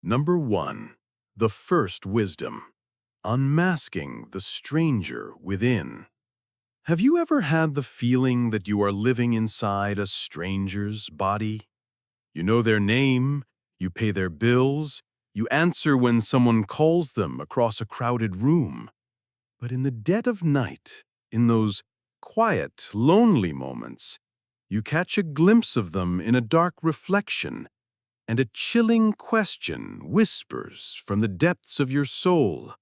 Number 1. The First Wisdom. Unmasking the stranger within. Have you ever had the feeling that you are living inside a stranger's body? You know their name, you pay their bills, you answer when someone calls them across a crowded room. But in the dead of night, in those quiet, lonely moments, you catch a glimpse of them in a dark reflection, and a chilling question whispers from the depths of your soul.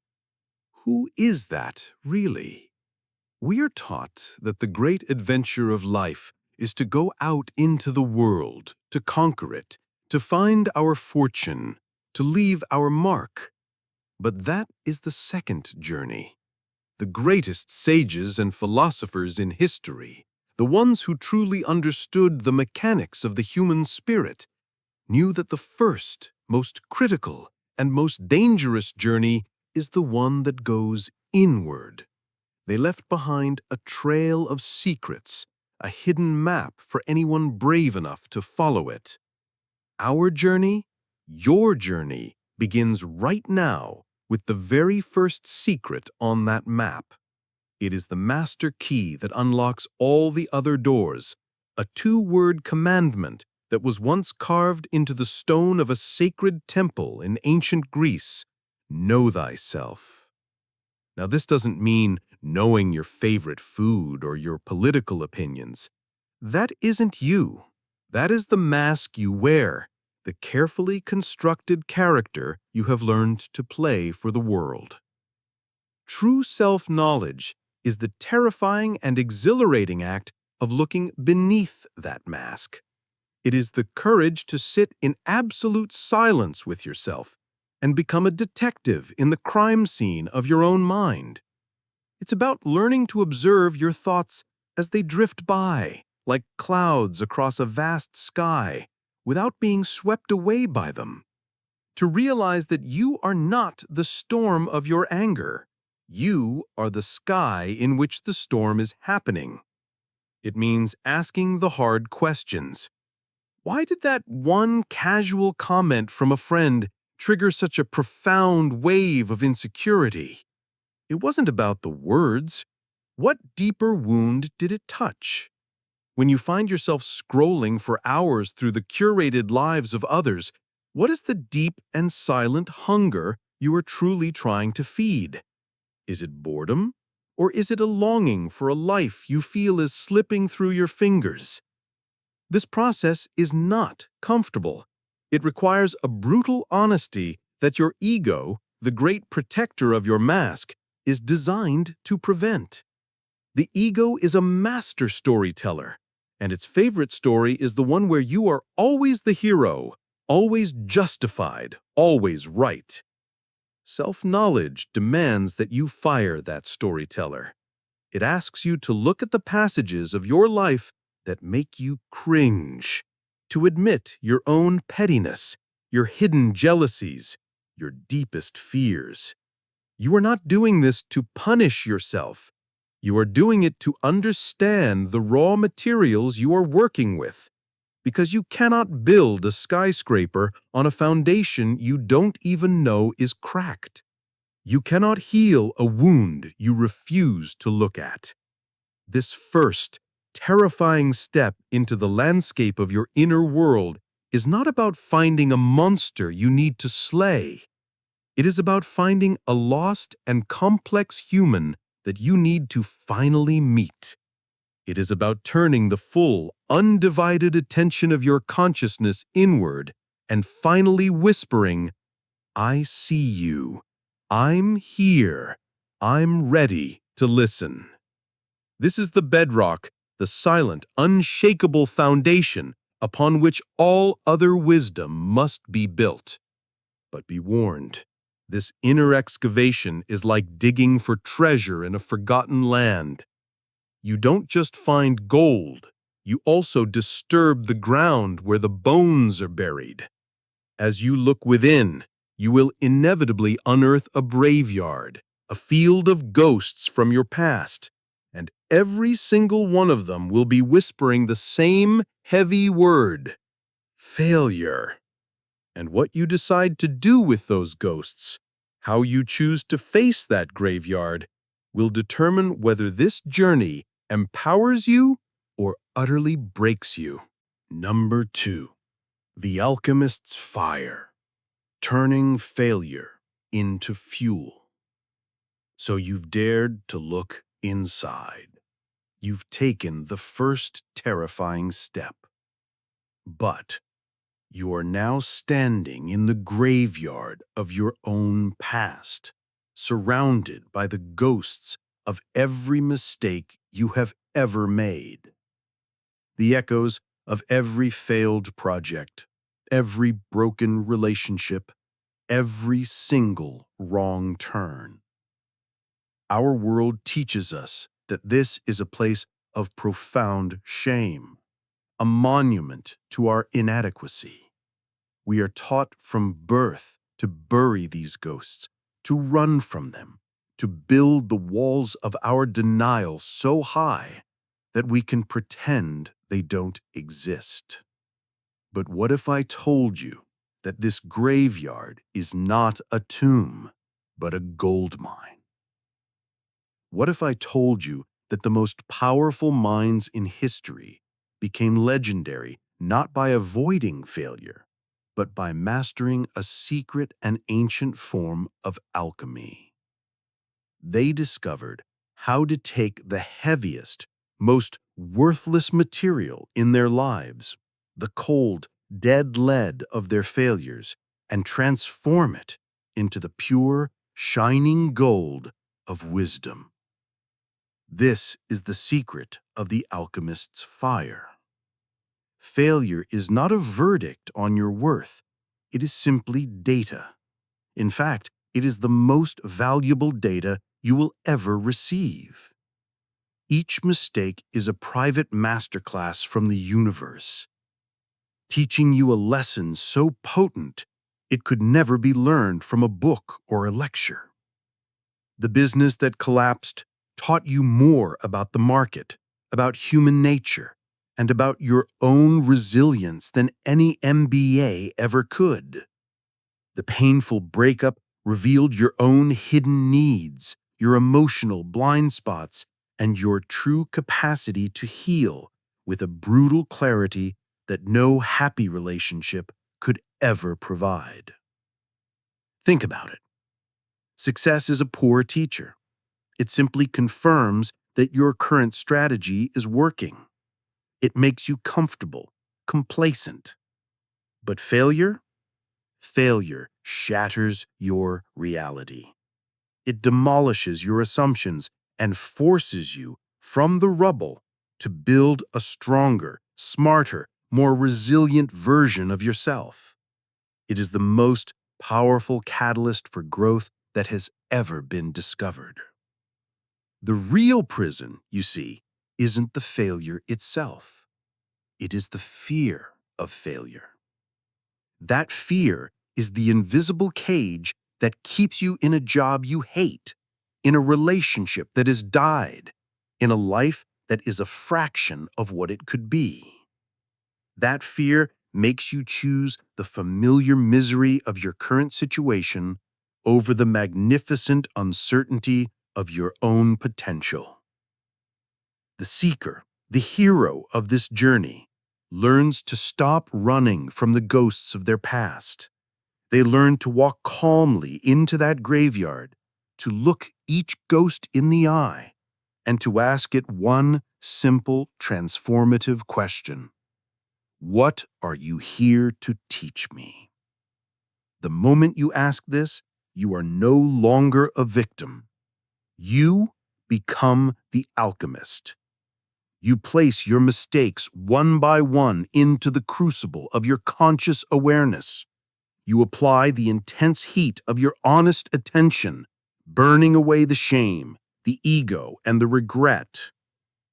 Who is that, really? We are taught that the great adventure of life is to go out into the world, to conquer it, to find our fortune, to leave our mark. But that is the second journey. The greatest sages and philosophers in history, the ones who truly understood the mechanics of the human spirit, knew that the first, most critical, and most dangerous journey is the one that goes inward. They left behind a trail of secrets, a hidden map for anyone brave enough to follow it. Our journey, your journey, begins right now with the very first secret on that map. It is the master key that unlocks all the other doors, a two-word commandment that was once carved into the stone of a sacred temple in ancient Greece: know thyself. Now, this doesn't mean knowing your favorite food or your political opinions. That isn't you. That is the mask you wear, the carefully constructed character you have learned to play for the world. True self-knowledge is the terrifying and exhilarating act of looking beneath that mask. It is the courage to sit in absolute silence with yourself and become a detective in the crime scene of your own mind. It's about learning to observe your thoughts as they drift by, like clouds across a vast sky, without being swept away by them. To realize that you are not the storm of your anger. You are the sky in which the storm is happening. It means asking the hard questions. Why did that one casual comment from a friend trigger such a profound wave of insecurity? It wasn't about the words. What deeper wound did it touch? When you find yourself scrolling for hours through the curated lives of others, what is the deep and silent hunger you are truly trying to feed? Is it boredom? Or is it a longing for a life you feel is slipping through your fingers? This process is not comfortable. It requires a brutal honesty that your ego, the great protector of your mask, is designed to prevent. The ego is a master storyteller, and its favorite story is the one where you are always the hero, always justified, always right. Self-knowledge demands that you fire that storyteller. It asks you to look at the passages of your life that make you cringe, to admit your own pettiness, your hidden jealousies, your deepest fears. You are not doing this to punish yourself. You are doing it to understand the raw materials you are working with, because you cannot build a skyscraper on a foundation you don't even know is cracked. You cannot heal a wound you refuse to look at. This first, terrifying step into the landscape of your inner world is not about finding a monster you need to slay. It is about finding a lost and complex human that you need to finally meet. It is about turning the full, undivided attention of your consciousness inward and finally whispering, "I see you. I'm here. I'm ready to listen." This is the bedrock, the silent, unshakable foundation upon which all other wisdom must be built. But be warned, this inner excavation is like digging for treasure in a forgotten land. You don't just find gold, you also disturb the ground where the bones are buried. As you look within, you will inevitably unearth a graveyard, a field of ghosts from your past, and every single one of them will be whispering the same heavy word: failure. And what you decide to do with those ghosts, how you choose to face that graveyard, will determine whether this journey empowers you or utterly breaks you. Number 2. The Alchemist's Fire, turning failure into fuel. So you've dared to look inside. You've taken the first terrifying step. But you are now standing in the graveyard of your own past, surrounded by the ghosts of every mistake you have ever made. The echoes of every failed project, every broken relationship, every single wrong turn. Our world teaches us that this is a place of profound shame, a monument to our inadequacy. We are taught from birth to bury these ghosts, to run from them, to build the walls of our denial so high that we can pretend they don't exist. But what if I told you that this graveyard is not a tomb, but a gold mine? What if I told you that the most powerful minds in history became legendary not by avoiding failure, but by mastering a secret and ancient form of alchemy? They discovered how to take the heaviest, most worthless material in their lives, the cold, dead lead of their failures, and transform it into the pure, shining gold of wisdom. This is the secret of the alchemist's fire. Failure is not a verdict on your worth. It is simply data. In fact, it is the most valuable data you will ever receive. Each mistake is a private masterclass from the universe, teaching you a lesson so potent it could never be learned from a book or a lecture. The business that collapsed taught you more about the market, about human nature, and about your own resilience than any MBA ever could. The painful breakup revealed your own hidden needs, your emotional blind spots, and your true capacity to heal with a brutal clarity that no happy relationship could ever provide. Think about it. Success is a poor teacher. It simply confirms that your current strategy is working. It makes you comfortable, complacent. But failure? Failure shatters your reality. It demolishes your assumptions and forces you from the rubble to build a stronger, smarter, more resilient version of yourself. It is the most powerful catalyst for growth that has ever been discovered. The real prison, you see, isn't the failure itself. It is the fear of failure. That fear is the invisible cage that keeps you in a job you hate, in a relationship that has died, in a life that is a fraction of what it could be. That fear makes you choose the familiar misery of your current situation over the magnificent uncertainty of your own potential. The seeker, the hero of this journey, learns to stop running from the ghosts of their past. They learn to walk calmly into that graveyard, to look each ghost in the eye, and to ask it one simple, transformative question. What are you here to teach me? The moment you ask this, you are no longer a victim. You become the alchemist. You place your mistakes one by one into the crucible of your conscious awareness. You apply the intense heat of your honest attention, burning away the shame, the ego, and the regret.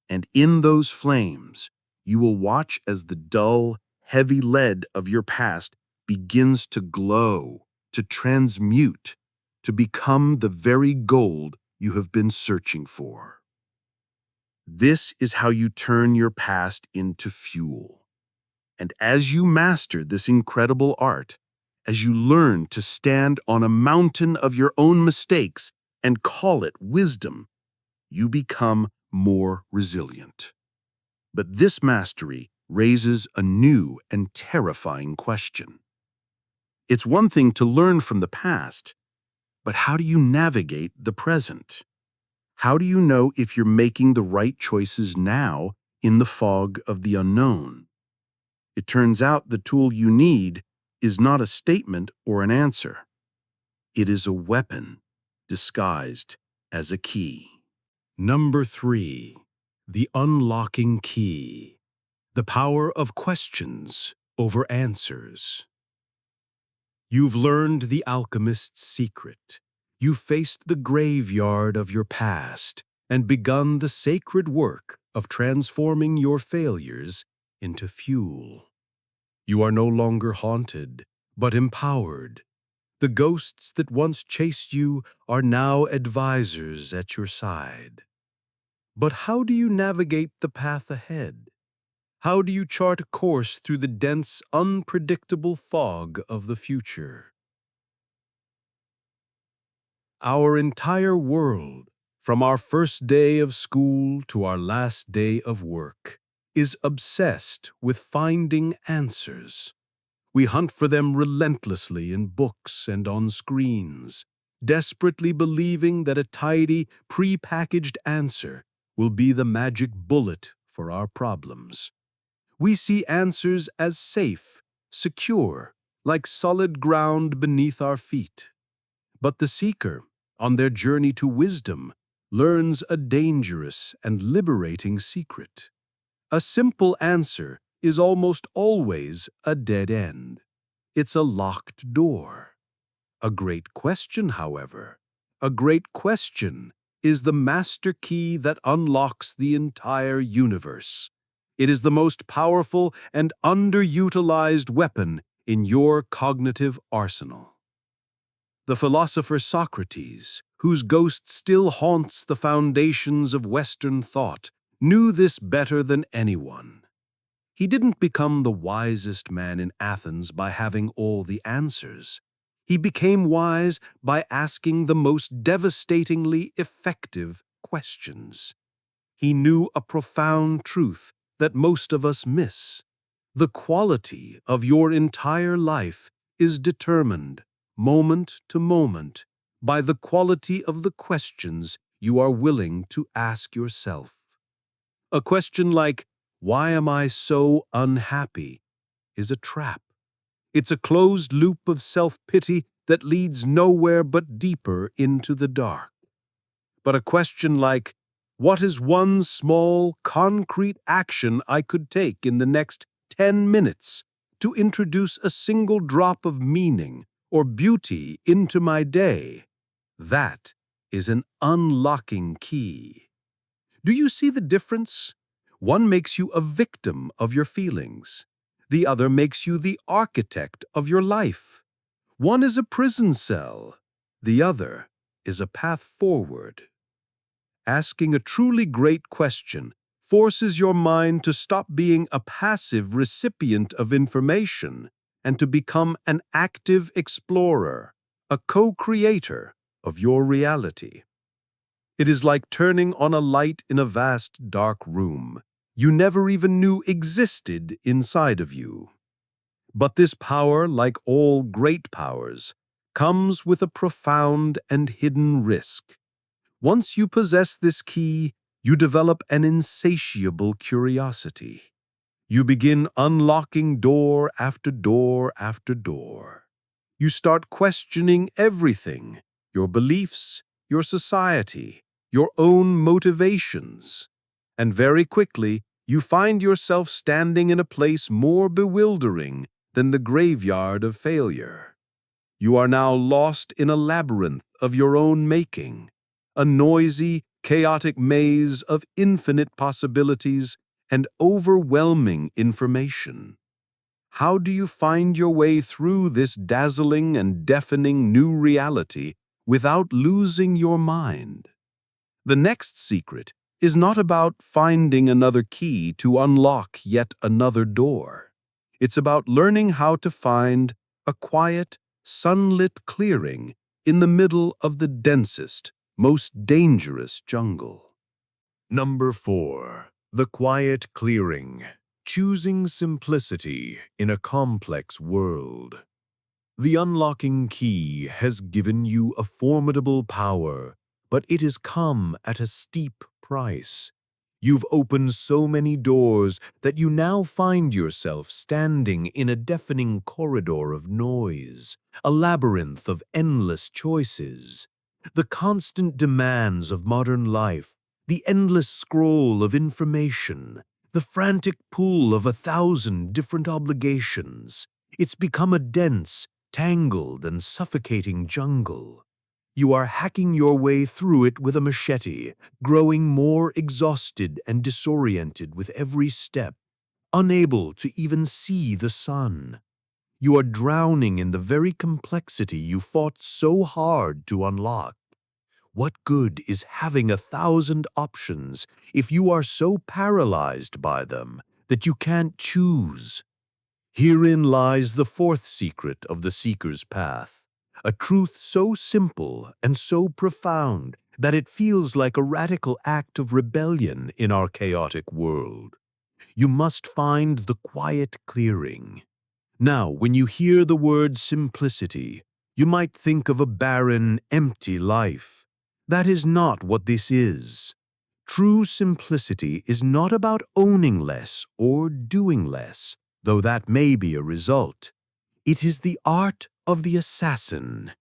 And in those flames, you will watch as the dull, heavy lead of your past begins to glow, to transmute, to become the very gold you have been searching for. This is how you turn your past into fuel. And as you master this incredible art, as you learn to stand on a mountain of your own mistakes and call it wisdom, you become more resilient. But this mastery raises a new and terrifying question. It's one thing to learn from the past, but how do you navigate the present? How do you know if you're making the right choices now in the fog of the unknown? It turns out the tool you need is not a statement or an answer. It is a weapon disguised as a key. Number 3. The unlocking key. The power of questions over answers. You've learned the alchemist's secret. You've faced the graveyard of your past and begun the sacred work of transforming your failures into fuel. You are no longer haunted, but empowered. The ghosts that once chased you are now advisors at your side. But how do you navigate the path ahead? How do you chart a course through the dense, unpredictable fog of the future? Our entire world, from our first day of school to our last day of work, is obsessed with finding answers. We hunt for them relentlessly in books and on screens, desperately believing that a tidy, pre-packaged answer will be the magic bullet for our problems. We see answers as safe, secure, like solid ground beneath our feet. But the seeker, on their journey to wisdom, learns a dangerous and liberating secret. A simple answer is almost always a dead end. It's a locked door. A great question, however, a great question is the master key that unlocks the entire universe. It is the most powerful and underutilized weapon in your cognitive arsenal. The philosopher Socrates, whose ghost still haunts the foundations of Western thought, knew this better than anyone. He didn't become the wisest man in Athens by having all the answers. He became wise by asking the most devastatingly effective questions. He knew a profound truth that most of us miss. The quality of your entire life is determined, moment to moment, by the quality of the questions you are willing to ask yourself. A question like, "Why am I so unhappy?" is a trap. It's a closed loop of self-pity that leads nowhere but deeper into the dark. But a question like, "What is one small, concrete action I could take in the next 10 minutes to introduce a single drop of meaning or beauty into my day?" That is an unlocking key. Do you see the difference? One makes you a victim of your feelings. The other makes you the architect of your life. One is a prison cell. The other is a path forward. Asking a truly great question forces your mind to stop being a passive recipient of information and to become an active explorer, a co-creator of your reality. It is like turning on a light in a vast, dark room you never even knew existed inside of you. But this power, like all great powers, comes with a profound and hidden risk. Once you possess this key, you develop an insatiable curiosity. You begin unlocking door after door after door. You start questioning everything, your beliefs, your society, your own motivations. And very quickly, you find yourself standing in a place more bewildering than the graveyard of failure. You are now lost in a labyrinth of your own making, a noisy, chaotic maze of infinite possibilities and overwhelming information. How do you find your way through this dazzling and deafening new reality without losing your mind? The next secret is not about finding another key to unlock yet another door. It's about learning how to find a quiet, sunlit clearing in the middle of the densest, most dangerous jungle. Number 4. The quiet clearing. Choosing simplicity in a complex world. The unlocking key has given you a formidable power, but it has come at a steep price. You've opened so many doors that you now find yourself standing in a deafening corridor of noise, a labyrinth of endless choices. The constant demands of modern life, the endless scroll of information, the frantic pull of 1,000 different obligations. It's become a dense, tangled and suffocating jungle. You are hacking your way through it with a machete, growing more exhausted and disoriented with every step, unable to even see the sun. You are drowning in the very complexity you fought so hard to unlock. What good is having 1,000 options if you are so paralyzed by them that you can't choose? Herein lies the fourth secret of the Seeker's Path, a truth so simple and so profound that it feels like a radical act of rebellion in our chaotic world. You must find the quiet clearing. Now, when you hear the word simplicity, you might think of a barren, empty life. That is not what this is. True simplicity is not about owning less or doing less, though that may be a result. It is the art of the assassin.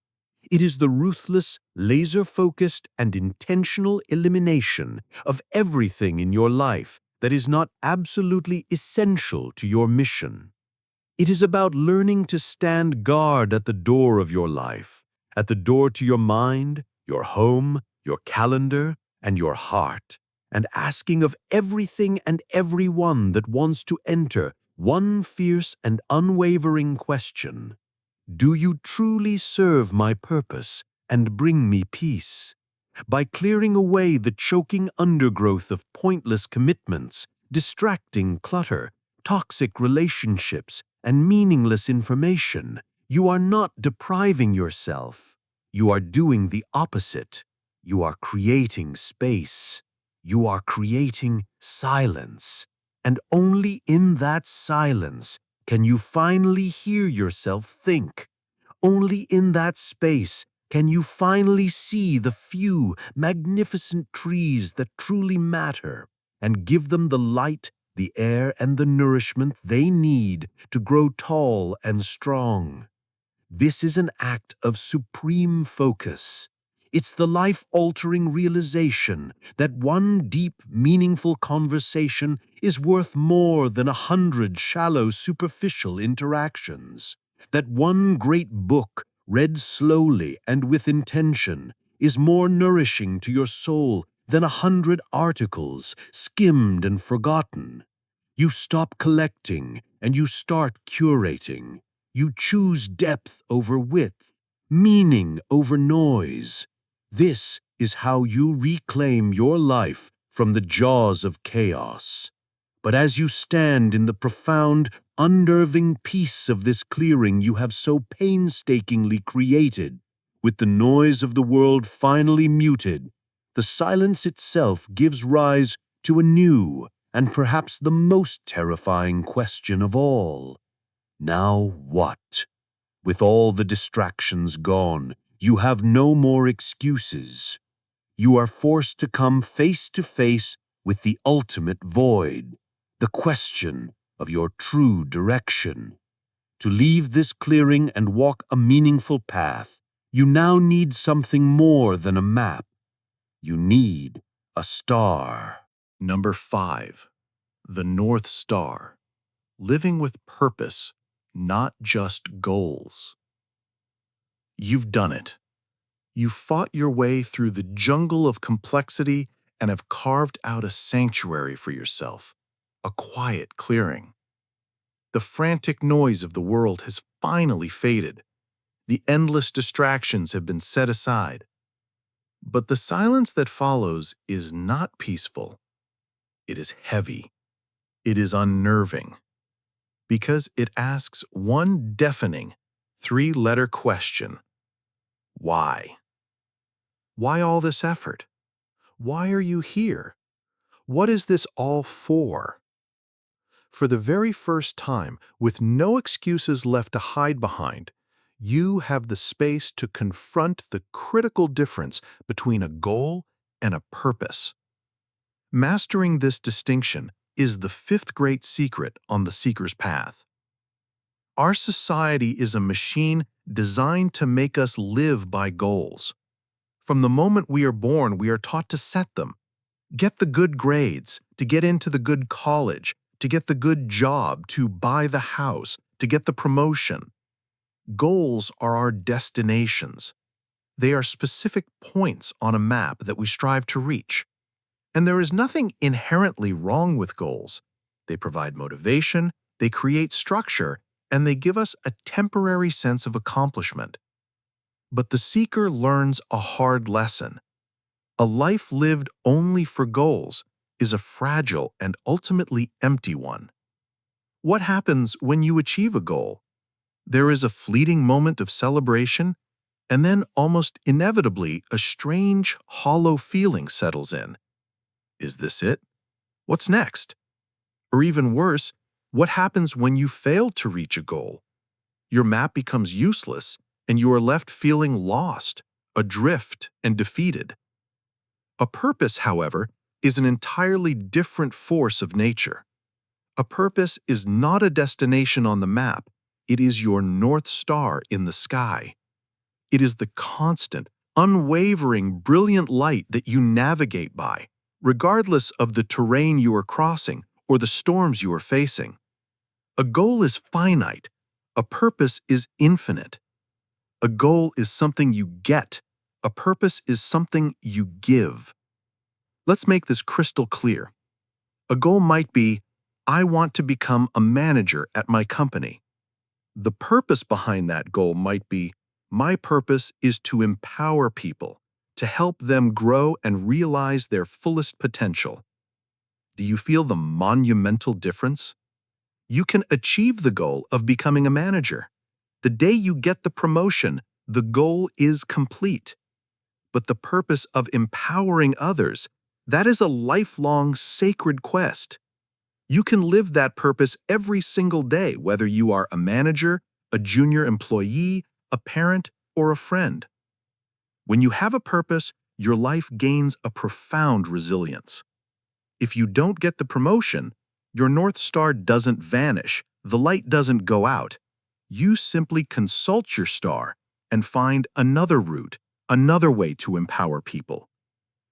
It is the ruthless, laser-focused, and intentional elimination of everything in your life that is not absolutely essential to your mission. It is about learning to stand guard at the door of your life, at the door to your mind, your home, your calendar, and your heart, and asking of everything and everyone that wants to enter one fierce and unwavering question. Do you truly serve my purpose and bring me peace? By clearing away the choking undergrowth of pointless commitments, distracting clutter, toxic relationships, and meaningless information, you are not depriving yourself. You are doing the opposite. You are creating space. You are creating silence. And only in that silence can you finally hear yourself think. Only in that space can you finally see the few magnificent trees that truly matter and give them the light, the air, and the nourishment they need to grow tall and strong. This is an act of supreme focus. It's the life-altering realization that one deep, meaningful conversation is worth more than 100 shallow, superficial interactions. That one great book, read slowly and with intention, is more nourishing to your soul than 100 articles, skimmed and forgotten. You stop collecting and you start curating. You choose depth over width, meaning over noise. This is how you reclaim your life from the jaws of chaos. But as you stand in the profound, unnerving peace of this clearing you have so painstakingly created, with the noise of the world finally muted, the silence itself gives rise to a new and perhaps the most terrifying question of all. Now what? With all the distractions gone, you have no more excuses. You are forced to come face to face with the ultimate void, the question of your true direction. To leave this clearing and walk a meaningful path, you now need something more than a map. You need a star. Number 5. The North Star. Living with purpose, not just goals. You've done it. You fought your way through the jungle of complexity and have carved out a sanctuary for yourself, a quiet clearing. The frantic noise of the world has finally faded. The endless distractions have been set aside. But the silence that follows is not peaceful. It is heavy. It is unnerving. Because it asks one deafening, Three-letter question. Why? Why all this effort? Why are you here? What is this all for? For the very first time, with no excuses left to hide behind, you have the space to confront the critical difference between a goal and a purpose. Mastering this distinction is the fifth great secret on the seeker's path. Our society is a machine designed to make us live by goals. From the moment we are born, we are taught to set them. Get the good grades, to get into the good college, to get the good job, to buy the house, to get the promotion. Goals are our destinations. They are specific points on a map that we strive to reach. And there is nothing inherently wrong with goals. They provide motivation, they create structure, and they give us a temporary sense of accomplishment. But the seeker learns a hard lesson. A life lived only for goals is a fragile and ultimately empty one. What happens when you achieve a goal? There is a fleeting moment of celebration, and then almost inevitably a strange, hollow feeling settles in. Is this it? What's next? Or even worse, what happens when you fail to reach a goal? Your map becomes useless, and you are left feeling lost, adrift, and defeated. A purpose, however, is an entirely different force of nature. A purpose is not a destination on the map, it is your North Star in the sky. It is the constant, unwavering, brilliant light that you navigate by, regardless of the terrain you are crossing or the storms you are facing. A goal is finite. A purpose is infinite. A goal is something you get. A purpose is something you give. Let's make this crystal clear. A goal might be, I want to become a manager at my company. The purpose behind that goal might be, my purpose is to empower people, to help them grow and realize their fullest potential. Do you feel the monumental difference? You can achieve the goal of becoming a manager. The day you get the promotion, the goal is complete. But the purpose of empowering others, that is a lifelong sacred quest. You can live that purpose every single day, whether you are a manager, a junior employee, a parent, or a friend. When you have a purpose, your life gains a profound resilience. If you don't get the promotion, your North Star doesn't vanish, the light doesn't go out. You simply consult your star and find another route, another way to empower people.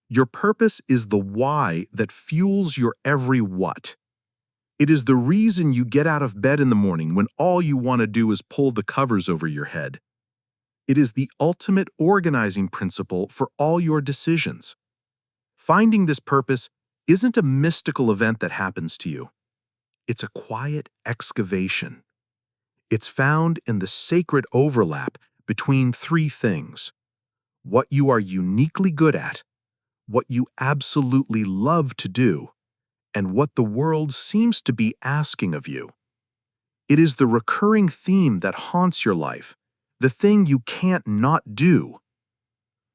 Your purpose is the why that fuels your every what. It is the reason you get out of bed in the morning when all you want to do is pull the covers over your head. It is the ultimate organizing principle for all your decisions. Finding this purpose isn't a mystical event that happens to you. It's a quiet excavation. It's found in the sacred overlap between three things: what you are uniquely good at, what you absolutely love to do, and what the world seems to be asking of you. It is the recurring theme that haunts your life, the thing you can't not do.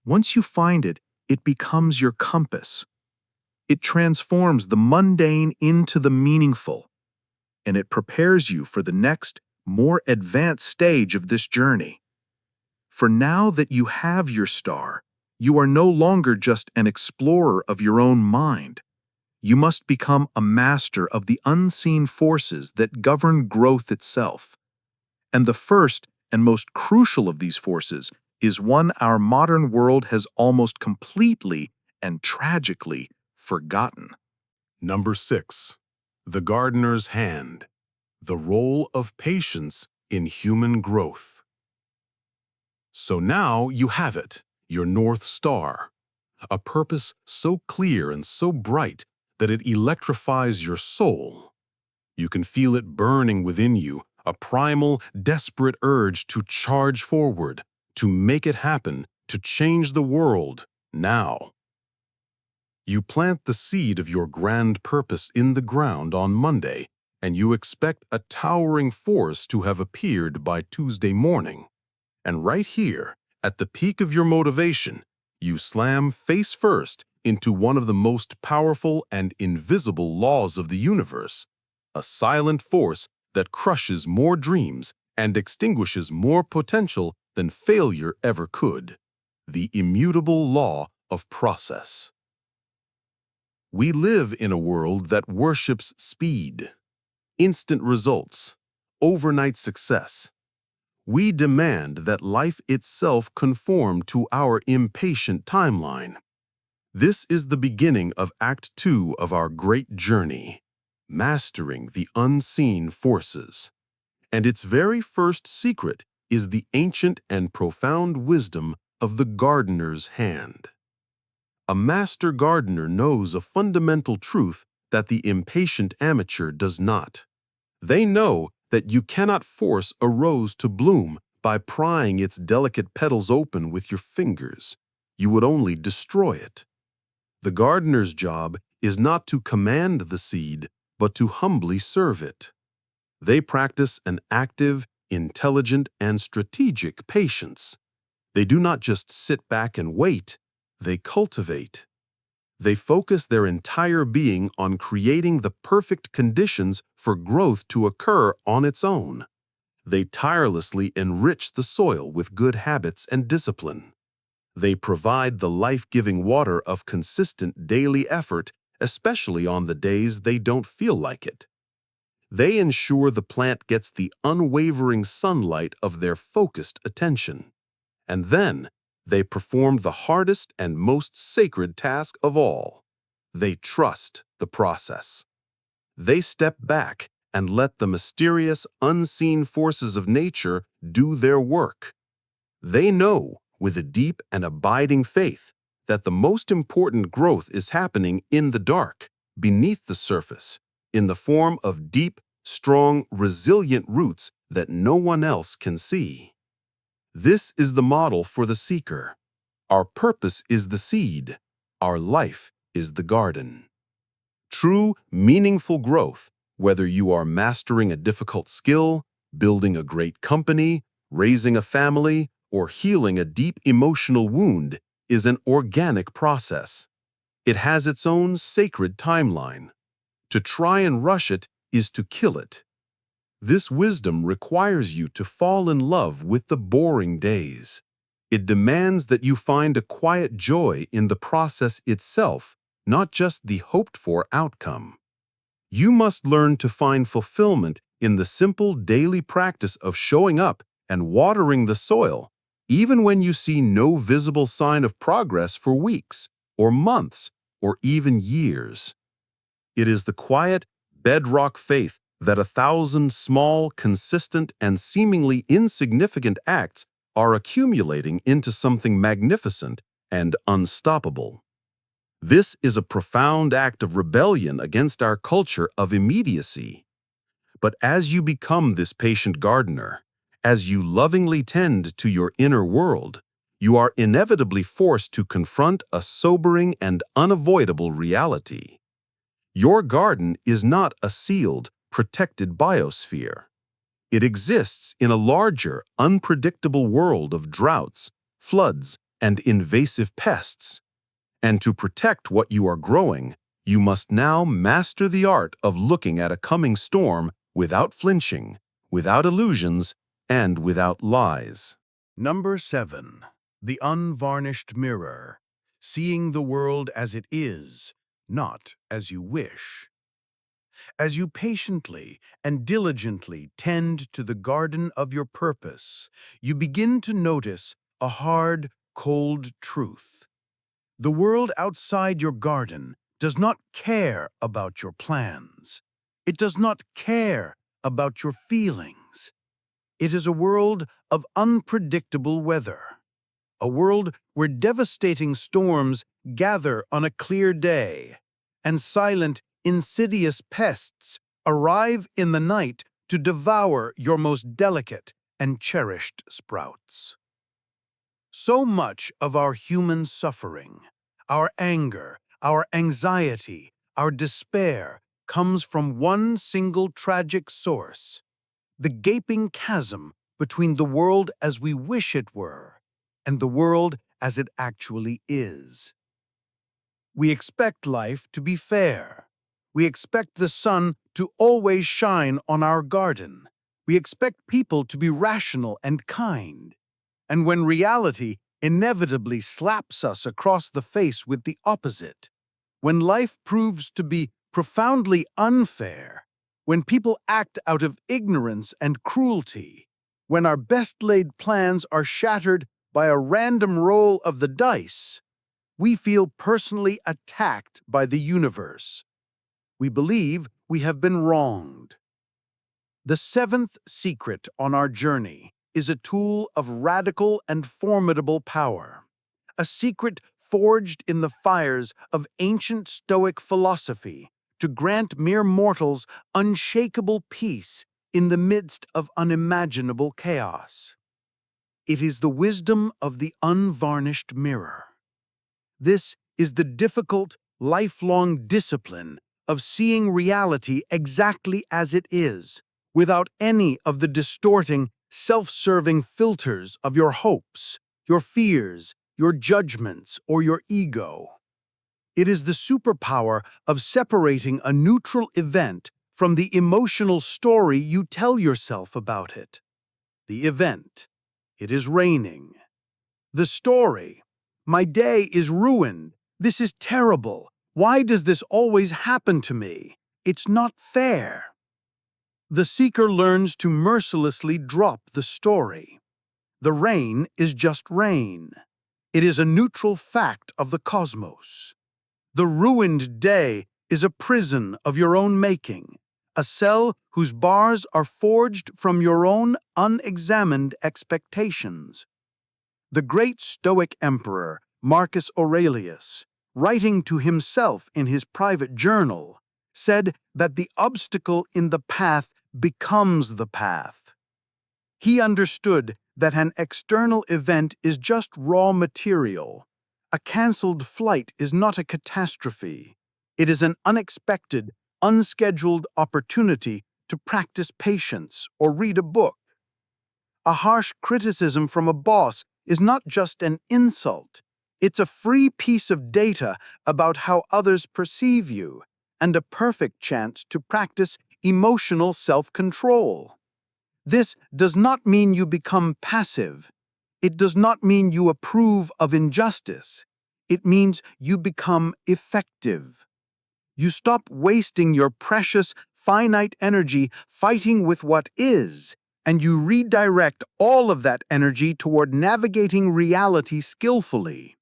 Once you find it, it becomes your compass. It transforms the mundane into the meaningful, and it prepares you for the next, more advanced stage of this journey. For now that you have your star, you are no longer just an explorer of your own mind. You must become a master of the unseen forces that govern growth itself. And the first and most crucial of these forces is one our modern world has almost completely and tragically forgotten. Number 6. The Gardener's Hand. The role of patience in human growth. So now you have it, your North Star. A purpose so clear and so bright that it electrifies your soul. You can feel it burning within you, a primal, desperate urge to charge forward, to make it happen, to change the world, now. You plant the seed of your grand purpose in the ground on Monday, and you expect a towering force to have appeared by Tuesday morning. And right here, at the peak of your motivation, you slam face first into one of the most powerful and invisible laws of the universe, a silent force that crushes more dreams and extinguishes more potential than failure ever could, the immutable law of process. We live in a world that worships speed, instant results, overnight success. We demand that life itself conform to our impatient timeline. This is the beginning of Act 2 of our great journey, mastering the unseen forces. And its very first secret is the ancient and profound wisdom of the gardener's hand. A master gardener knows a fundamental truth that the impatient amateur does not. They know that you cannot force a rose to bloom by prying its delicate petals open with your fingers. You would only destroy it. The gardener's job is not to command the seed, but to humbly serve it. They practice an active, intelligent, and strategic patience. They do not just sit back and wait, they cultivate. They focus their entire being on creating the perfect conditions for growth to occur on its own. They tirelessly enrich the soil with good habits and discipline. They provide the life-giving water of consistent daily effort, especially on the days they don't feel like it. They ensure the plant gets the unwavering sunlight of their focused attention. And then, they perform the hardest and most sacred task of all. They trust the process. They step back and let the mysterious, unseen forces of nature do their work. They know, with a deep and abiding faith, that the most important growth is happening in the dark, beneath the surface, in the form of deep, strong, resilient roots that no one else can see. This is the model for the seeker. Our purpose is the seed. Our life is the garden. True, meaningful growth, whether you are mastering a difficult skill, building a great company, raising a family, or healing a deep emotional wound, is an organic process. It has its own sacred timeline. To try and rush it is to kill it. This wisdom requires you to fall in love with the boring days. It demands that you find a quiet joy in the process itself, not just the hoped-for outcome. You must learn to find fulfillment in the simple daily practice of showing up and watering the soil, even when you see no visible sign of progress for weeks, or months, or even years. It is the quiet, bedrock faith that 1,000 small, consistent, and seemingly insignificant acts are accumulating into something magnificent and unstoppable. This is a profound act of rebellion against our culture of immediacy. But as you become this patient gardener, as you lovingly tend to your inner world, you are inevitably forced to confront a sobering and unavoidable reality. Your garden is not a sealed, protected biosphere. It exists in a larger, unpredictable world of droughts, floods, and invasive pests. And to protect what you are growing, you must now master the art of looking at a coming storm without flinching, without illusions, and without lies. Number 7. The Unvarnished Mirror. Seeing the world as it is, not as you wish. As you patiently and diligently tend to the garden of your purpose, you begin to notice a hard, cold truth. The world outside your garden does not care about your plans. It does not care about your feelings. It is a world of unpredictable weather. A world where devastating storms gather on a clear day, and silent, insidious pests arrive in the night to devour your most delicate and cherished sprouts. So much of our human suffering, our anger, our anxiety, our despair, comes from one single tragic source: the gaping chasm between the world as we wish it were and the world as it actually is. We expect life to be fair. We expect the sun to always shine on our garden. We expect people to be rational and kind. And when reality inevitably slaps us across the face with the opposite, when life proves to be profoundly unfair, when people act out of ignorance and cruelty, when our best-laid plans are shattered by a random roll of the dice, we feel personally attacked by the universe. We believe we have been wronged. The seventh secret on our journey is a tool of radical and formidable power, a secret forged in the fires of ancient Stoic philosophy to grant mere mortals unshakable peace in the midst of unimaginable chaos. It is the wisdom of the unvarnished mirror. This is the difficult, lifelong discipline of seeing reality exactly as it is, without any of the distorting, self-serving filters of your hopes, your fears, your judgments, or your ego. It is the superpower of separating a neutral event from the emotional story you tell yourself about it. The event: it is raining. The story: my day is ruined. This is terrible. Why does this always happen to me? It's not fair. The seeker learns to mercilessly drop the story. The rain is just rain. It is a neutral fact of the cosmos. The ruined day is a prison of your own making, a cell whose bars are forged from your own unexamined expectations. The great Stoic emperor, Marcus Aurelius, writing to himself in his private journal, said that the obstacle in the path becomes the path. He understood that an external event is just raw material. A cancelled flight is not a catastrophe. It is an unexpected, unscheduled opportunity to practice patience or read a book. A harsh criticism from a boss is not just an insult. It's a free piece of data about how others perceive you, and a perfect chance to practice emotional self-control. This does not mean you become passive. It does not mean you approve of injustice. It means you become effective. You stop wasting your precious, finite energy fighting with what is, and you redirect all of that energy toward navigating reality skillfully.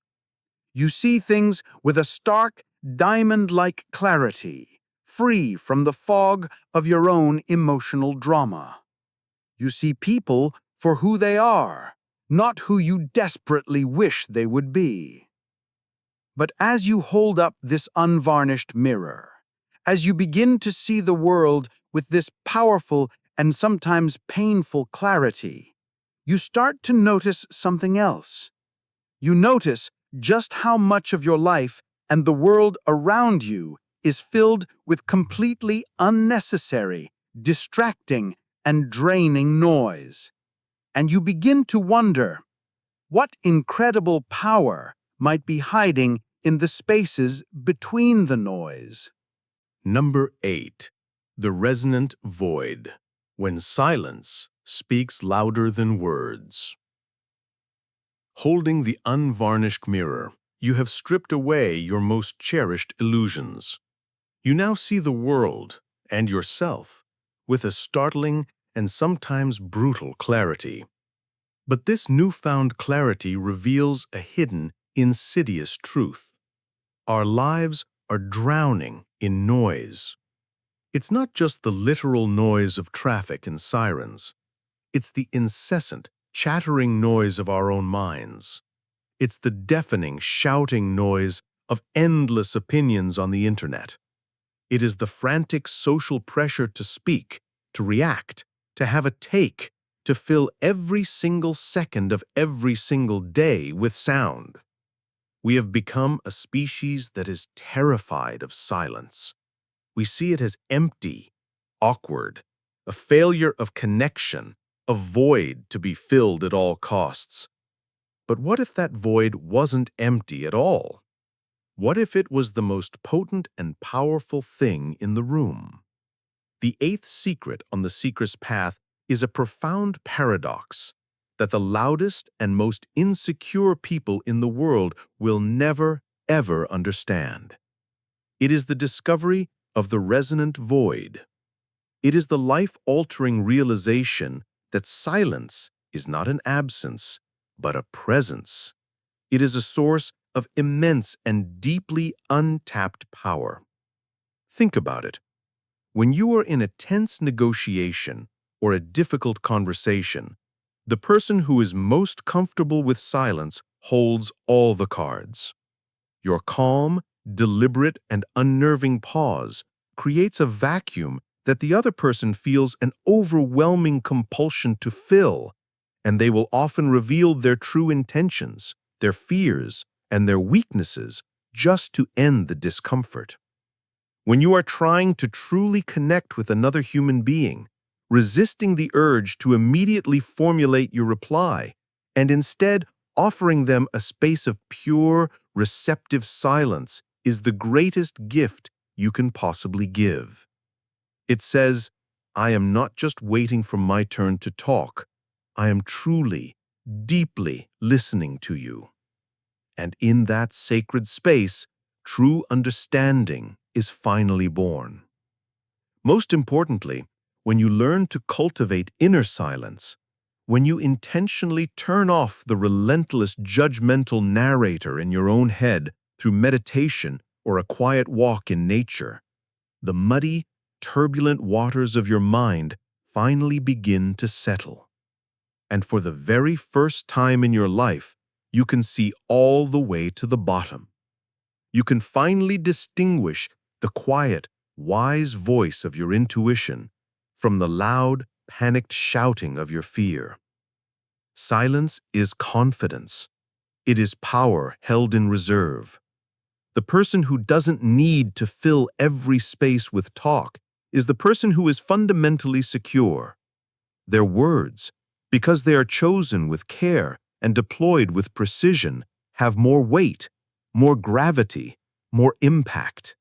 You see things with a stark, diamond-like clarity, free from the fog of your own emotional drama. You see people for who they are, not who you desperately wish they would be. But as you hold up this unvarnished mirror, as you begin to see the world with this powerful and sometimes painful clarity, you start to notice something else. You notice just how much of your life and the world around you is filled with completely unnecessary, distracting, and draining noise. And you begin to wonder, what incredible power might be hiding in the spaces between the noise? Number 8. The Resonant Void. When silence speaks louder than words. Holding the unvarnished mirror, you have stripped away your most cherished illusions. You now see the world and yourself with a startling and sometimes brutal clarity. But this newfound clarity reveals a hidden, insidious truth. Our lives are drowning in noise. It's not just the literal noise of traffic and sirens. It's the incessant, chattering noise of our own minds. It's the deafening, shouting noise of endless opinions on the internet. It is the frantic social pressure to speak, to react, to have a take, to fill every single second of every single day with sound. We have become a species that is terrified of silence. We see it as empty, awkward, a failure of connection, a void to be filled at all costs. But what if that void wasn't empty at all? What if it was the most potent and powerful thing in the room? The eighth secret on the seeker's path is a profound paradox that the loudest and most insecure people in the world will never, ever understand. It is the discovery of the resonant void. It is the life-altering realization that silence is not an absence, but a presence. It is a source of immense and deeply untapped power. Think about it. When you are in a tense negotiation or a difficult conversation, the person who is most comfortable with silence holds all the cards. Your calm, deliberate, and unnerving pause creates a vacuum that the other person feels an overwhelming compulsion to fill, and they will often reveal their true intentions, their fears, and their weaknesses just to end the discomfort. When you are trying to truly connect with another human being, resisting the urge to immediately formulate your reply, and instead offering them a space of pure, receptive silence is the greatest gift you can possibly give. It says, I am not just waiting for my turn to talk. I am truly, deeply listening to you. And in that sacred space, true understanding is finally born. Most importantly, when you learn to cultivate inner silence, when you intentionally turn off the relentless judgmental narrator in your own head through meditation or a quiet walk in nature, the muddy, turbulent waters of your mind finally begin to settle. And for the very first time in your life, you can see all the way to the bottom. You can finally distinguish the quiet, wise voice of your intuition from the loud, panicked shouting of your fear. Silence is confidence. It is power held in reserve. The person who doesn't need to fill every space with talk is the person who is fundamentally secure. Their words, because they are chosen with care and deployed with precision, have more weight, more gravity, more impact.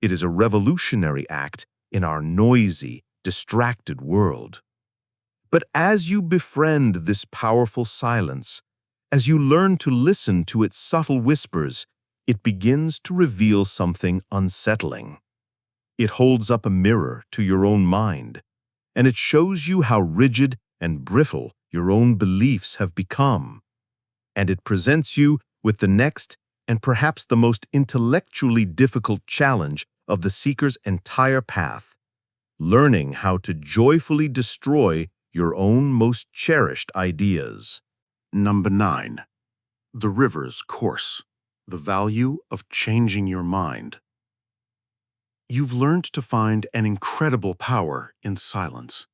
It is a revolutionary act in our noisy, distracted world. But as you befriend this powerful silence, as you learn to listen to its subtle whispers, it begins to reveal something unsettling. It holds up a mirror to your own mind, and it shows you how rigid and brittle your own beliefs have become. And it presents you with the next and perhaps the most intellectually difficult challenge of the seeker's entire path, learning how to joyfully destroy your own most cherished ideas. Number 9. The river's course. The value of changing your mind. You've learned to find an incredible power in silence.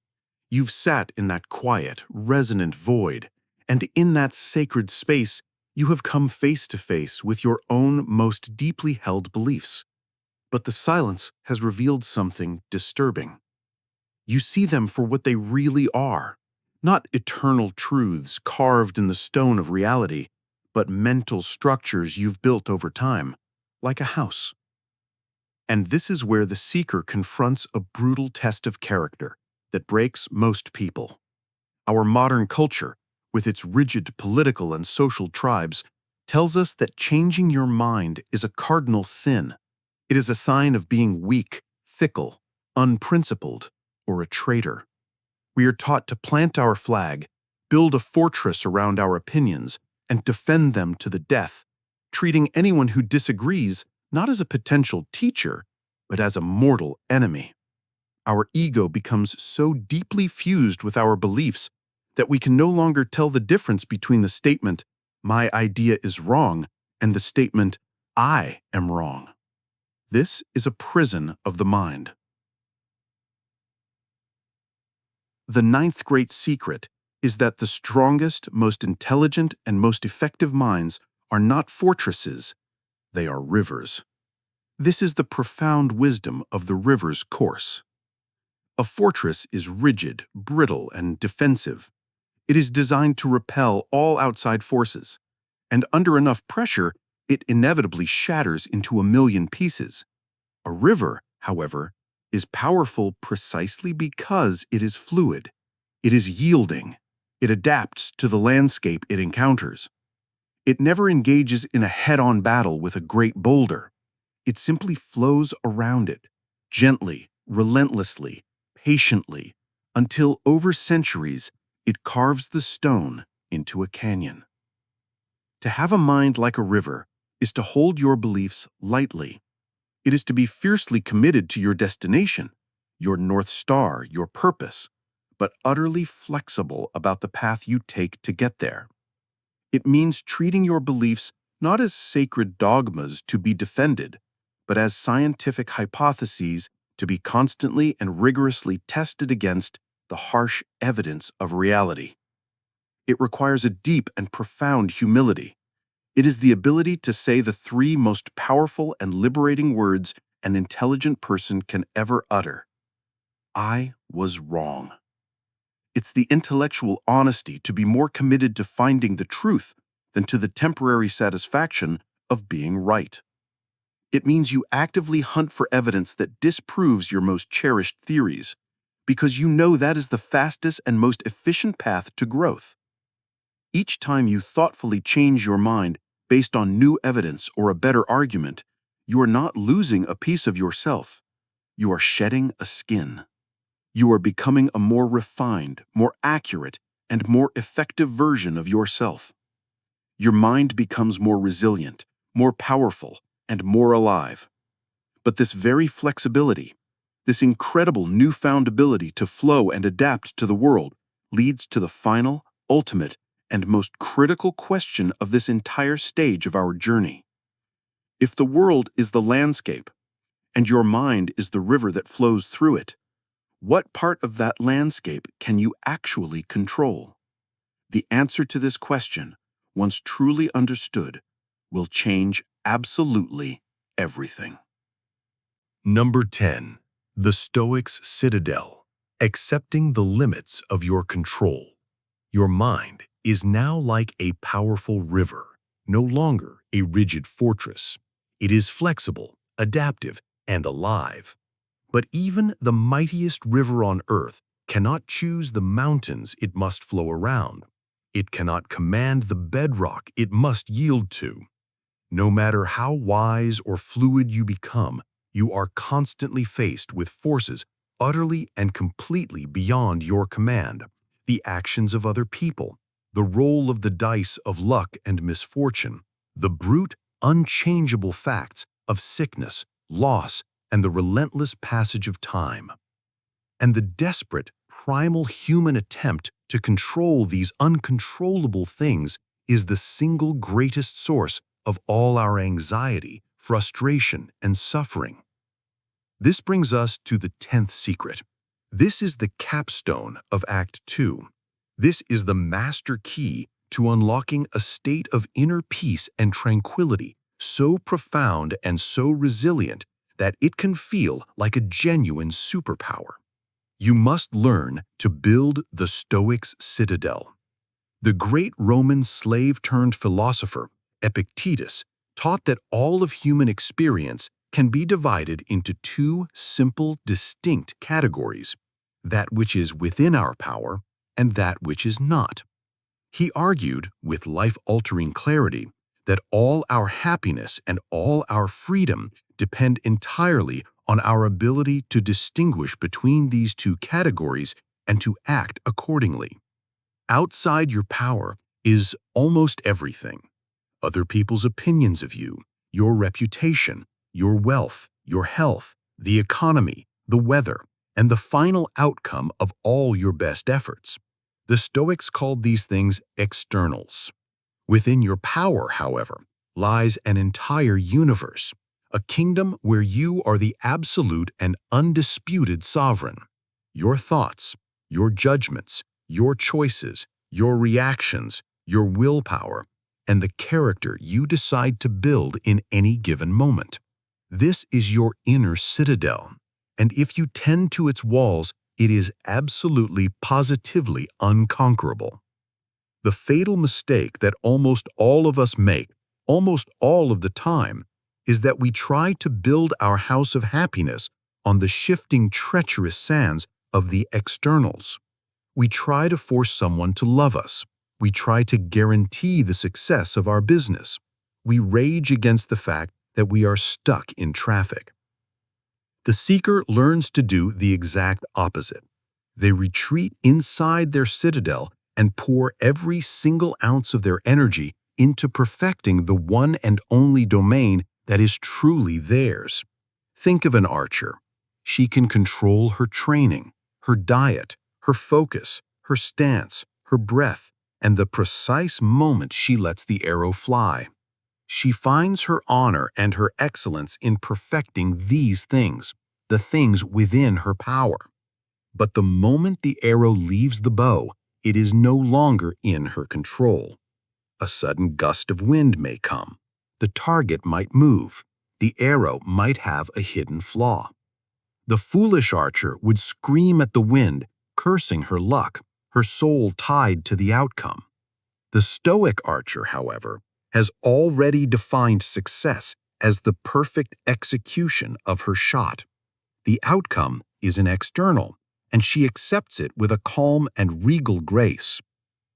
You've sat in that quiet, resonant void, and in that sacred space, you have come face to face with your own most deeply held beliefs. But the silence has revealed something disturbing. You see them for what they really are, not eternal truths carved in the stone of reality, but mental structures you've built over time, like a house. And this is where the seeker confronts a brutal test of character that breaks most people. Our modern culture, with its rigid political and social tribes, tells us that changing your mind is a cardinal sin. It is a sign of being weak, fickle, unprincipled, or a traitor. We are taught to plant our flag, build a fortress around our opinions, and defend them to the death, treating anyone who disagrees not as a potential teacher, but as a mortal enemy. Our ego becomes so deeply fused with our beliefs that we can no longer tell the difference between the statement, "My idea is wrong," and the statement, "I am wrong." This is a prison of the mind. The ninth great secret is that the strongest, most intelligent, and most effective minds are not fortresses, they are rivers. This is the profound wisdom of the river's course. A fortress is rigid, brittle, and defensive. It is designed to repel all outside forces, and under enough pressure, it inevitably shatters into a million pieces. A river, however, is powerful precisely because it is fluid. It is yielding. It adapts to the landscape it encounters. It never engages in a head-on battle with a great boulder. It simply flows around it, gently, relentlessly, patiently, until over centuries it carves the stone into a canyon. To have a mind like a river is to hold your beliefs lightly. It is to be fiercely committed to your destination, your North Star, your purpose, but utterly flexible about the path you take to get there. It means treating your beliefs not as sacred dogmas to be defended, but as scientific hypotheses to be constantly and rigorously tested against the harsh evidence of reality. It requires a deep and profound humility. It is the ability to say the three most powerful and liberating words an intelligent person can ever utter. I was wrong. It's the intellectual honesty to be more committed to finding the truth than to the temporary satisfaction of being right. It means you actively hunt for evidence that disproves your most cherished theories, because you know that is the fastest and most efficient path to growth. Each time you thoughtfully change your mind based on new evidence or a better argument, you are not losing a piece of yourself. You are shedding a skin. You are becoming a more refined, more accurate, and more effective version of yourself. Your mind becomes more resilient, more powerful, and more alive. But this very flexibility, this incredible newfound ability to flow and adapt to the world, leads to the final, ultimate, and most critical question of this entire stage of our journey. If the world is the landscape, and your mind is the river that flows through it, what part of that landscape can you actually control? The answer to this question, once truly understood, will change absolutely everything. Number 10. The Stoic's Citadel. Accepting the limits of your control. Your mind is now like a powerful river, no longer a rigid fortress. It is flexible, adaptive, and alive. But even the mightiest river on earth cannot choose the mountains it must flow around. It cannot command the bedrock it must yield to. No matter how wise or fluid you become, you are constantly faced with forces utterly and completely beyond your command. The actions of other people, the roll of the dice of luck and misfortune, the brute, unchangeable facts of sickness, loss, and the relentless passage of time. And the desperate, primal human attempt to control these uncontrollable things is the single greatest source of all our anxiety, frustration, and suffering. This brings us to the 10th secret. This is the capstone of Act 2. This is the master key to unlocking a state of inner peace and tranquility so profound and so resilient that it can feel like a genuine superpower. You must learn to build the Stoic's citadel. The great Roman slave-turned-philosopher, Epictetus, taught that all of human experience can be divided into two simple, distinct categories: that which is within our power and that which is not. He argued, with life-altering clarity, that all our happiness and all our freedom depend entirely on our ability to distinguish between these two categories and to act accordingly. Outside your power is almost everything: other people's opinions of you, your reputation, your wealth, your health, the economy, the weather, and the final outcome of all your best efforts. The Stoics called these things externals. Within your power, however, lies an entire universe, a kingdom where you are the absolute and undisputed sovereign. Your thoughts, your judgments, your choices, your reactions, your willpower, and the character you decide to build in any given moment. This is your inner citadel, and if you tend to its walls, it is absolutely, positively unconquerable. The fatal mistake that almost all of us make, almost all of the time, is that we try to build our house of happiness on the shifting, treacherous sands of the externals. We try to force someone to love us. We try to guarantee the success of our business. We rage against the fact that we are stuck in traffic. The seeker learns to do the exact opposite. They retreat inside their citadel and pour every single ounce of their energy into perfecting the one and only domain that is truly theirs. Think of an archer. She can control her training, her diet, her focus, her stance, her breath, and the precise moment she lets the arrow fly. She finds her honor and her excellence in perfecting these things, the things within her power. But the moment the arrow leaves the bow, it is no longer in her control. A sudden gust of wind may come. The target might move. The arrow might have a hidden flaw. The foolish archer would scream at the wind, cursing her luck, her soul tied to the outcome. The Stoic archer, however, has already defined success as the perfect execution of her shot. The outcome is an external, and she accepts it with a calm and regal grace.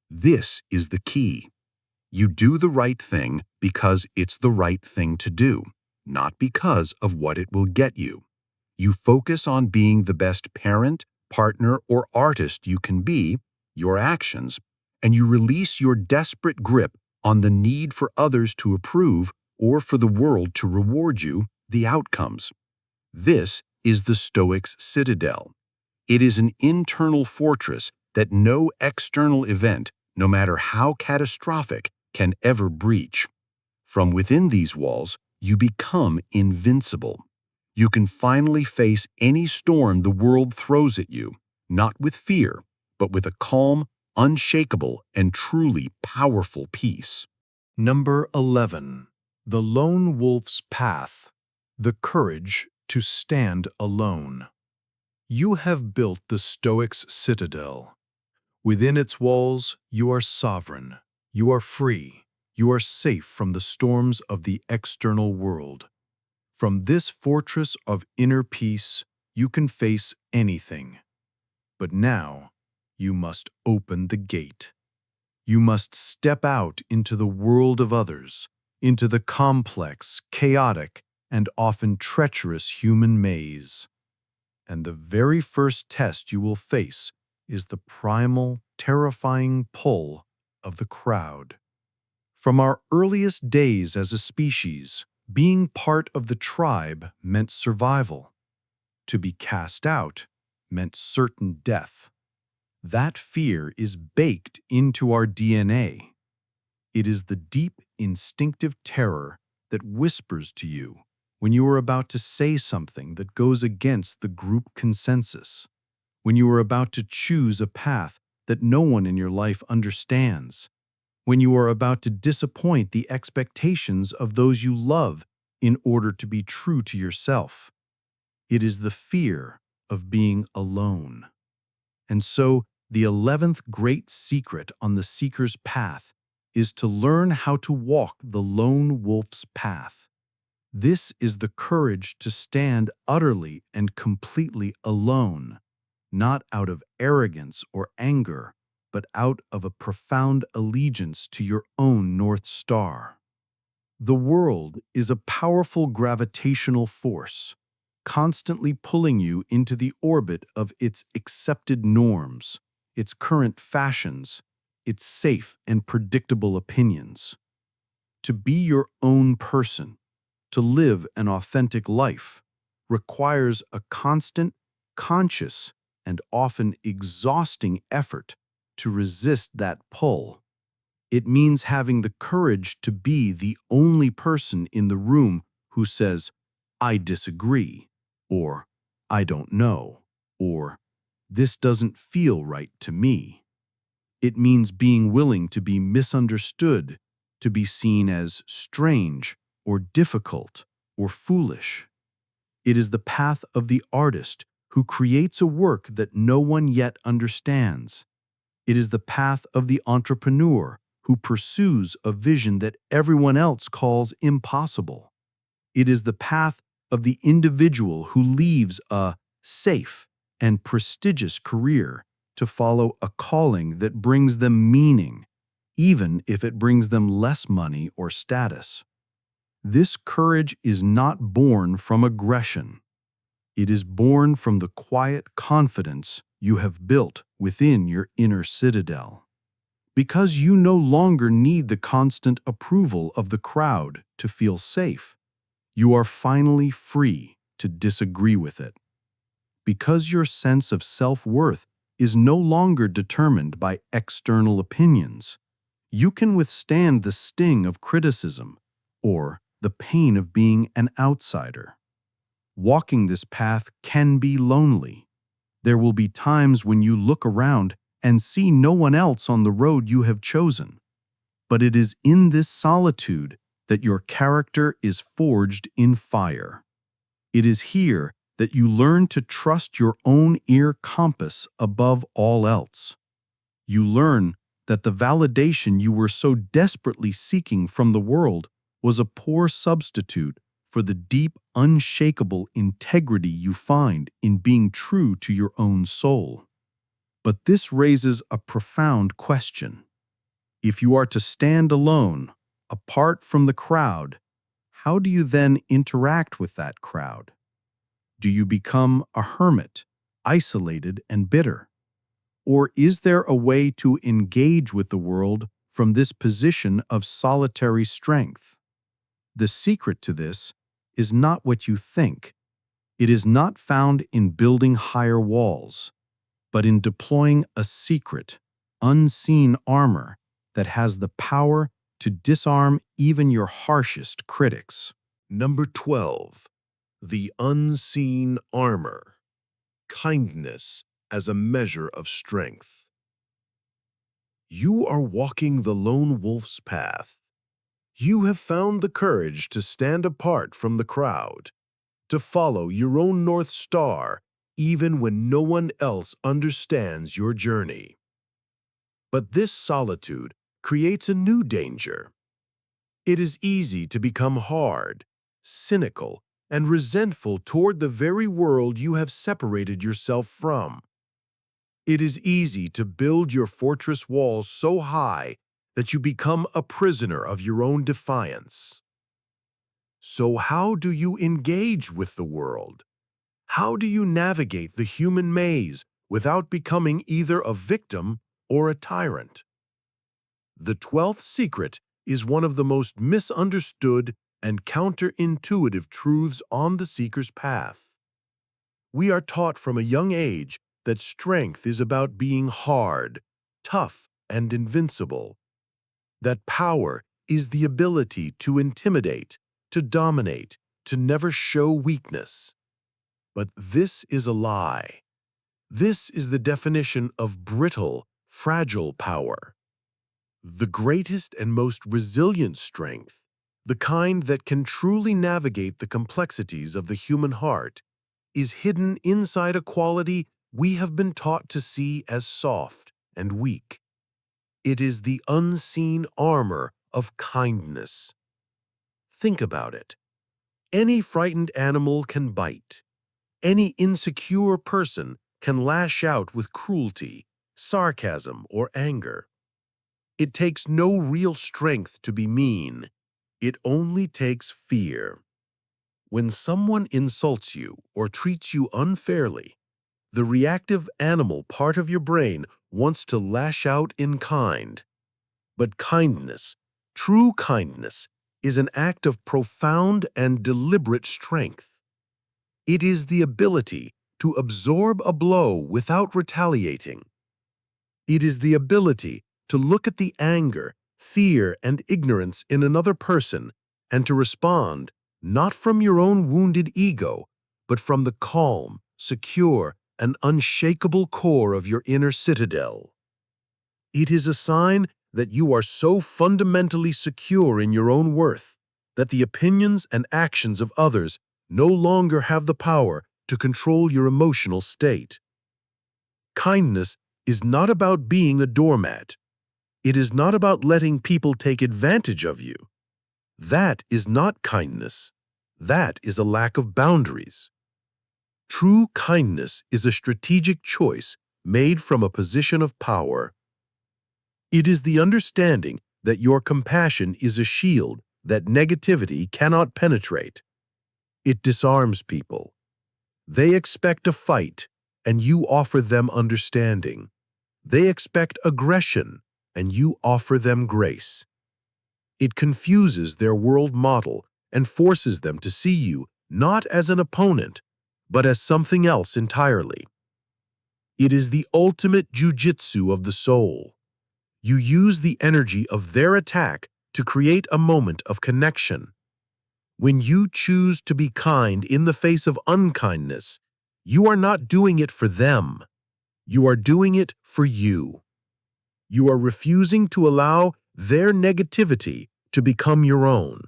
This is the key. You do the right thing because it's the right thing to do, not because of what it will get you. You focus on being the best parent, partner, or artist you can be, your actions, and you release your desperate grip on the need for others to approve or for the world to reward you, the outcomes. This is the Stoic's citadel. It is an internal fortress that no external event, no matter how catastrophic, can ever breach. From within these walls, you become invincible. You can finally face any storm the world throws at you, not with fear, but with a calm, unshakable, and truly powerful peace. Number 11. The Lone Wolf's Path. The Courage to Stand Alone. You have built the Stoic's citadel. Within its walls, you are sovereign. You are free. You are safe from the storms of the external world. From this fortress of inner peace, you can face anything. But now, you must open the gate. You must step out into the world of others, into the complex, chaotic, and often treacherous human maze. And the very first test you will face is the primal, terrifying pull of the crowd. From our earliest days as a species, being part of the tribe meant survival. To be cast out meant certain death. That fear is baked into our DNA. It is the deep, instinctive terror that whispers to you when you are about to say something that goes against the group consensus, when you are about to choose a path that no one in your life understands, when you are about to disappoint the expectations of those you love in order to be true to yourself. It is the fear of being alone. And so, the 11th great secret on the seeker's path is to learn how to walk the lone wolf's path. This is the courage to stand utterly and completely alone, not out of arrogance or anger, but out of a profound allegiance to your own North Star. The world is a powerful gravitational force, constantly pulling you into the orbit of its accepted norms, its current fashions, its safe and predictable opinions. To be your own person, to live an authentic life, requires a constant, conscious, and often exhausting effort to resist that pull. It means having the courage to be the only person in the room who says, "I disagree," or "I don't know," or "This doesn't feel right to me." It means being willing to be misunderstood, to be seen as strange or difficult, or foolish. It is the path of the artist who creates a work that no one yet understands. It is the path of the entrepreneur who pursues a vision that everyone else calls impossible. It is the path of the individual who leaves a safe and prestigious career to follow a calling that brings them meaning, even if it brings them less money or status. This courage is not born from aggression. It is born from the quiet confidence you have built within your inner citadel. Because you no longer need the constant approval of the crowd to feel safe, you are finally free to disagree with it. Because your sense of self-worth is no longer determined by external opinions, you can withstand the sting of criticism or the pain of being an outsider. Walking this path can be lonely. There will be times when you look around and see no one else on the road you have chosen. But it is in this solitude that your character is forged in fire. It is here that you learn to trust your own inner compass above all else. You learn that the validation you were so desperately seeking from the world was a poor substitute for the deep, unshakable integrity you find in being true to your own soul. But this raises a profound question. If you are to stand alone, apart from the crowd, how do you then interact with that crowd? Do you become a hermit, isolated and bitter? Or is there a way to engage with the world from this position of solitary strength? The secret to this is not what you think. It is not found in building higher walls, but in deploying a secret, unseen armor that has the power to disarm even your harshest critics. Number 12. The unseen armor. Kindness as a measure of strength. You are walking the lone wolf's path. You have found the courage to stand apart from the crowd, to follow your own North Star, even when no one else understands your journey. But this solitude creates a new danger. It is easy to become hard, cynical, and resentful toward the very world you have separated yourself from. It is easy to build your fortress walls so high that you become a prisoner of your own defiance. So how do you engage with the world? How do you navigate the human maze without becoming either a victim or a tyrant? The 12th secret is one of the most misunderstood and counterintuitive truths on the seeker's path. We are taught from a young age that strength is about being hard, tough, and invincible. That power is the ability to intimidate, to dominate, to never show weakness. But this is a lie. This is the definition of brittle, fragile power. The greatest and most resilient strength, the kind that can truly navigate the complexities of the human heart, is hidden inside a quality we have been taught to see as soft and weak. It is the unseen armor of kindness. Think about it. Any frightened animal can bite. Any insecure person can lash out with cruelty, sarcasm, or anger. It takes no real strength to be mean. It only takes fear. When someone insults you or treats you unfairly, the reactive animal part of your brain wants to lash out in kind. But kindness, true kindness, is an act of profound and deliberate strength. It is the ability to absorb a blow without retaliating. It is the ability to look at the anger, fear, and ignorance in another person and to respond not from your own wounded ego, but from the calm, secure, and unshakable core of your inner citadel. It is a sign that you are so fundamentally secure in your own worth that the opinions and actions of others no longer have the power to control your emotional state. Kindness is not about being a doormat. It is not about letting people take advantage of you. That is not kindness. That is a lack of boundaries. True kindness is a strategic choice made from a position of power. It is the understanding that your compassion is a shield that negativity cannot penetrate. It disarms people. They expect a fight, and you offer them understanding. They expect aggression, and you offer them grace. It confuses their world model and forces them to see you not as an opponent, but as something else entirely. It is the ultimate jujitsu of the soul. You use the energy of their attack to create a moment of connection. When you choose to be kind in the face of unkindness, you are not doing it for them. You are doing it for you. You are refusing to allow their negativity to become your own.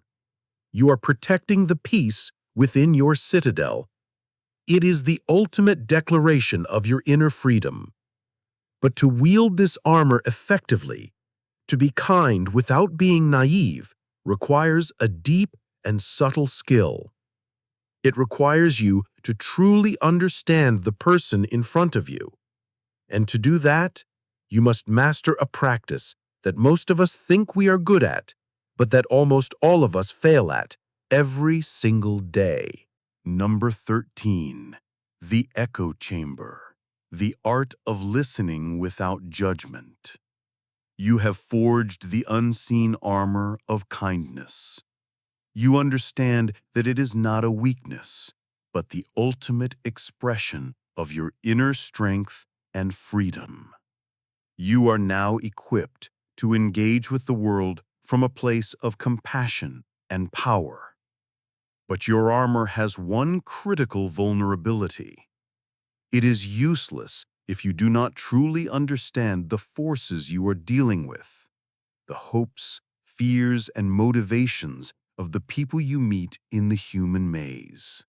You are protecting the peace within your citadel. It is the ultimate declaration of your inner freedom. But to wield this armor effectively, to be kind without being naive, requires a deep and subtle skill. It requires you to truly understand the person in front of you. And to do that, you must master a practice that most of us think we are good at, but that almost all of us fail at every single day. Number 13. The Echo Chamber. The art of listening without judgment. You have forged the unseen armor of kindness. You understand that it is not a weakness, but the ultimate expression of your inner strength and freedom. You are now equipped to engage with the world from a place of compassion and power. But your armor has one critical vulnerability. It is useless if you do not truly understand the forces you are dealing with, the hopes, fears, and motivations of the people you meet in the human maze.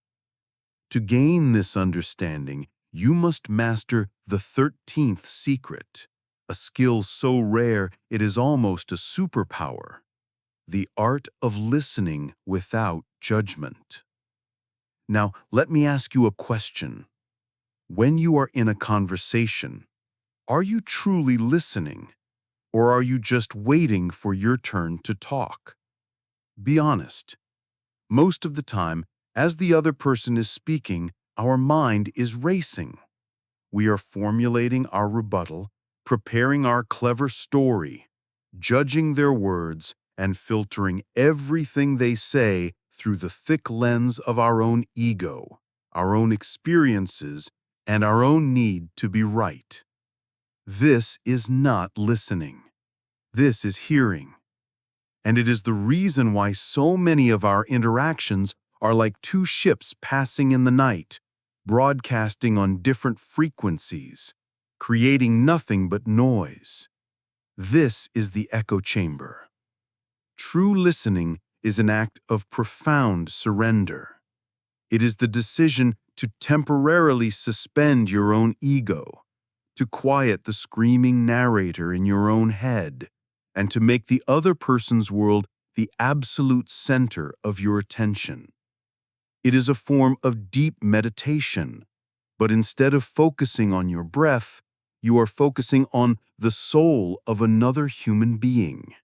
To gain this understanding, you must master the 13th secret, a skill so rare it is almost a superpower, the art of listening without judgment. Now, let me ask you a question. When you are in a conversation, are you truly listening, or are you just waiting for your turn to talk? Be honest. Most of the time, as the other person is speaking, our mind is racing. We are formulating our rebuttal, preparing our clever story, judging their words, and filtering everything they say through the thick lens of our own ego, our own experiences, and our own need to be right. This is not listening. This is hearing. And it is the reason why so many of our interactions are like two ships passing in the night, broadcasting on different frequencies, creating nothing but noise. This is the echo chamber. True listening is an act of profound surrender. It is the decision to temporarily suspend your own ego, to quiet the screaming narrator in your own head, and to make the other person's world the absolute center of your attention. It is a form of deep meditation, but instead of focusing on your breath, you are focusing on the soul of another human being.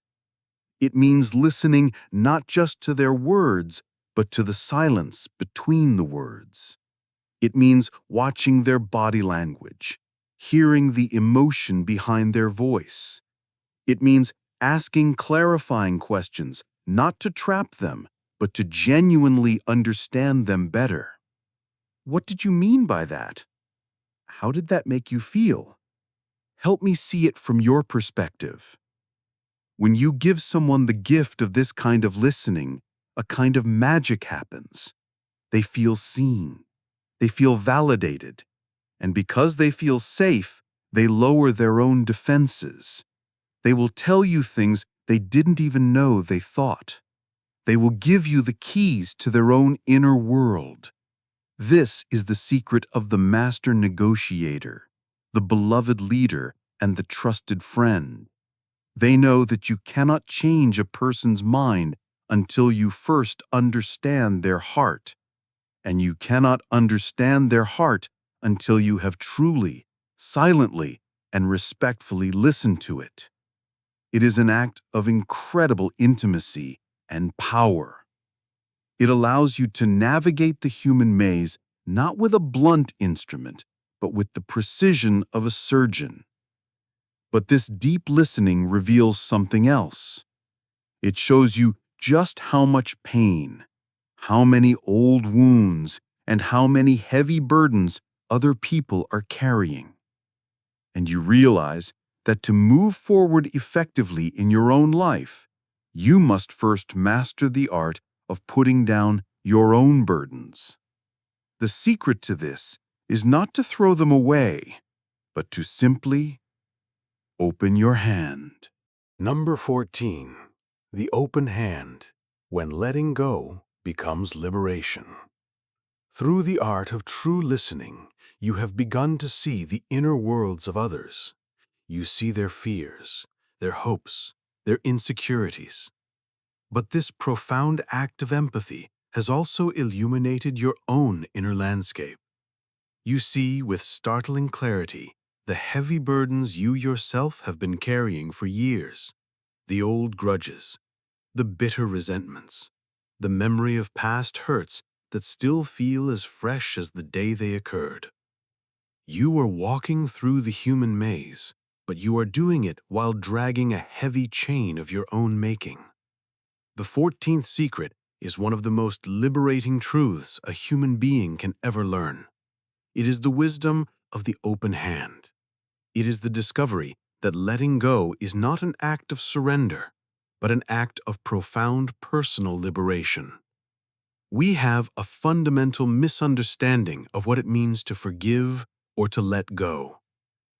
It means listening not just to their words, but to the silence between the words. It means watching their body language, hearing the emotion behind their voice. It means asking clarifying questions, not to trap them, but to genuinely understand them better. What did you mean by that? How did that make you feel? Help me see it from your perspective. When you give someone the gift of this kind of listening, a kind of magic happens. They feel seen. They feel validated. And because they feel safe, they lower their own defenses. They will tell you things they didn't even know they thought. They will give you the keys to their own inner world. This is the secret of the master negotiator, the beloved leader, and the trusted friend. They know that you cannot change a person's mind until you first understand their heart, and you cannot understand their heart until you have truly, silently, and respectfully listened to it. It is an act of incredible intimacy and power. It allows you to navigate the human maze not with a blunt instrument, but with the precision of a surgeon. But this deep listening reveals something else. It shows you just how much pain, how many old wounds, and how many heavy burdens other people are carrying. And you realize that to move forward effectively in your own life, you must first master the art of putting down your own burdens. The secret to this is not to throw them away, but to simply open your hand. Number 14. The open hand, when letting go becomes liberation. Through the art of true listening, you have begun to see the inner worlds of others. You see their fears, their hopes, their insecurities. But this profound act of empathy has also illuminated your own inner landscape. You see with startling clarity the heavy burdens you yourself have been carrying for years, the old grudges, the bitter resentments, the memory of past hurts that still feel as fresh as the day they occurred. You are walking through the human maze, but you are doing it while dragging a heavy chain of your own making. The 14th secret is one of the most liberating truths a human being can ever learn. It is the wisdom of the open hand. It is the discovery that letting go is not an act of surrender, but an act of profound personal liberation. We have a fundamental misunderstanding of what it means to forgive or to let go.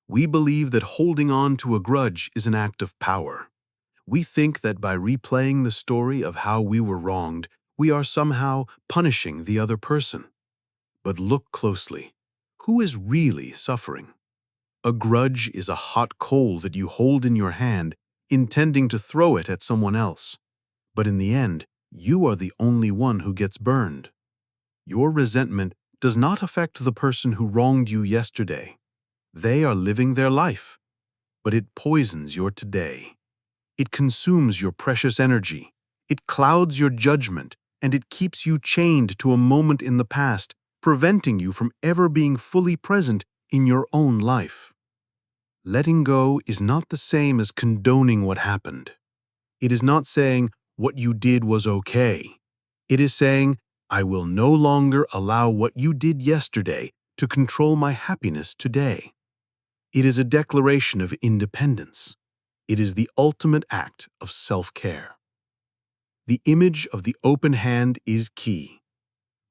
We believe that holding on to a grudge is an act of power. We think that by replaying the story of how we were wronged, we are somehow punishing the other person. But look closely. Who is really suffering? A grudge is a hot coal that you hold in your hand, intending to throw it at someone else. But in the end, you are the only one who gets burned. Your resentment does not affect the person who wronged you yesterday. They are living their life, but it poisons your today. It consumes your precious energy. It clouds your judgment, and it keeps you chained to a moment in the past, preventing you from ever being fully present in your own life. Letting go is not the same as condoning what happened. It is not saying what you did was okay. It is saying, I will no longer allow what you did yesterday to control my happiness today. It is a declaration of independence. It is the ultimate act of self-care. The image of the open hand is key.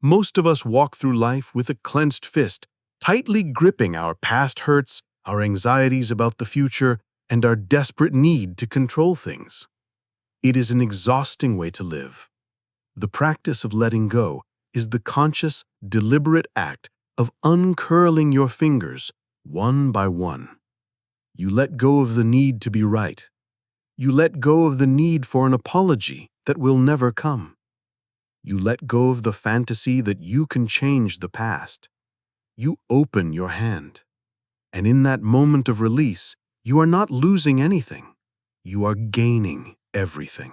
Most of us walk through life with a clenched fist, tightly gripping our past hurts, our anxieties about the future, and our desperate need to control things. It is an exhausting way to live. The practice of letting go is the conscious, deliberate act of uncurling your fingers one by one. You let go of the need to be right. You let go of the need for an apology that will never come. You let go of the fantasy that you can change the past. You open your hand. And in that moment of release, you are not losing anything. You are gaining everything.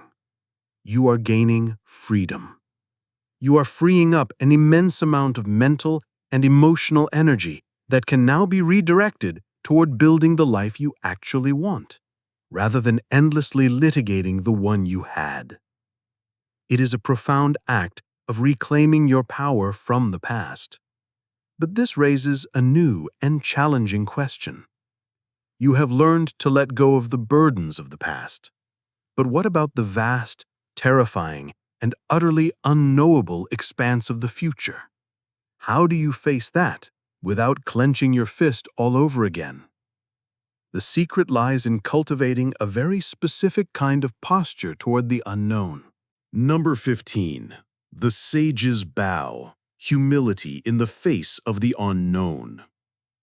You are gaining freedom. You are freeing up an immense amount of mental and emotional energy that can now be redirected toward building the life you actually want, rather than endlessly litigating the one you had. It is a profound act of reclaiming your power from the past. But this raises a new and challenging question. You have learned to let go of the burdens of the past. But what about the vast, terrifying, and utterly unknowable expanse of the future? How do you face that without clenching your fist all over again? The secret lies in cultivating a very specific kind of posture toward the unknown. Number 15. The Sage's Bow. Humility in the face of the unknown.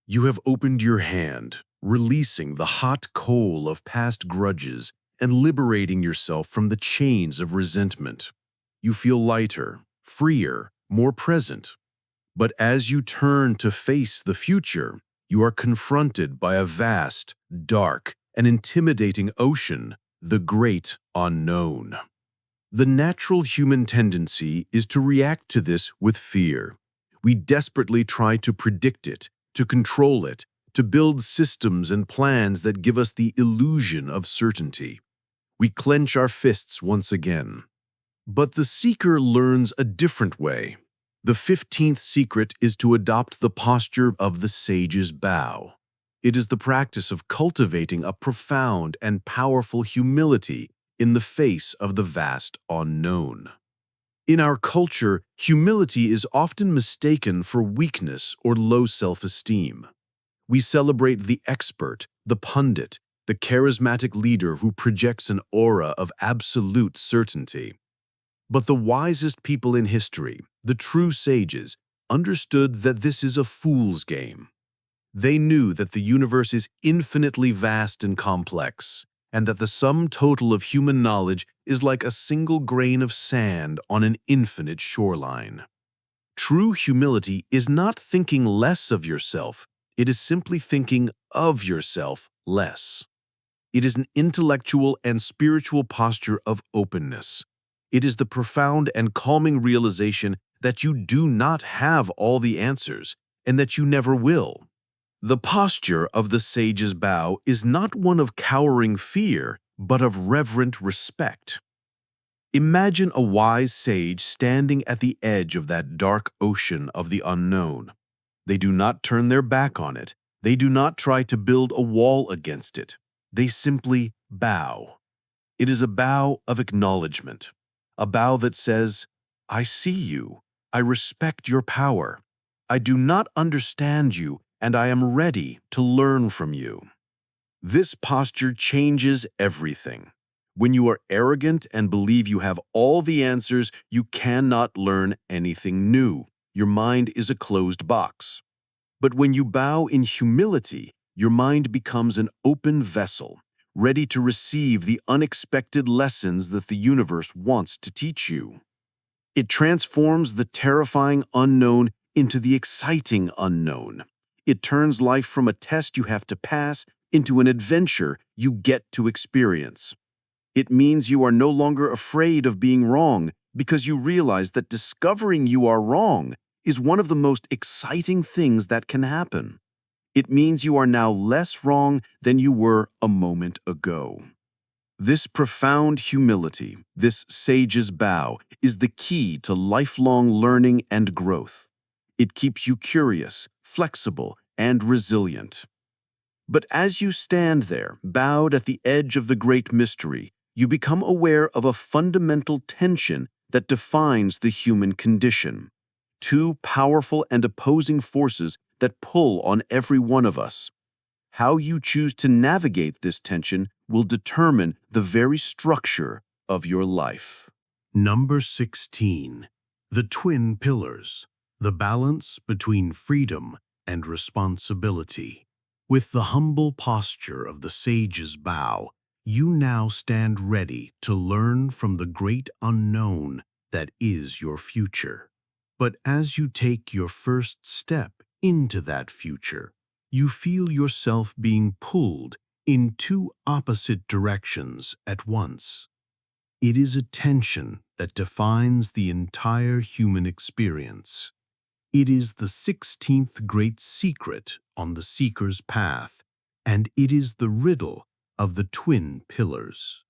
You have opened your hand, releasing the hot coal of past grudges and liberating yourself from the chains of resentment. You feel lighter, freer, more present. But as you turn to face the future, you are confronted by a vast, dark, and intimidating ocean, the great unknown. The natural human tendency is to react to this with fear. We desperately try to predict it, to control it, to build systems and plans that give us the illusion of certainty. We clench our fists once again. But the seeker learns a different way. The 15th secret is to adopt the posture of the sage's bow. It is the practice of cultivating a profound and powerful humility in the face of the vast unknown. In our culture, humility is often mistaken for weakness or low self-esteem. We celebrate the expert, the pundit, the charismatic leader who projects an aura of absolute certainty. But the wisest people in history, the true sages, understood that this is a fool's game. They knew that the universe is infinitely vast and complex, and that the sum total of human knowledge is like a single grain of sand on an infinite shoreline. True humility is not thinking less of yourself, it is simply thinking of yourself less. It is an intellectual and spiritual posture of openness. It is the profound and calming realization that you do not have all the answers, and that you never will. The posture of the sage's bow is not one of cowering fear, but of reverent respect. Imagine a wise sage standing at the edge of that dark ocean of the unknown. They do not turn their back on it. They do not try to build a wall against it. They simply bow. It is a bow of acknowledgement, a bow that says, "I see you. I respect your power. I do not understand you, and I am ready to learn from you." This posture changes everything. When you are arrogant and believe you have all the answers, you cannot learn anything new. Your mind is a closed box. But when you bow in humility, your mind becomes an open vessel, ready to receive the unexpected lessons that the universe wants to teach you. It transforms the terrifying unknown into the exciting unknown. It turns life from a test you have to pass into an adventure you get to experience. It means you are no longer afraid of being wrong because you realize that discovering you are wrong is one of the most exciting things that can happen. It means you are now less wrong than you were a moment ago. This profound humility, this sage's bow, is the key to lifelong learning and growth. It keeps you curious, flexible, and resilient. But as you stand there, bowed at the edge of the great mystery, you become aware of a fundamental tension that defines the human condition. Two powerful and opposing forces that pull on every one of us. How you choose to navigate this tension will determine the very structure of your life. Number 16. The Twin Pillars. The balance between freedom and responsibility. With the humble posture of the sage's bow, you now stand ready to learn from the great unknown that is your future. But as you take your first step into that future, you feel yourself being pulled in two opposite directions at once. It is a tension that defines the entire human experience. It is the 16th great secret on the seeker's path, and it is the riddle of the twin pillars.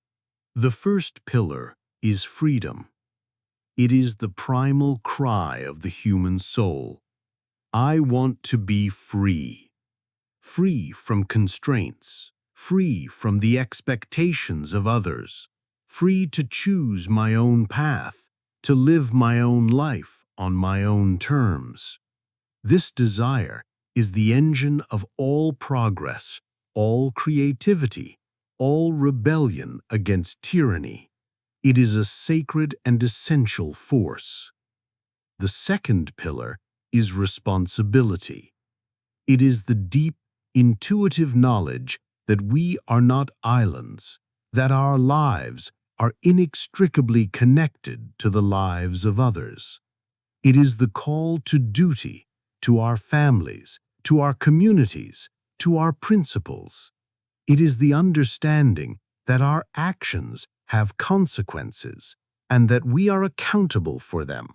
The first pillar is freedom. It is the primal cry of the human soul. I want to be free. Free from constraints, free from the expectations of others, free to choose my own path, to live my own life on my own terms. This desire is the engine of all progress, all creativity, all rebellion against tyranny. It is a sacred and essential force. The second pillar is responsibility. It is the deep, intuitive knowledge that we are not islands, that our lives are inextricably connected to the lives of others. It is the call to duty, to our families, to our communities, to our principles. It is the understanding that our actions have consequences and that we are accountable for them.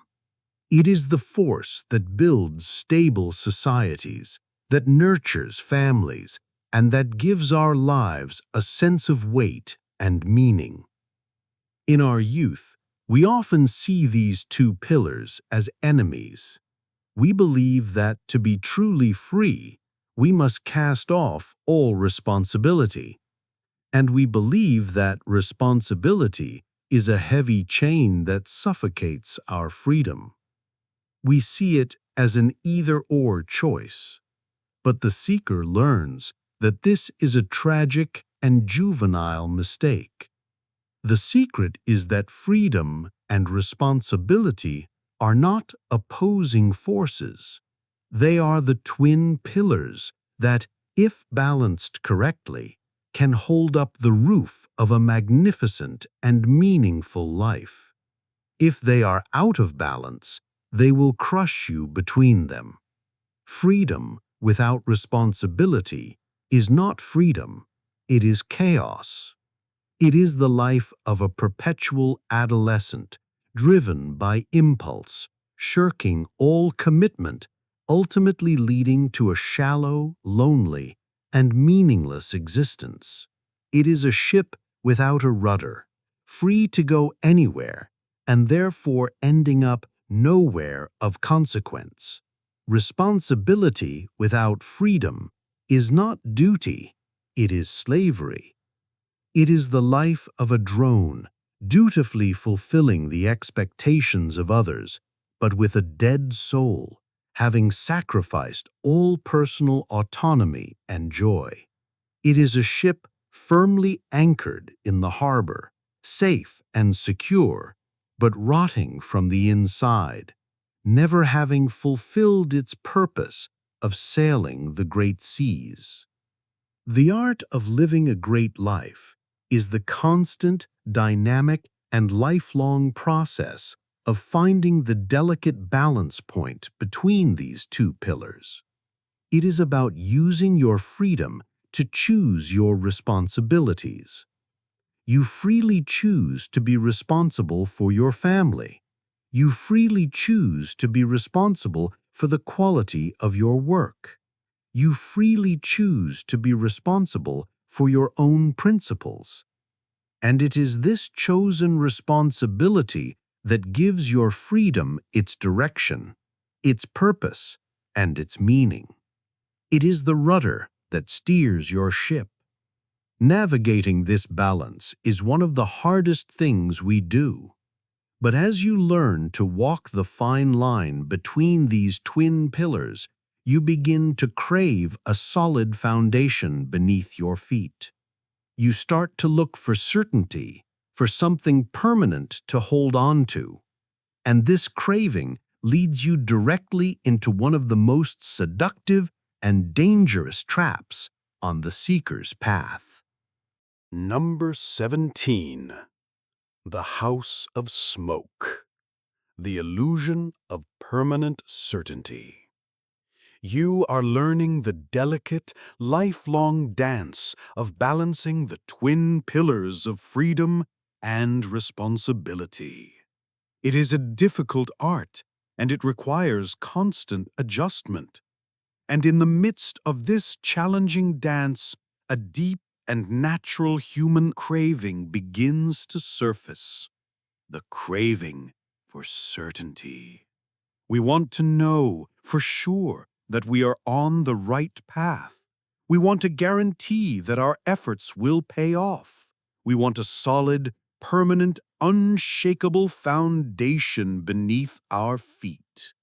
It is the force that builds stable societies, that nurtures families, and that gives our lives a sense of weight and meaning. In our youth, we often see these two pillars as enemies. We believe that to be truly free, we must cast off all responsibility. And we believe that responsibility is a heavy chain that suffocates our freedom. We see it as an either-or choice. But the seeker learns that this is a tragic and juvenile mistake. The secret is that freedom and responsibility are not opposing forces. They are the twin pillars that, if balanced correctly, can hold up the roof of a magnificent and meaningful life. If they are out of balance, they will crush you between them. Freedom without responsibility is not freedom, it is chaos. It is the life of a perpetual adolescent, driven by impulse, shirking all commitment, ultimately leading to a shallow, lonely, and meaningless existence. It is a ship without a rudder, free to go anywhere, and therefore ending up nowhere of consequence. Responsibility without freedom is not duty, it is slavery. It is the life of a drone, dutifully fulfilling the expectations of others, but with a dead soul, having sacrificed all personal autonomy and joy. It is a ship firmly anchored in the harbor, safe and secure, but rotting from the inside, never having fulfilled its purpose of sailing the great seas. The art of living a great life is the constant, dynamic, and lifelong process of finding the delicate balance point between these two pillars. It is about using your freedom to choose your responsibilities. You freely choose to be responsible for your family. You freely choose to be responsible for the quality of your work. You freely choose to be responsible for your own principles. And it is this chosen responsibility that gives your freedom its direction, its purpose, and its meaning. It is the rudder that steers your ship. Navigating this balance is one of the hardest things we do. But as you learn to walk the fine line between these twin pillars, you begin to crave a solid foundation beneath your feet. You start to look for certainty, for something permanent to hold on to. And this craving leads you directly into one of the most seductive and dangerous traps on the seeker's path. Number 17. The House of Smoke. The illusion of permanent certainty. You are learning the delicate, lifelong dance of balancing the twin pillars of freedom and responsibility. It is a difficult art, and it requires constant adjustment. And in the midst of this challenging dance, a deep and natural human craving begins to surface. The craving for certainty. We want to know for sure that we are on the right path. We want to guarantee that our efforts will pay off. We want a solid, permanent, unshakable foundation beneath our feet.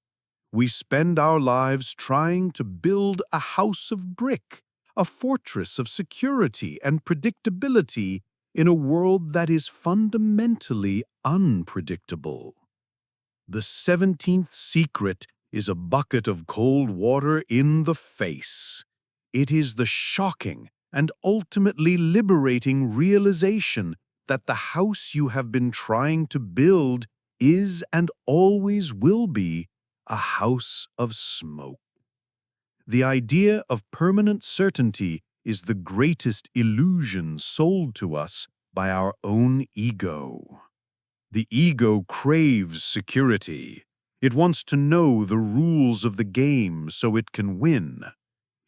We spend our lives trying to build a house of brick, a fortress of security and predictability, in a world that is fundamentally unpredictable. The 17th secret is a bucket of cold water in the face. It is the shocking and ultimately liberating realization that the house you have been trying to build is and always will be a house of smoke. The idea of permanent certainty is the greatest illusion sold to us by our own ego. The ego craves security. It wants to know the rules of the game so it can win.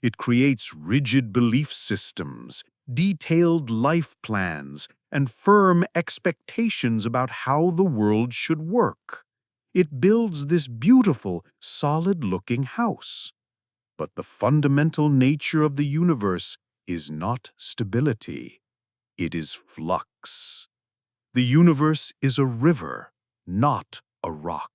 It creates rigid belief systems, detailed life plans, and firm expectations about how the world should work. It builds this beautiful, solid-looking house. But the fundamental nature of the universe is not stability. It is flux. The universe is a river, not a rock.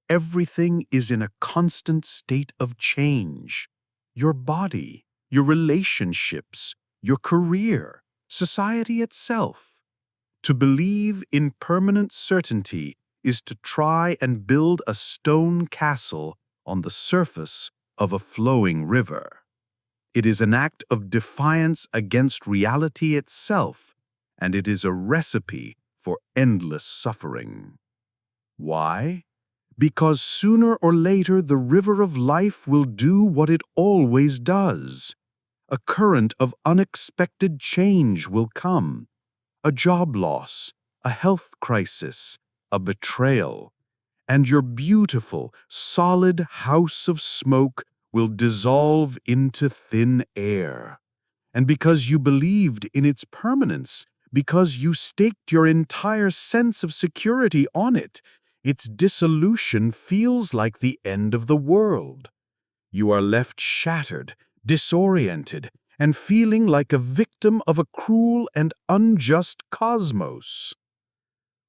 Everything is in a constant state of change. Your body, your relationships, your career, society itself. To believe in permanent certainty is to try and build a stone castle on the surface of a flowing river. It is an act of defiance against reality itself, and it is a recipe for endless suffering. Why? Because sooner or later the river of life will do what it always does. A current of unexpected change will come. A job loss, a health crisis, a betrayal, and your beautiful, solid house of smoke will dissolve into thin air. And because you believed in its permanence, because you staked your entire sense of security on it, its dissolution feels like the end of the world. You are left shattered, disoriented, and feeling like a victim of a cruel and unjust cosmos.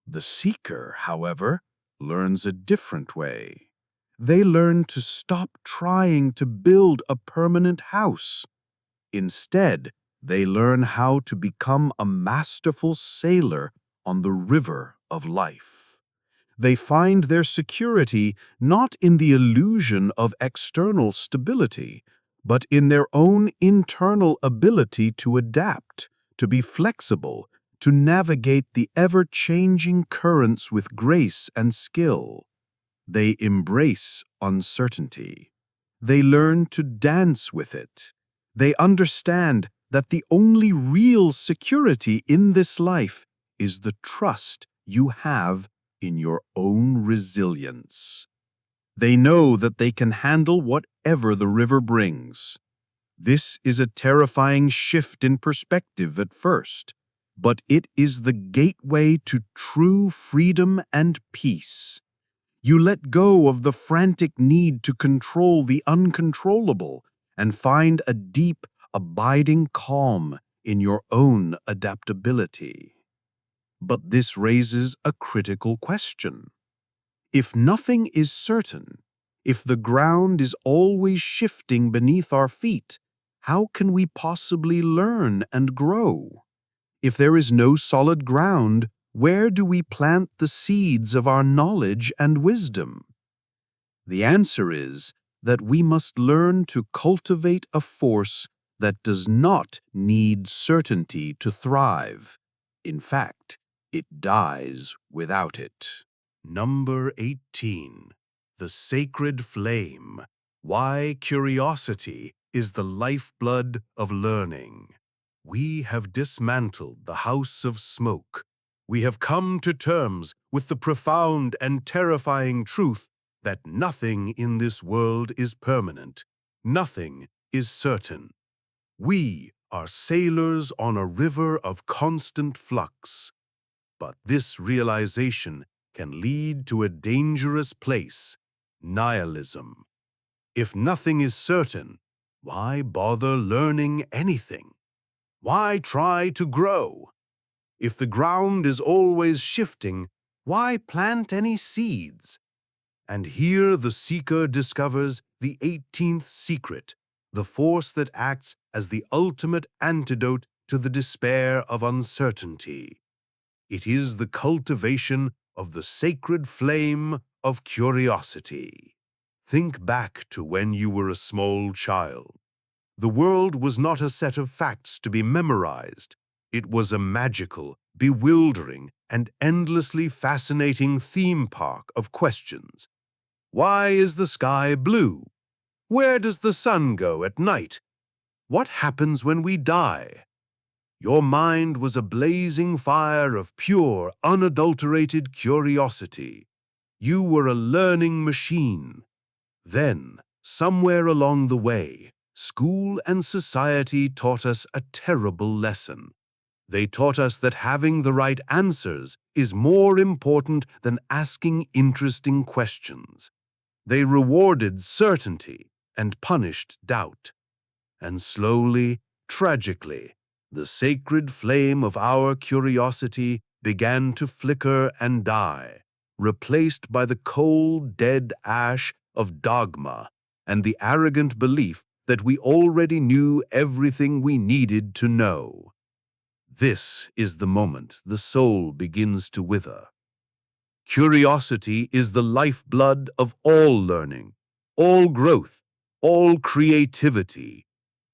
The seeker, however, learns a different way. They learn to stop trying to build a permanent house. Instead, they learn how to become a masterful sailor on the river of life. They find their security not in the illusion of external stability, but in their own internal ability to adapt, to be flexible, to navigate the ever-changing currents with grace and skill. They embrace uncertainty. They learn to dance with it. They understand that the only real security in this life is the trust you have in your own resilience. They know that they can handle whatever the river brings. This is a terrifying shift in perspective at first, but it is the gateway to true freedom and peace. You let go of the frantic need to control the uncontrollable and find a deep, abiding calm in your own adaptability. But this raises a critical question. If nothing is certain, if the ground is always shifting beneath our feet, how can we possibly learn and grow? If there is no solid ground, where do we plant the seeds of our knowledge and wisdom? The answer is that we must learn to cultivate a force that does not need certainty to thrive. In fact, it dies without it. Number 18. The Sacred Flame. Why curiosity is the lifeblood of learning. We have dismantled the house of smoke. We have come to terms with the profound and terrifying truth that nothing in this world is permanent. Nothing is certain. We are sailors on a river of constant flux. But this realization can lead to a dangerous place, nihilism. If nothing is certain, why bother learning anything? Why try to grow? If the ground is always shifting, why plant any seeds? And here the seeker discovers the 18th secret, the force that acts as the ultimate antidote to the despair of uncertainty. It is the cultivation of the sacred flame of curiosity. Think back to when you were a small child. The world was not a set of facts to be memorized. It was a magical, bewildering, and endlessly fascinating theme park of questions. Why is the sky blue? Where does the sun go at night? What happens when we die? Your mind was a blazing fire of pure, unadulterated curiosity. You were a learning machine. Then, somewhere along the way, school and society taught us a terrible lesson. They taught us that having the right answers is more important than asking interesting questions. They rewarded certainty and punished doubt. And slowly, tragically, the sacred flame of our curiosity began to flicker and die, replaced by the cold, dead ash of dogma and the arrogant belief that we already knew everything we needed to know. This is the moment the soul begins to wither. Curiosity is the lifeblood of all learning, all growth, all creativity.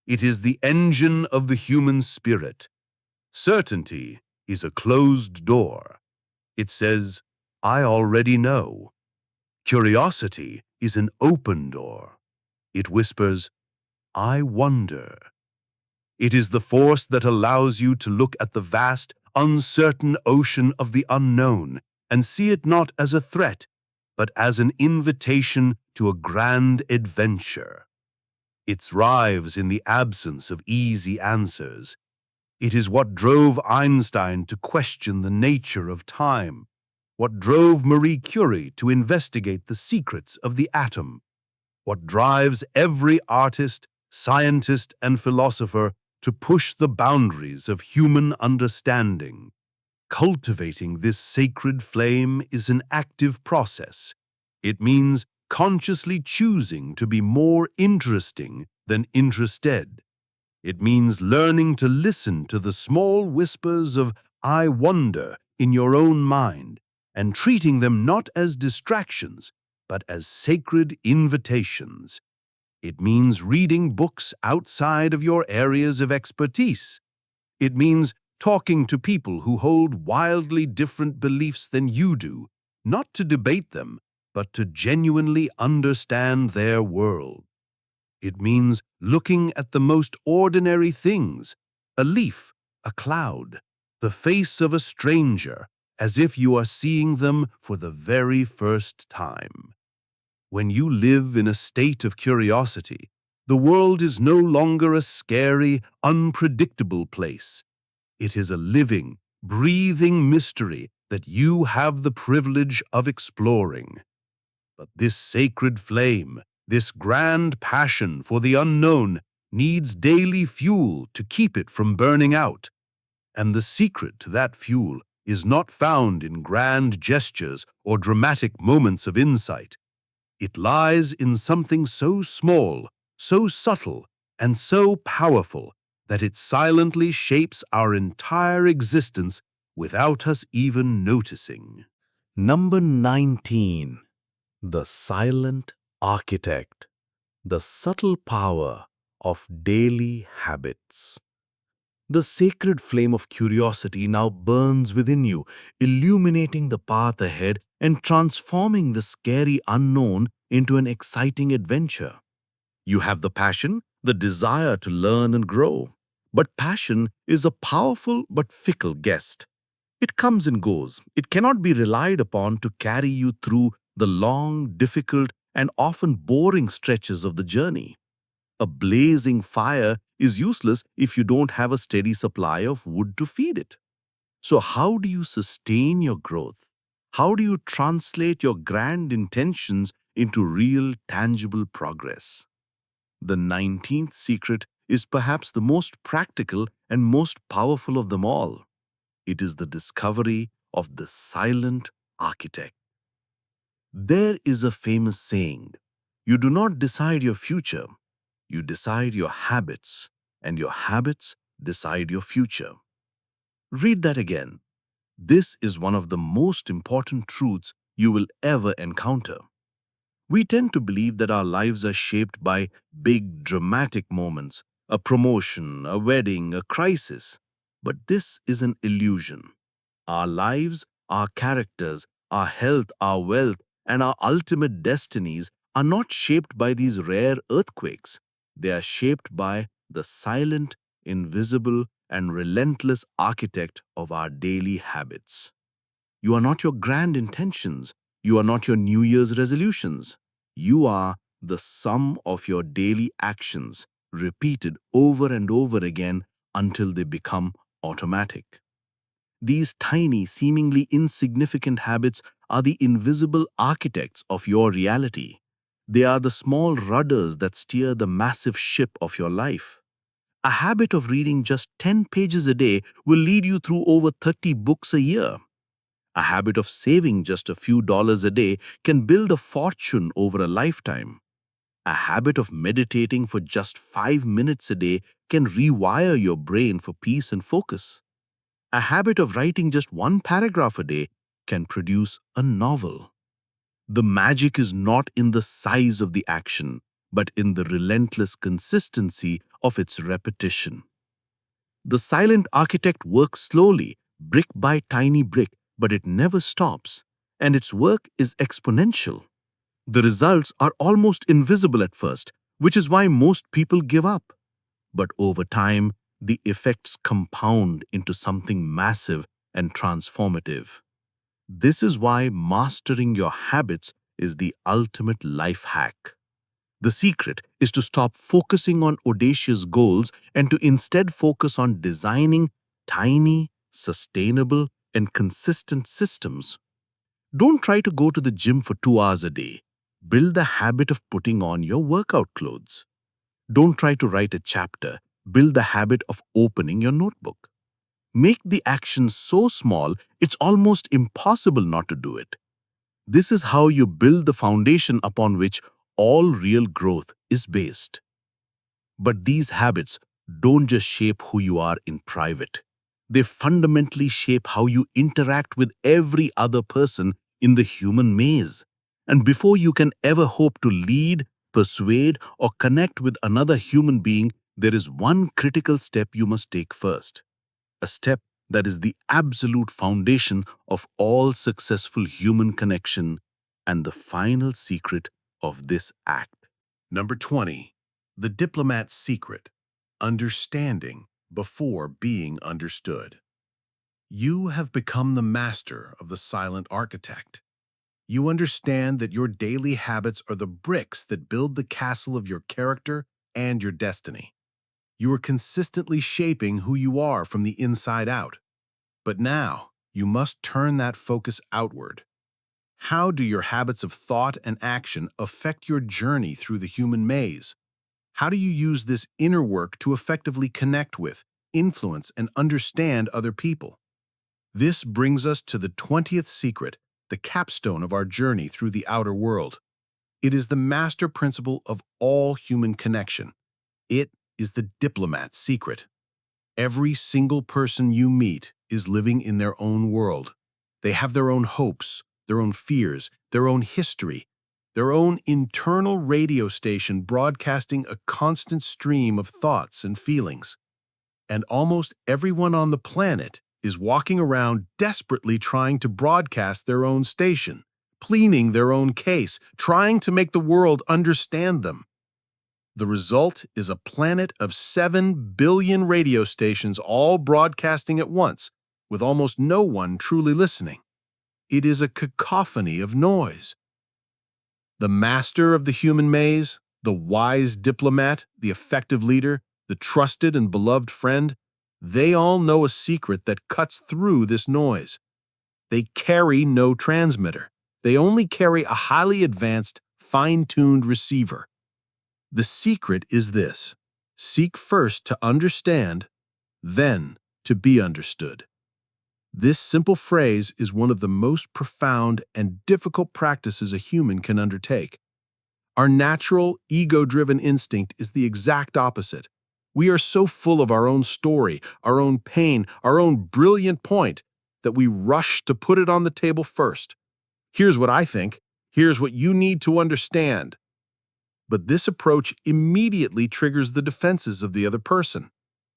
It is the engine of the human spirit. Certainty is a closed door. It says, I already know. Curiosity is an open door. It whispers, I wonder. It is the force that allows you to look at the vast, uncertain ocean of the unknown and see it not as a threat, but as an invitation to a grand adventure. It thrives in the absence of easy answers. It is what drove Einstein to question the nature of time, what drove Marie Curie to investigate the secrets of the atom, what drives every artist, scientist, and philosopher to push the boundaries of human understanding. Cultivating this sacred flame is an active process. It means consciously choosing to be more interesting than interested. It means learning to listen to the small whispers of I wonder in your own mind and treating them not as distractions, but as sacred invitations. It means reading books outside of your areas of expertise. It means talking to people who hold wildly different beliefs than you do, not to debate them, but to genuinely understand their world. It means looking at the most ordinary things, a leaf, a cloud, the face of a stranger, as if you are seeing them for the very first time. When you live in a state of curiosity, the world is no longer a scary, unpredictable place. It is a living, breathing mystery that you have the privilege of exploring. But this sacred flame, this grand passion for the unknown, needs daily fuel to keep it from burning out. And the secret to that fuel is not found in grand gestures or dramatic moments of insight. It lies in something so small, so subtle, and so powerful that it silently shapes our entire existence without us even noticing. Number 19. The Silent Architect. The Subtle Power of Daily Habits. The sacred flame of curiosity now burns within you, illuminating the path ahead and transforming the scary unknown into an exciting adventure. You have the passion, the desire to learn and grow. But passion is a powerful but fickle guest. It comes and goes. It cannot be relied upon to carry you through the long, difficult, and often boring stretches of the journey. A blazing fire is useless if you don't have a steady supply of wood to feed it. So how do you sustain your growth? How do you translate your grand intentions into real, tangible progress? The 19th secret is perhaps the most practical and most powerful of them all. It is the discovery of the silent architect. There is a famous saying, you do not decide your future, you decide your habits, and your habits decide your future. Read that again. This is one of the most important truths you will ever encounter. We tend to believe that our lives are shaped by big, dramatic moments, a promotion, a wedding, a crisis. But this is an illusion. Our lives, our characters, our health, our wealth, and our ultimate destinies are not shaped by these rare earthquakes. They are shaped by the silent, invisible, and relentless architect of our daily habits. You are not your grand intentions. You are not your New Year's resolutions. You are the sum of your daily actions, repeated over and over again until they become automatic. These tiny, seemingly insignificant habits are the invisible architects of your reality. They are the small rudders that steer the massive ship of your life. A habit of reading just 10 pages a day will lead you through over 30 books a year. A habit of saving just a few dollars a day can build a fortune over a lifetime. A habit of meditating for just 5 minutes a day can rewire your brain for peace and focus. A habit of writing just one paragraph a day can produce a novel. The magic is not in the size of the action, but in the relentless consistency of its repetition. The silent architect works slowly, brick by tiny brick, but it never stops, and its work is exponential. The results are almost invisible at first, which is why most people give up. But over time, the effects compound into something massive and transformative. This is why mastering your habits is the ultimate life hack. The secret is to stop focusing on audacious goals and to instead focus on designing tiny, sustainable, and consistent systems. Don't try to go to the gym for 2 hours a day. Build the habit of putting on your workout clothes. Don't try to write a chapter. Build the habit of opening your notebook. Make the action so small it's almost impossible not to do it. This is how you build the foundation upon which all real growth is based. But these habits don't just shape who you are in private. They fundamentally shape how you interact with every other person in the human maze. And before you can ever hope to lead, persuade, or connect with another human being, there is one critical step you must take first. A step that is the absolute foundation of all successful human connection and the final secret of this act. Number 20. The Diplomat's Secret. Understanding before being understood. You have become the master of the silent architect. You understand that your daily habits are the bricks that build the castle of your character and your destiny. You are consistently shaping who you are from the inside out. But now, you must turn that focus outward. How do your habits of thought and action affect your journey through the human maze? How do you use this inner work to effectively connect with, influence, and understand other people? This brings us to the 20th secret, the capstone of our journey through the outer world. It is the master principle of all human connection. It is the diplomat's secret. Every single person you meet is living in their own world. They have their own hopes, their own fears, their own history, their own internal radio station broadcasting a constant stream of thoughts and feelings. And almost everyone on the planet is walking around desperately trying to broadcast their own station, pleading their own case, trying to make the world understand them. The result is a planet of 7 billion radio stations all broadcasting at once, with almost no one truly listening. It is a cacophony of noise. The master of the human maze, the wise diplomat, the effective leader, the trusted and beloved friend, they all know a secret that cuts through this noise. They carry no transmitter. They only carry a highly advanced, fine-tuned receiver. The secret is this: seek first to understand, then to be understood. This simple phrase is one of the most profound and difficult practices a human can undertake. Our natural, ego-driven instinct is the exact opposite. We are so full of our own story, our own pain, our own brilliant point, that we rush to put it on the table first. Here's what I think. Here's what you need to understand. But this approach immediately triggers the defenses of the other person.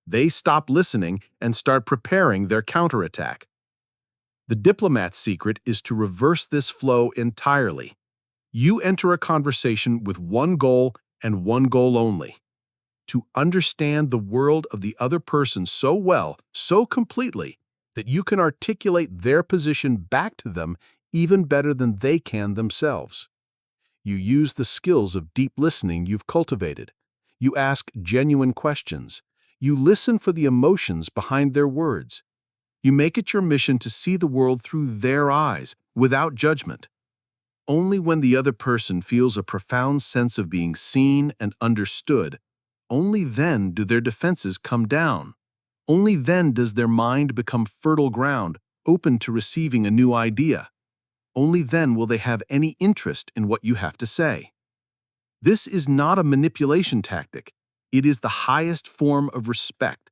They stop listening and start preparing their counterattack. The diplomat's secret is to reverse this flow entirely. You enter a conversation with one goal and one goal only: to understand the world of the other person so well, so completely, that you can articulate their position back to them even better than they can themselves. You use the skills of deep listening you've cultivated. You ask genuine questions. You listen for the emotions behind their words. You make it your mission to see the world through their eyes, without judgment. Only when the other person feels a profound sense of being seen and understood, only then do their defenses come down. Only then does their mind become fertile ground, open to receiving a new idea. Only then will they have any interest in what you have to say. This is not a manipulation tactic. It is the highest form of respect.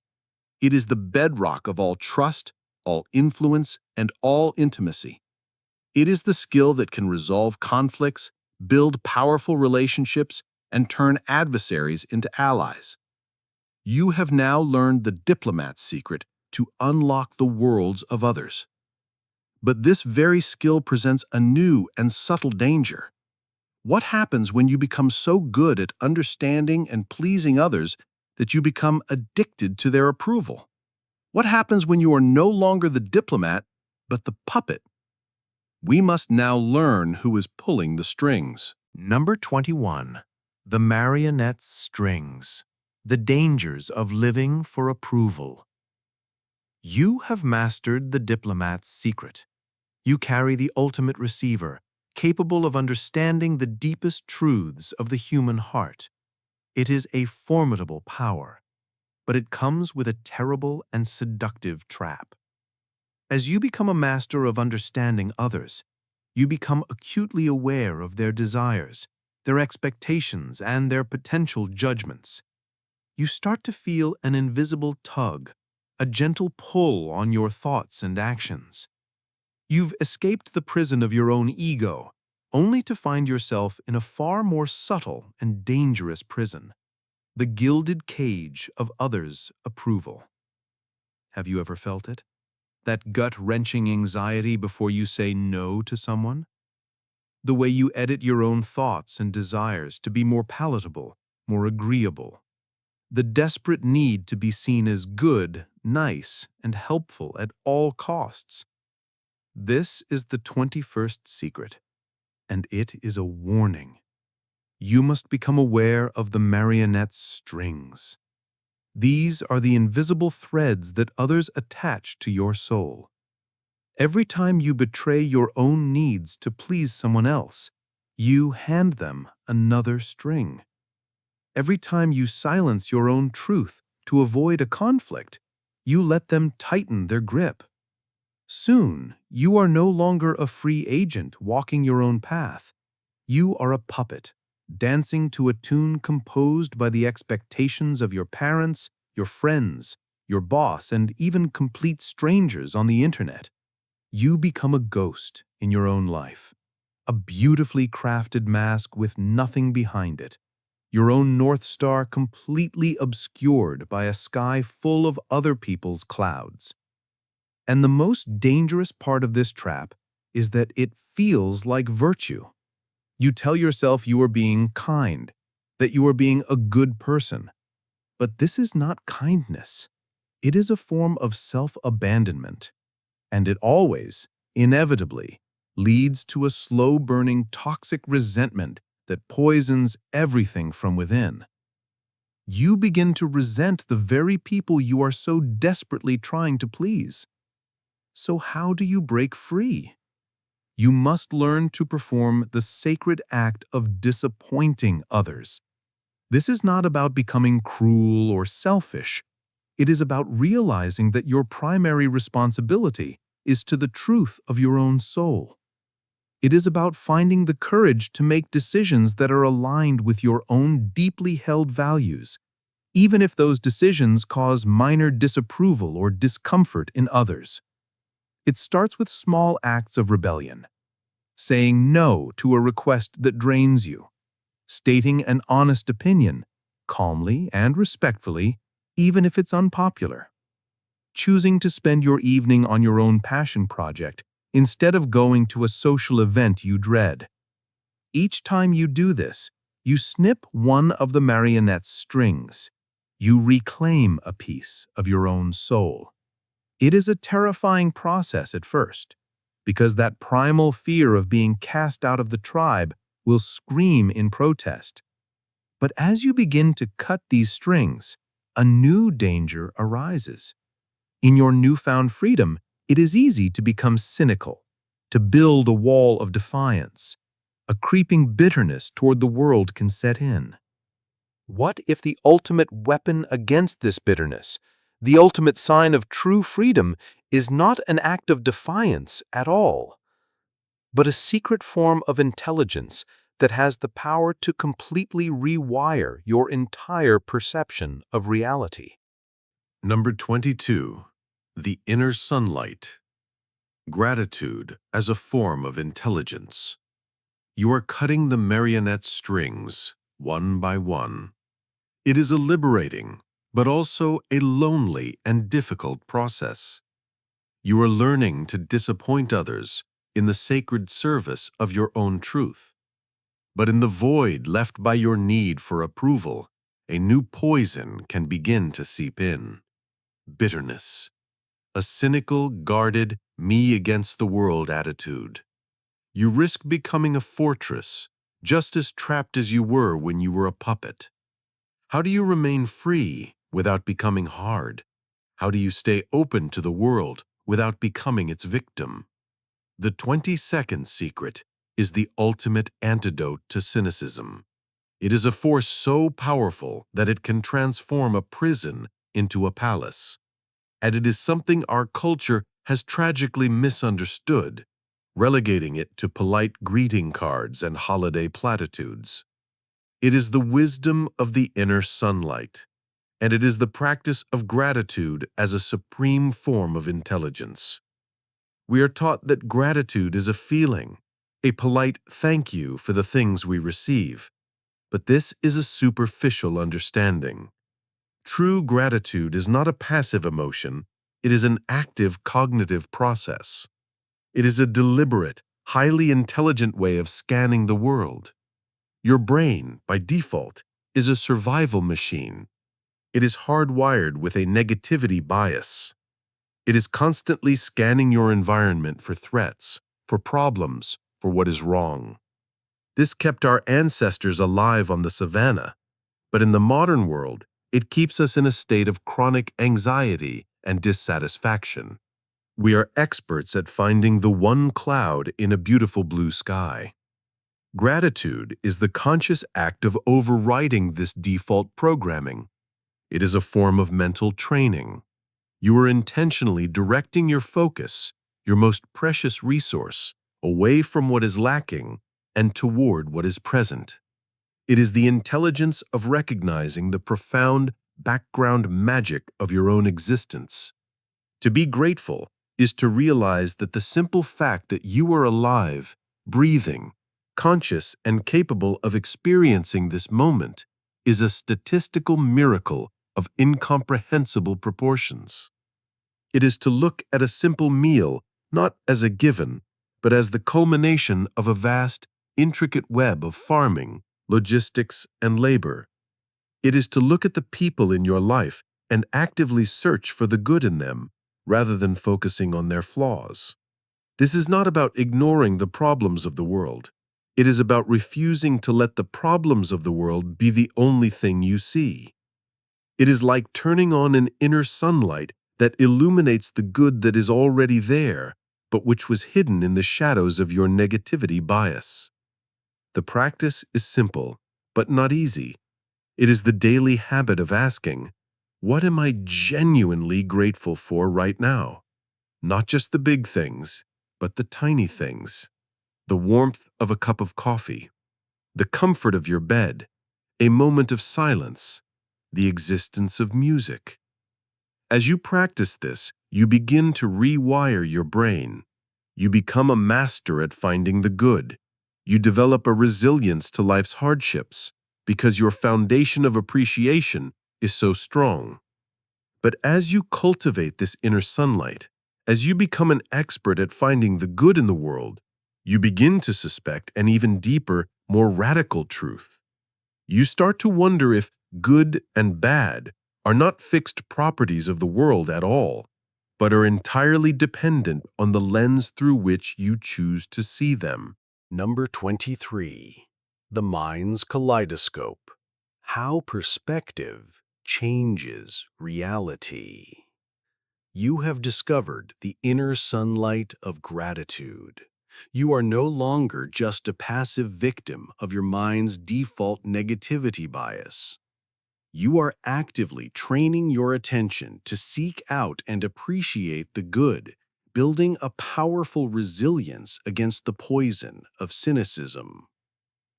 It is the bedrock of all trust, all influence, and all intimacy. It is the skill that can resolve conflicts, build powerful relationships, and turn adversaries into allies. You have now learned the diplomat's secret to unlock the worlds of others. But this very skill presents a new and subtle danger. What happens when you become so good at understanding and pleasing others that you become addicted to their approval? What happens when you are no longer the diplomat, but the puppet? We must now learn who is pulling the strings. Number 21. The Marionette's Strings. The Dangers of Living for Approval. You have mastered the diplomat's secret. You carry the ultimate receiver, capable of understanding the deepest truths of the human heart. It is a formidable power, but it comes with a terrible and seductive trap. As you become a master of understanding others, you become acutely aware of their desires, their expectations, and their potential judgments. You start to feel an invisible tug, a gentle pull on your thoughts and actions. You've escaped the prison of your own ego, only to find yourself in a far more subtle and dangerous prison, the gilded cage of others' approval. Have you ever felt it? That gut-wrenching anxiety before you say no to someone? The way you edit your own thoughts and desires to be more palatable, more agreeable. The desperate need to be seen as good, nice, and helpful at all costs. This is the 21st secret, and it is a warning. You must become aware of the marionette's strings. These are the invisible threads that others attach to your soul. Every time you betray your own needs to please someone else, you hand them another string. Every time you silence your own truth to avoid a conflict, you let them tighten their grip. Soon, you are no longer a free agent walking your own path. You are a puppet, dancing to a tune composed by the expectations of your parents, your friends, your boss, and even complete strangers on the internet. You become a ghost in your own life, a beautifully crafted mask with nothing behind it, your own North Star completely obscured by a sky full of other people's clouds. And the most dangerous part of this trap is that it feels like virtue. You tell yourself you are being kind, that you are being a good person. But this is not kindness. It is a form of self-abandonment. And it always, inevitably, leads to a slow-burning toxic resentment that poisons everything from within. You begin to resent the very people you are so desperately trying to please. So how do you break free? You must learn to perform the sacred act of disappointing others. This is not about becoming cruel or selfish. It is about realizing that your primary responsibility is to the truth of your own soul. It is about finding the courage to make decisions that are aligned with your own deeply held values. even if those decisions cause minor disapproval or discomfort in others. It starts with small acts of rebellion, saying no to a request that drains you, stating an honest opinion, calmly and respectfully, even if it's unpopular, choosing to spend your evening on your own passion project instead of going to a social event you dread. Each time you do this, you snip one of the marionette's strings. You reclaim a piece of your own soul. It is a terrifying process at first, because that primal fear of being cast out of the tribe will scream in protest. But as you begin to cut these strings, a new danger arises. In your newfound freedom, it is easy to become cynical, to build a wall of defiance. A creeping bitterness toward the world can set in. What if the ultimate weapon against this bitterness, the ultimate sign of true freedom, is not an act of defiance at all, but a secret form of intelligence that has the power to completely rewire your entire perception of reality? Number 22. The inner sunlight. Gratitude as a form of intelligence. You are cutting the marionette strings, one by one. It is a liberating, but also a lonely and difficult process. You are learning to disappoint others in the sacred service of your own truth. But in the void left by your need for approval, a new poison can begin to seep in. Bitterness. A cynical, guarded, me against the world attitude. You risk becoming a fortress, just as trapped as you were when you were a puppet. How do you remain free without becoming hard? How do you stay open to the world without becoming its victim? The 20-second secret is the ultimate antidote to cynicism. It is a force so powerful that it can transform a prison into a palace. And it is something our culture has tragically misunderstood, relegating it to polite greeting cards and holiday platitudes. It is the wisdom of the inner sunlight, and it is the practice of gratitude as a supreme form of intelligence. We are taught that gratitude is a feeling, a polite thank you for the things we receive, but this is a superficial understanding. True gratitude is not a passive emotion, it is an active cognitive process. It is a deliberate, highly intelligent way of scanning the world. Your brain, by default, is a survival machine. It is hardwired with a negativity bias. It is constantly scanning your environment for threats, for problems, for what is wrong. This kept our ancestors alive on the savannah, but in the modern world, it keeps us in a state of chronic anxiety and dissatisfaction. We are experts at finding the one cloud in a beautiful blue sky. Gratitude is the conscious act of overriding this default programming. It is a form of mental training. You are intentionally directing your focus, your most precious resource, away from what is lacking and toward what is present. It is the intelligence of recognizing the profound background magic of your own existence. To be grateful is to realize that the simple fact that you are alive, breathing, conscious, and capable of experiencing this moment is a statistical miracle of incomprehensible proportions. It is to look at a simple meal not as a given, but as the culmination of a vast, intricate web of farming, logistics, and labor. It is to look at the people in your life and actively search for the good in them, rather than focusing on their flaws. This is not about ignoring the problems of the world. It is about refusing to let the problems of the world be the only thing you see. It is like turning on an inner sunlight that illuminates the good that is already there, but which was hidden in the shadows of your negativity bias. The practice is simple, but not easy. It is the daily habit of asking, what am I genuinely grateful for right now? Not just the big things, but the tiny things. The warmth of a cup of coffee, the comfort of your bed, a moment of silence, the existence of music. As you practice this, you begin to rewire your brain. You become a master at finding the good. You develop a resilience to life's hardships because your foundation of appreciation is so strong. But as you cultivate this inner sunlight, as you become an expert at finding the good in the world, you begin to suspect an even deeper, more radical truth. You start to wonder if good and bad are not fixed properties of the world at all, but are entirely dependent on the lens through which you choose to see them. Number 23. The Mind's Kaleidoscope. How Perspective Changes Reality. You have discovered the inner sunlight of gratitude. You are no longer just a passive victim of your mind's default negativity bias. You are actively training your attention to seek out and appreciate the good, building a powerful resilience against the poison of cynicism.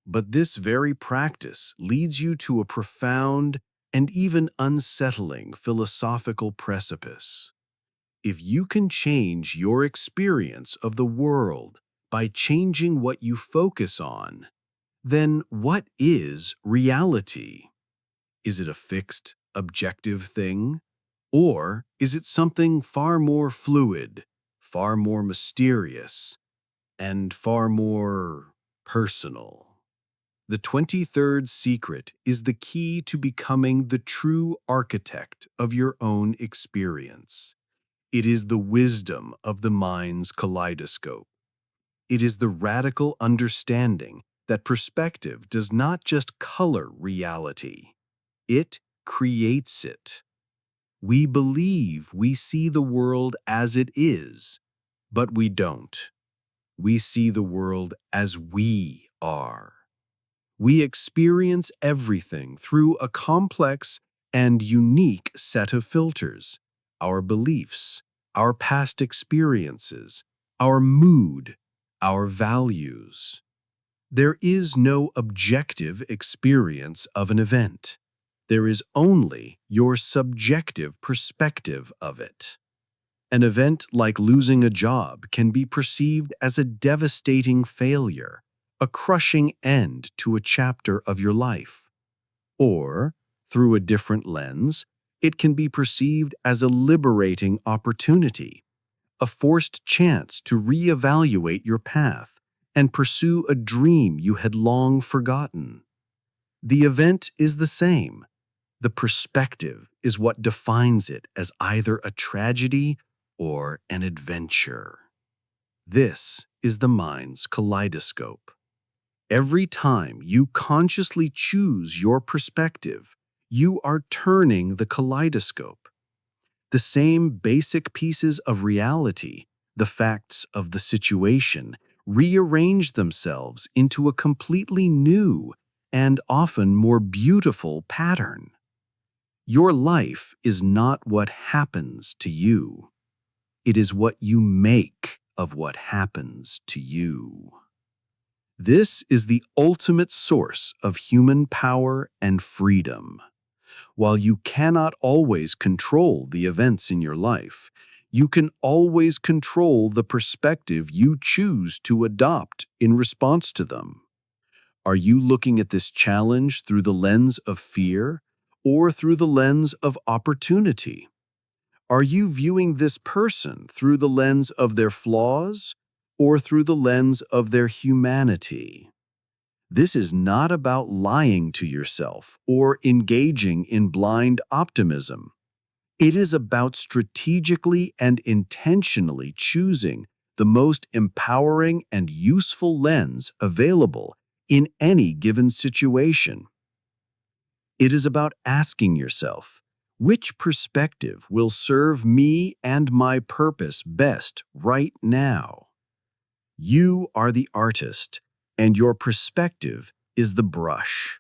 But this very practice leads you to a profound and even unsettling philosophical precipice. If you can change your experience of the world by changing what you focus on, then what is reality? Is it a fixed, objective thing? Or is it something far more fluid, far more mysterious, and far more personal? The 23rd secret is the key to becoming the true architect of your own experience. It is the wisdom of the mind's kaleidoscope. It is the radical understanding that perspective does not just color reality, it creates it. We believe we see the world as it is, but we don't. We see the world as we are. We experience everything through a complex and unique set of filters: our beliefs, our past experiences, our mood, our values. There is no objective experience of an event. There is only your subjective perspective of it. An event like losing a job can be perceived as a devastating failure, a crushing end to a chapter of your life. Or, through a different lens, it can be perceived as a liberating opportunity, a forced chance to reevaluate your path and pursue a dream you had long forgotten. The event is the same. The perspective is what defines it as either a tragedy or an adventure. This is the mind's kaleidoscope. Every time you consciously choose your perspective, you are turning the kaleidoscope. The same basic pieces of reality, the facts of the situation, rearrange themselves into a completely new and often more beautiful pattern. Your life is not what happens to you. It is what you make of what happens to you. This is the ultimate source of human power and freedom. While you cannot always control the events in your life, you can always control the perspective you choose to adopt in response to them. Are you looking at this challenge through the lens of fear or through the lens of opportunity? Are you viewing this person through the lens of their flaws or through the lens of their humanity? This is not about lying to yourself or engaging in blind optimism. It is about strategically and intentionally choosing the most empowering and useful lens available in any given situation. It is about asking yourself, which perspective will serve me and my purpose best right now? You are the artist, and your perspective is the brush.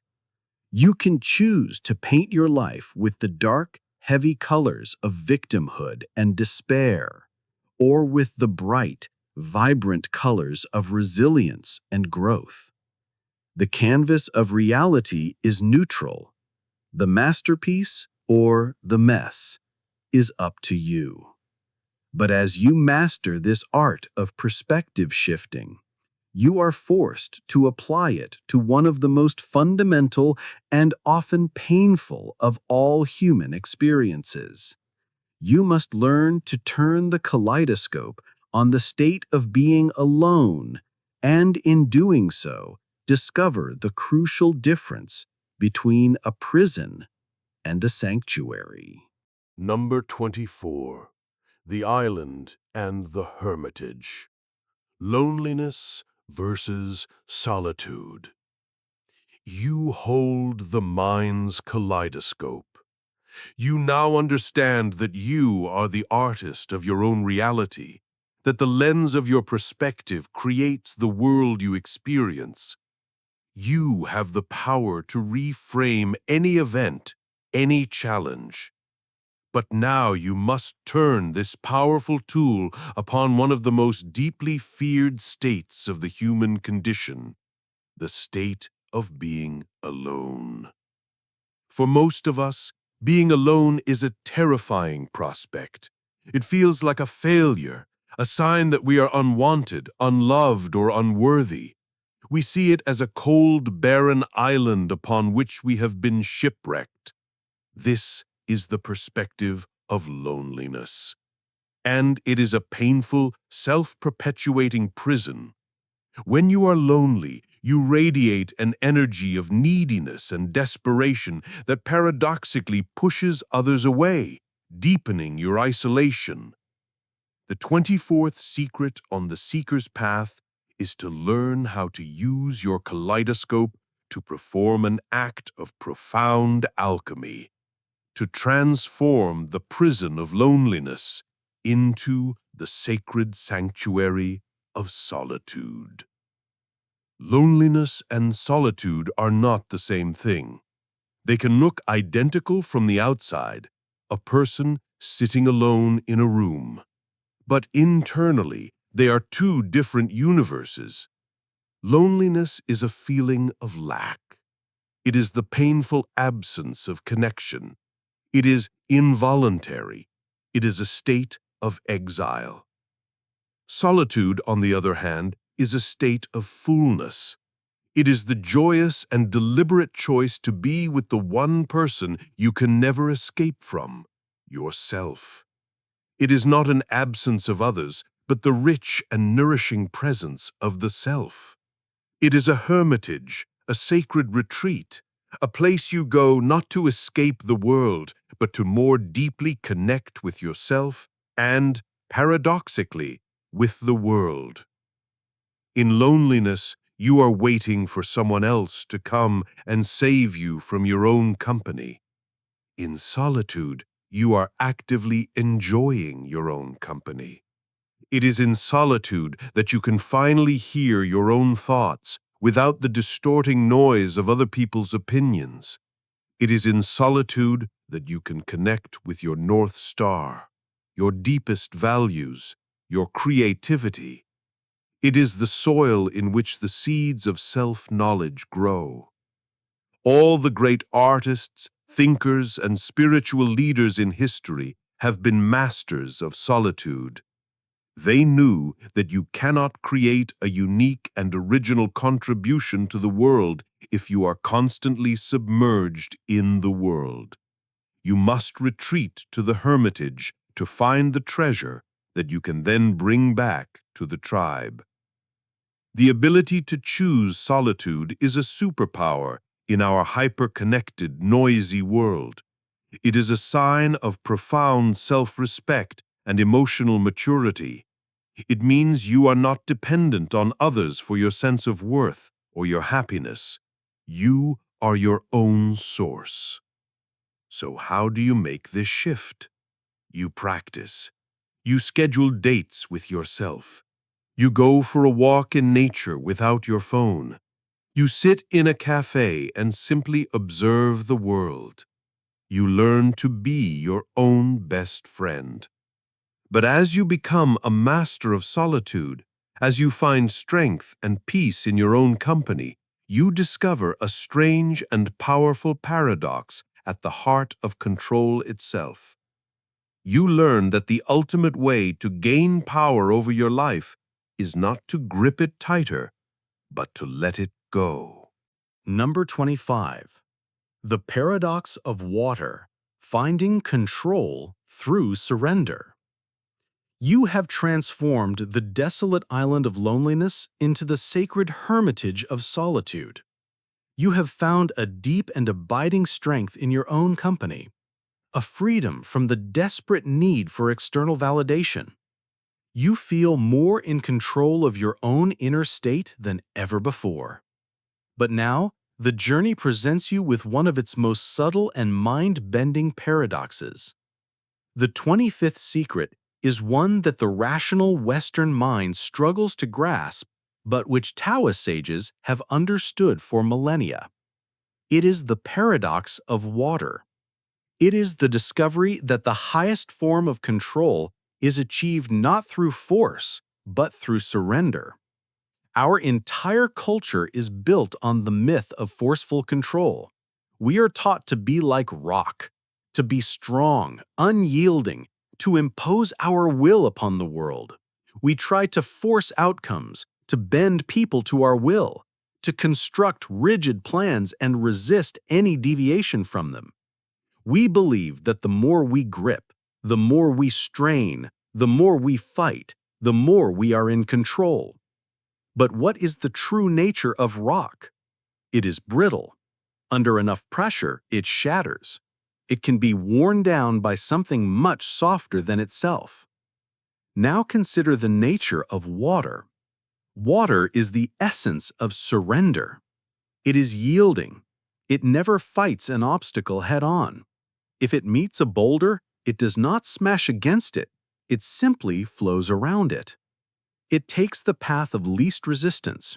You can choose to paint your life with the dark, heavy colors of victimhood and despair, or with the bright, vibrant colors of resilience and growth. The canvas of reality is neutral. The masterpiece or the mess is up to you. But as you master this art of perspective shifting, you are forced to apply it to one of the most fundamental and often painful of all human experiences. You must learn to turn the kaleidoscope on the state of being alone, and in doing so, discover the crucial difference between a prison and a sanctuary. Number 24. The Island and the Hermitage. Loneliness versus solitude. You hold the mind's kaleidoscope. You now understand that you are the artist of your own reality, that the lens of your perspective creates the world you experience. You have the power to reframe any event, any challenge. But now you must turn this powerful tool upon one of the most deeply feared states of the human condition, the state of being alone. For most of us, being alone is a terrifying prospect. It feels like a failure, a sign that we are unwanted, unloved, or unworthy. We see it as a cold, barren island upon which we have been shipwrecked. This is the perspective of loneliness. And it is a painful, self-perpetuating prison. When you are lonely, you radiate an energy of neediness and desperation that paradoxically pushes others away, deepening your isolation. The 24th secret on the seeker's path is to learn how to use your kaleidoscope to perform an act of profound alchemy, to transform the prison of loneliness into the sacred sanctuary of solitude. Loneliness and solitude are not the same thing. They can look identical from the outside, a person sitting alone in a room. But internally, they are two different universes. Loneliness is a feeling of lack. It is the painful absence of connection. It is involuntary. It is a state of exile. Solitude, on the other hand, is a state of fullness. It is the joyous and deliberate choice to be with the one person you can never escape from, yourself. It is not an absence of others, but the rich and nourishing presence of the self. It is a hermitage, a sacred retreat, a place you go not to escape the world, but to more deeply connect with yourself and, paradoxically, with the world. In loneliness, you are waiting for someone else to come and save you from your own company. In solitude, you are actively enjoying your own company. It is in solitude that you can finally hear your own thoughts without the distorting noise of other people's opinions. It is in solitude that you can connect with your North Star, your deepest values, your creativity. It is the soil in which the seeds of self-knowledge grow. All the great artists, thinkers, and spiritual leaders in history have been masters of solitude. They knew that you cannot create a unique and original contribution to the world if you are constantly submerged in the world. You must retreat to the hermitage to find the treasure that you can then bring back to the tribe. The ability to choose solitude is a superpower in our hyper-connected, noisy world. It is a sign of profound self-respect and emotional maturity. It means you are not dependent on others for your sense of worth or your happiness. You are your own source. So how do you make this shift? You practice. You schedule dates with yourself. You go for a walk in nature without your phone. You sit in a cafe and simply observe the world. You learn to be your own best friend. But as you become a master of solitude, as you find strength and peace in your own company, you discover a strange and powerful paradox at the heart of control itself. You learn that the ultimate way to gain power over your life is not to grip it tighter, but to let it go. Number 25. The Paradox of Water, Finding Control Through Surrender. You have transformed the desolate island of loneliness into the sacred hermitage of solitude. You have found a deep and abiding strength in your own company, a freedom from the desperate need for external validation. You feel more in control of your own inner state than ever before. But now, the journey presents you with one of its most subtle and mind-bending paradoxes. The 25th secret is one that the rational Western mind struggles to grasp, but which Taoist sages have understood for millennia. It is the paradox of water. It is the discovery that the highest form of control is achieved not through force, but through surrender. Our entire culture is built on the myth of forceful control. We are taught to be like rock, to be strong, unyielding, to impose our will upon the world. We try to force outcomes, to bend people to our will, to construct rigid plans and resist any deviation from them. We believe that the more we grip, the more we strain, the more we fight, the more we are in control. But what is the true nature of rock? It is brittle. Under enough pressure, it shatters. It can be worn down by something much softer than itself. Now consider the nature of water. Water is the essence of surrender. It is yielding. It never fights an obstacle head-on. If it meets a boulder, it does not smash against it. It simply flows around it. It takes the path of least resistance.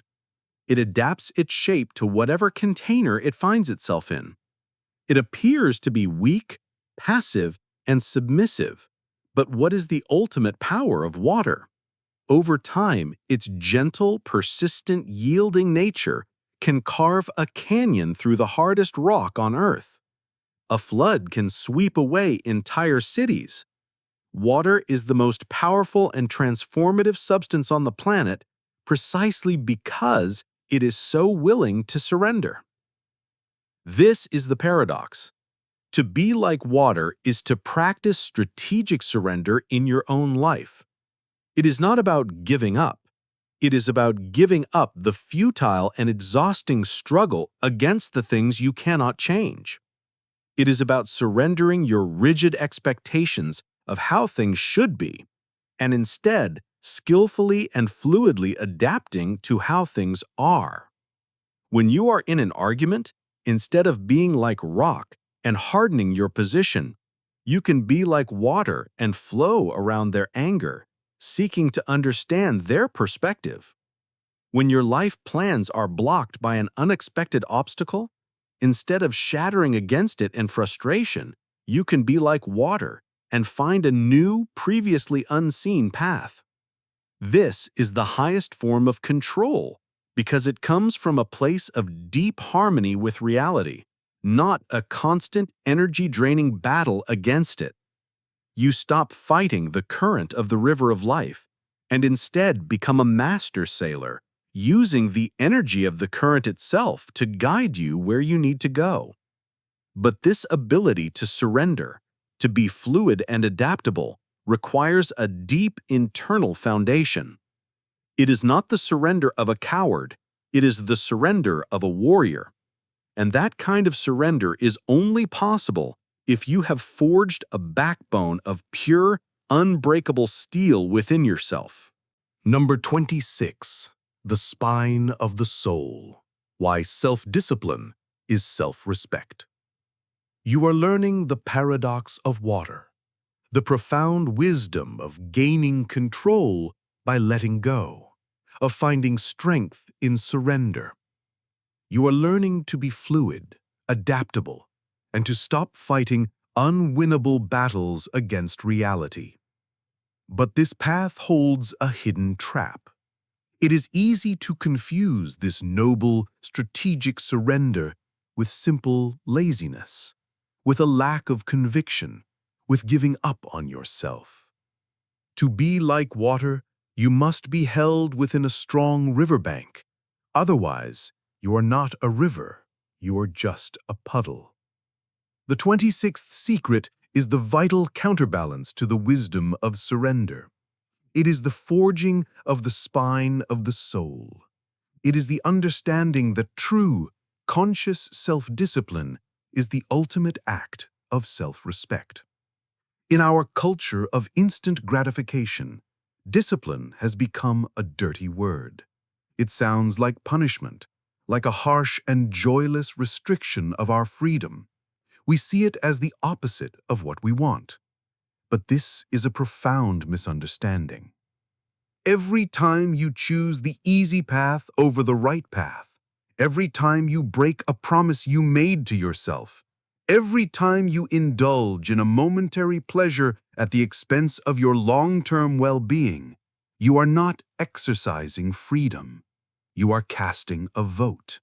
It adapts its shape to whatever container it finds itself in. It appears to be weak, passive, and submissive. But what is the ultimate power of water? Over time, its gentle, persistent, yielding nature can carve a canyon through the hardest rock on Earth. A flood can sweep away entire cities. Water is the most powerful and transformative substance on the planet precisely because it is so willing to surrender. This is the paradox. To be like water is to practice strategic surrender in your own life. It is not about giving up. It is about giving up the futile and exhausting struggle against the things you cannot change. It is about surrendering your rigid expectations of how things should be, and instead skillfully and fluidly adapting to how things are. When you are in an argument, instead of being like rock and hardening your position, you can be like water and flow around their anger, seeking to understand their perspective. When your life plans are blocked by an unexpected obstacle, instead of shattering against it in frustration, you can be like water and find a new, previously unseen path. This is the highest form of control because it comes from a place of deep harmony with reality, not a constant energy-draining battle against it. You stop fighting the current of the river of life and instead become a master sailor, using the energy of the current itself to guide you where you need to go. But this ability to surrender, to be fluid and adaptable, requires a deep internal foundation. It is not the surrender of a coward, it is the surrender of a warrior. And that kind of surrender is only possible if you have forged a backbone of pure, unbreakable steel within yourself. Number 26. The Spine of the Soul. Why Self-Discipline is Self-Respect. You are learning the paradox of water, the profound wisdom of gaining control by letting go, of finding strength in surrender. You are learning to be fluid, adaptable, and to stop fighting unwinnable battles against reality. But this path holds a hidden trap. It is easy to confuse this noble, strategic surrender with simple laziness, with a lack of conviction, with giving up on yourself. To be like water, you must be held within a strong riverbank. Otherwise, you are not a river, you are just a puddle. The 26th secret is the vital counterbalance to the wisdom of surrender. It is the forging of the spine of the soul. It is the understanding that true, conscious self-discipline is the ultimate act of self-respect. In our culture of instant gratification, discipline has become a dirty word. It sounds like punishment, like a harsh and joyless restriction of our freedom. We see it as the opposite of what we want. But this is a profound misunderstanding. Every time you choose the easy path over the right path, every time you break a promise you made to yourself, every time you indulge in a momentary pleasure at the expense of your long-term well-being, you are not exercising freedom. You are casting a vote.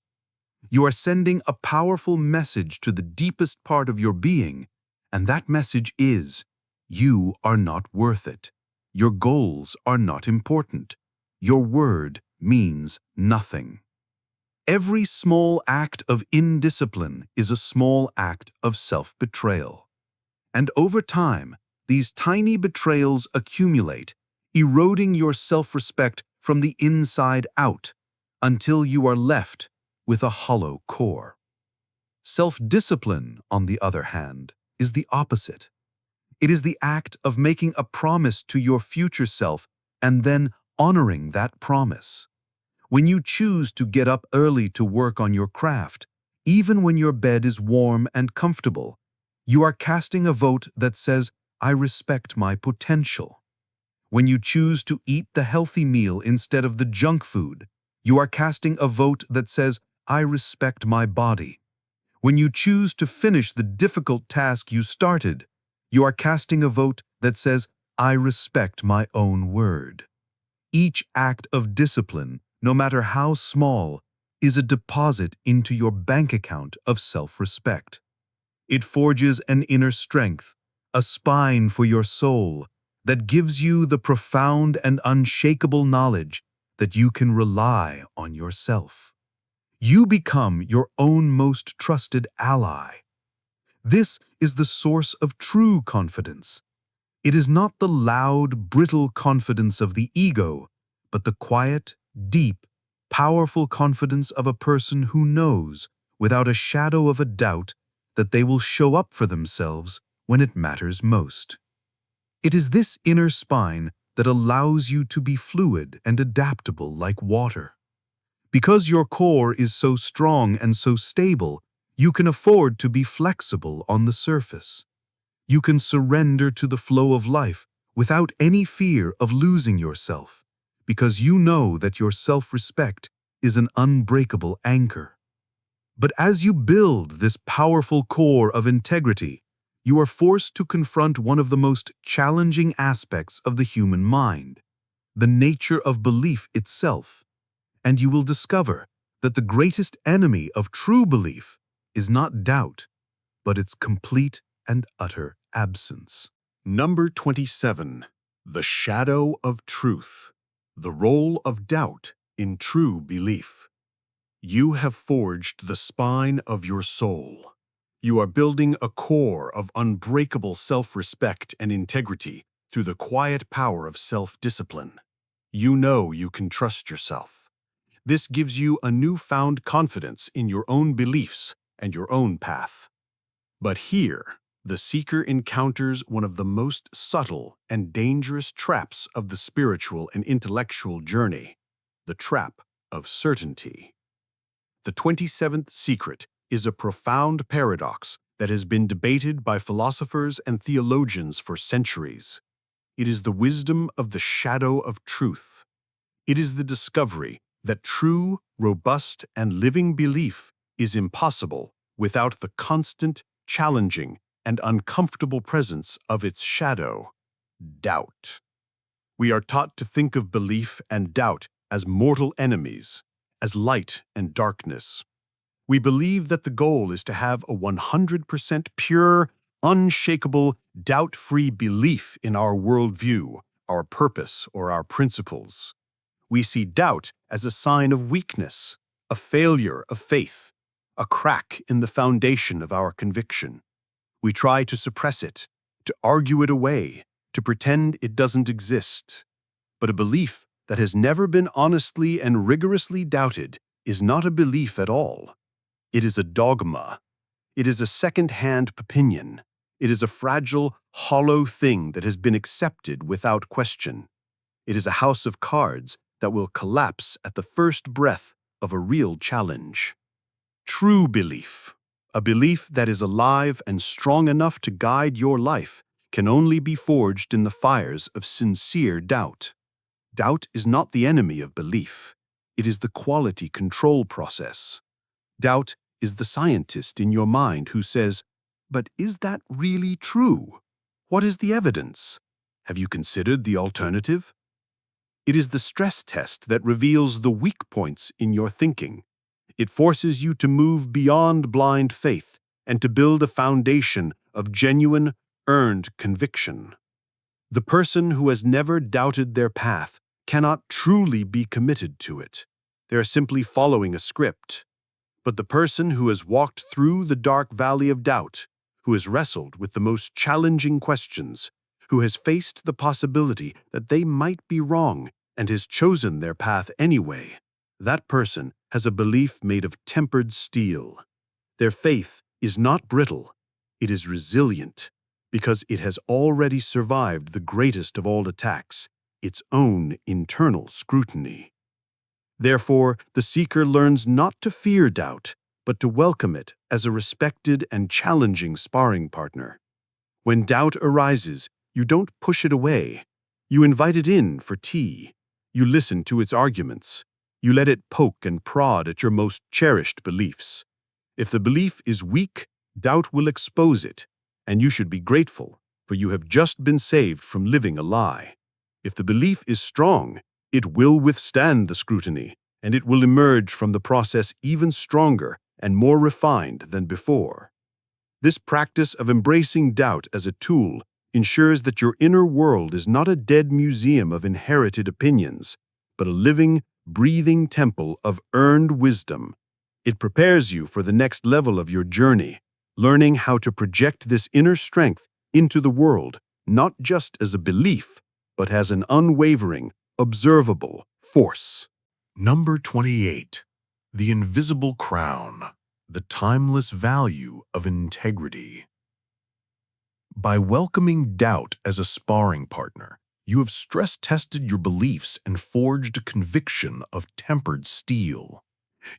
You are sending a powerful message to the deepest part of your being, and that message is, you are not worth it. Your goals are not important. Your word means nothing. Every small act of indiscipline is a small act of self-betrayal. And over time, these tiny betrayals accumulate, eroding your self-respect from the inside out, until you are left with a hollow core. Self-discipline, on the other hand, is the opposite. It is the act of making a promise to your future self and then honoring that promise. When you choose to get up early to work on your craft, even when your bed is warm and comfortable, you are casting a vote that says, I respect my potential. When you choose to eat the healthy meal instead of the junk food, you are casting a vote that says, I respect my body. When you choose to finish the difficult task you started, you are casting a vote that says, I respect my own word. Each act of discipline, no matter how small, is a deposit into your bank account of self-respect. It forges an inner strength, a spine for your soul, that gives you the profound and unshakable knowledge that you can rely on yourself. You become your own most trusted ally. This is the source of true confidence. It is not the loud, brittle confidence of the ego, but the quiet, deep, powerful confidence of a person who knows, without a shadow of a doubt, that they will show up for themselves when it matters most. It is this inner spine that allows you to be fluid and adaptable like water. Because your core is so strong and so stable, you can afford to be flexible on the surface. You can surrender to the flow of life without any fear of losing yourself, because you know that your self-respect is an unbreakable anchor. But as you build this powerful core of integrity, you are forced to confront one of the most challenging aspects of the human mind, the nature of belief itself. And you will discover that the greatest enemy of true belief is not doubt, but its complete and utter absence. Number 27. The Shadow of Truth. The Role of Doubt in True Belief. You have forged the spine of your soul. You are building a core of unbreakable self-respect and integrity through the quiet power of self-discipline. You know you can trust yourself. This gives you a newfound confidence in your own beliefs and your own path. But here, the seeker encounters one of the most subtle and dangerous traps of the spiritual and intellectual journey, the trap of certainty. The 27th secret is a profound paradox that has been debated by philosophers and theologians for centuries. It is the wisdom of the shadow of truth. It is the discovery that true, robust, and living belief is impossible without the constant, challenging, and uncomfortable presence of its shadow, doubt. We are taught to think of belief and doubt as mortal enemies, as light and darkness. We believe that the goal is to have a 100% pure, unshakable, doubt-free belief in our worldview, our purpose, or our principles. We see doubt as a sign of weakness, a failure of faith, a crack in the foundation of our conviction. We try to suppress it, to argue it away, to pretend it doesn't exist. But a belief that has never been honestly and rigorously doubted is not a belief at all. It is a dogma. It is a second-hand opinion. It is a fragile, hollow thing that has been accepted without question. It is a house of cards that will collapse at the first breath of a real challenge. True belief, a belief that is alive and strong enough to guide your life, can only be forged in the fires of sincere doubt. Doubt is not the enemy of belief. It is the quality control process. Doubt is the scientist in your mind who says, "But is that really true? What is the evidence? Have you considered the alternative?" It is the stress test that reveals the weak points in your thinking. It forces you to move beyond blind faith and to build a foundation of genuine, earned conviction. The person who has never doubted their path cannot truly be committed to it. They are simply following a script. But the person who has walked through the dark valley of doubt, who has wrestled with the most challenging questions, who has faced the possibility that they might be wrong and has chosen their path anyway, that person has a belief made of tempered steel. Their faith is not brittle, it is resilient, because it has already survived the greatest of all attacks, its own internal scrutiny. Therefore, the seeker learns not to fear doubt, but to welcome it as a respected and challenging sparring partner. When doubt arises, you don't push it away. You invite it in for tea. You listen to its arguments. You let it poke and prod at your most cherished beliefs. If the belief is weak, doubt will expose it, and you should be grateful, for you have just been saved from living a lie. If the belief is strong, it will withstand the scrutiny, and it will emerge from the process even stronger and more refined than before. This practice of embracing doubt as a tool ensures that your inner world is not a dead museum of inherited opinions, but a living, breathing temple of earned wisdom. It prepares you for the next level of your journey, learning how to project this inner strength into the world, not just as a belief, but as an unwavering, observable force. Number 28. The Invisible Crown, the Timeless Value of Integrity. By welcoming doubt as a sparring partner, you have stress-tested your beliefs and forged a conviction of tempered steel.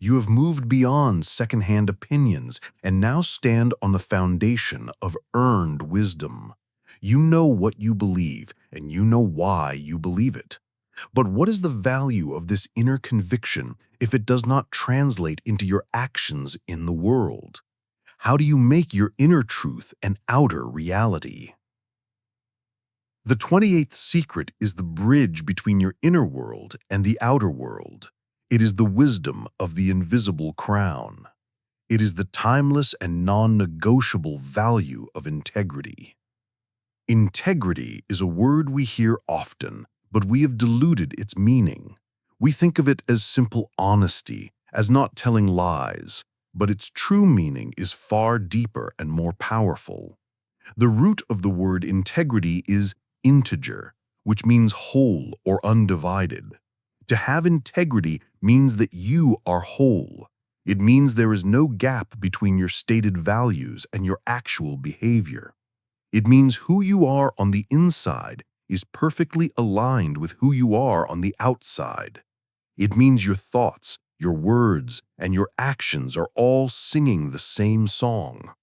You have moved beyond second-hand opinions and now stand on the foundation of earned wisdom. You know what you believe, and you know why you believe it. But what is the value of this inner conviction if it does not translate into your actions in the world? How do you make your inner truth an outer reality? The 28th secret is the bridge between your inner world and the outer world. It is the wisdom of the invisible crown. It is the timeless and non-negotiable value of integrity. Integrity is a word we hear often, but we have diluted its meaning. We think of it as simple honesty, as not telling lies, but its true meaning is far deeper and more powerful. The root of the word integrity is integer, which means whole or undivided. To have integrity means that you are whole. It means there is no gap between your stated values and your actual behavior. It means who you are on the inside is perfectly aligned with who you are on the outside. It means your thoughts, your words, and your actions are all singing the same song.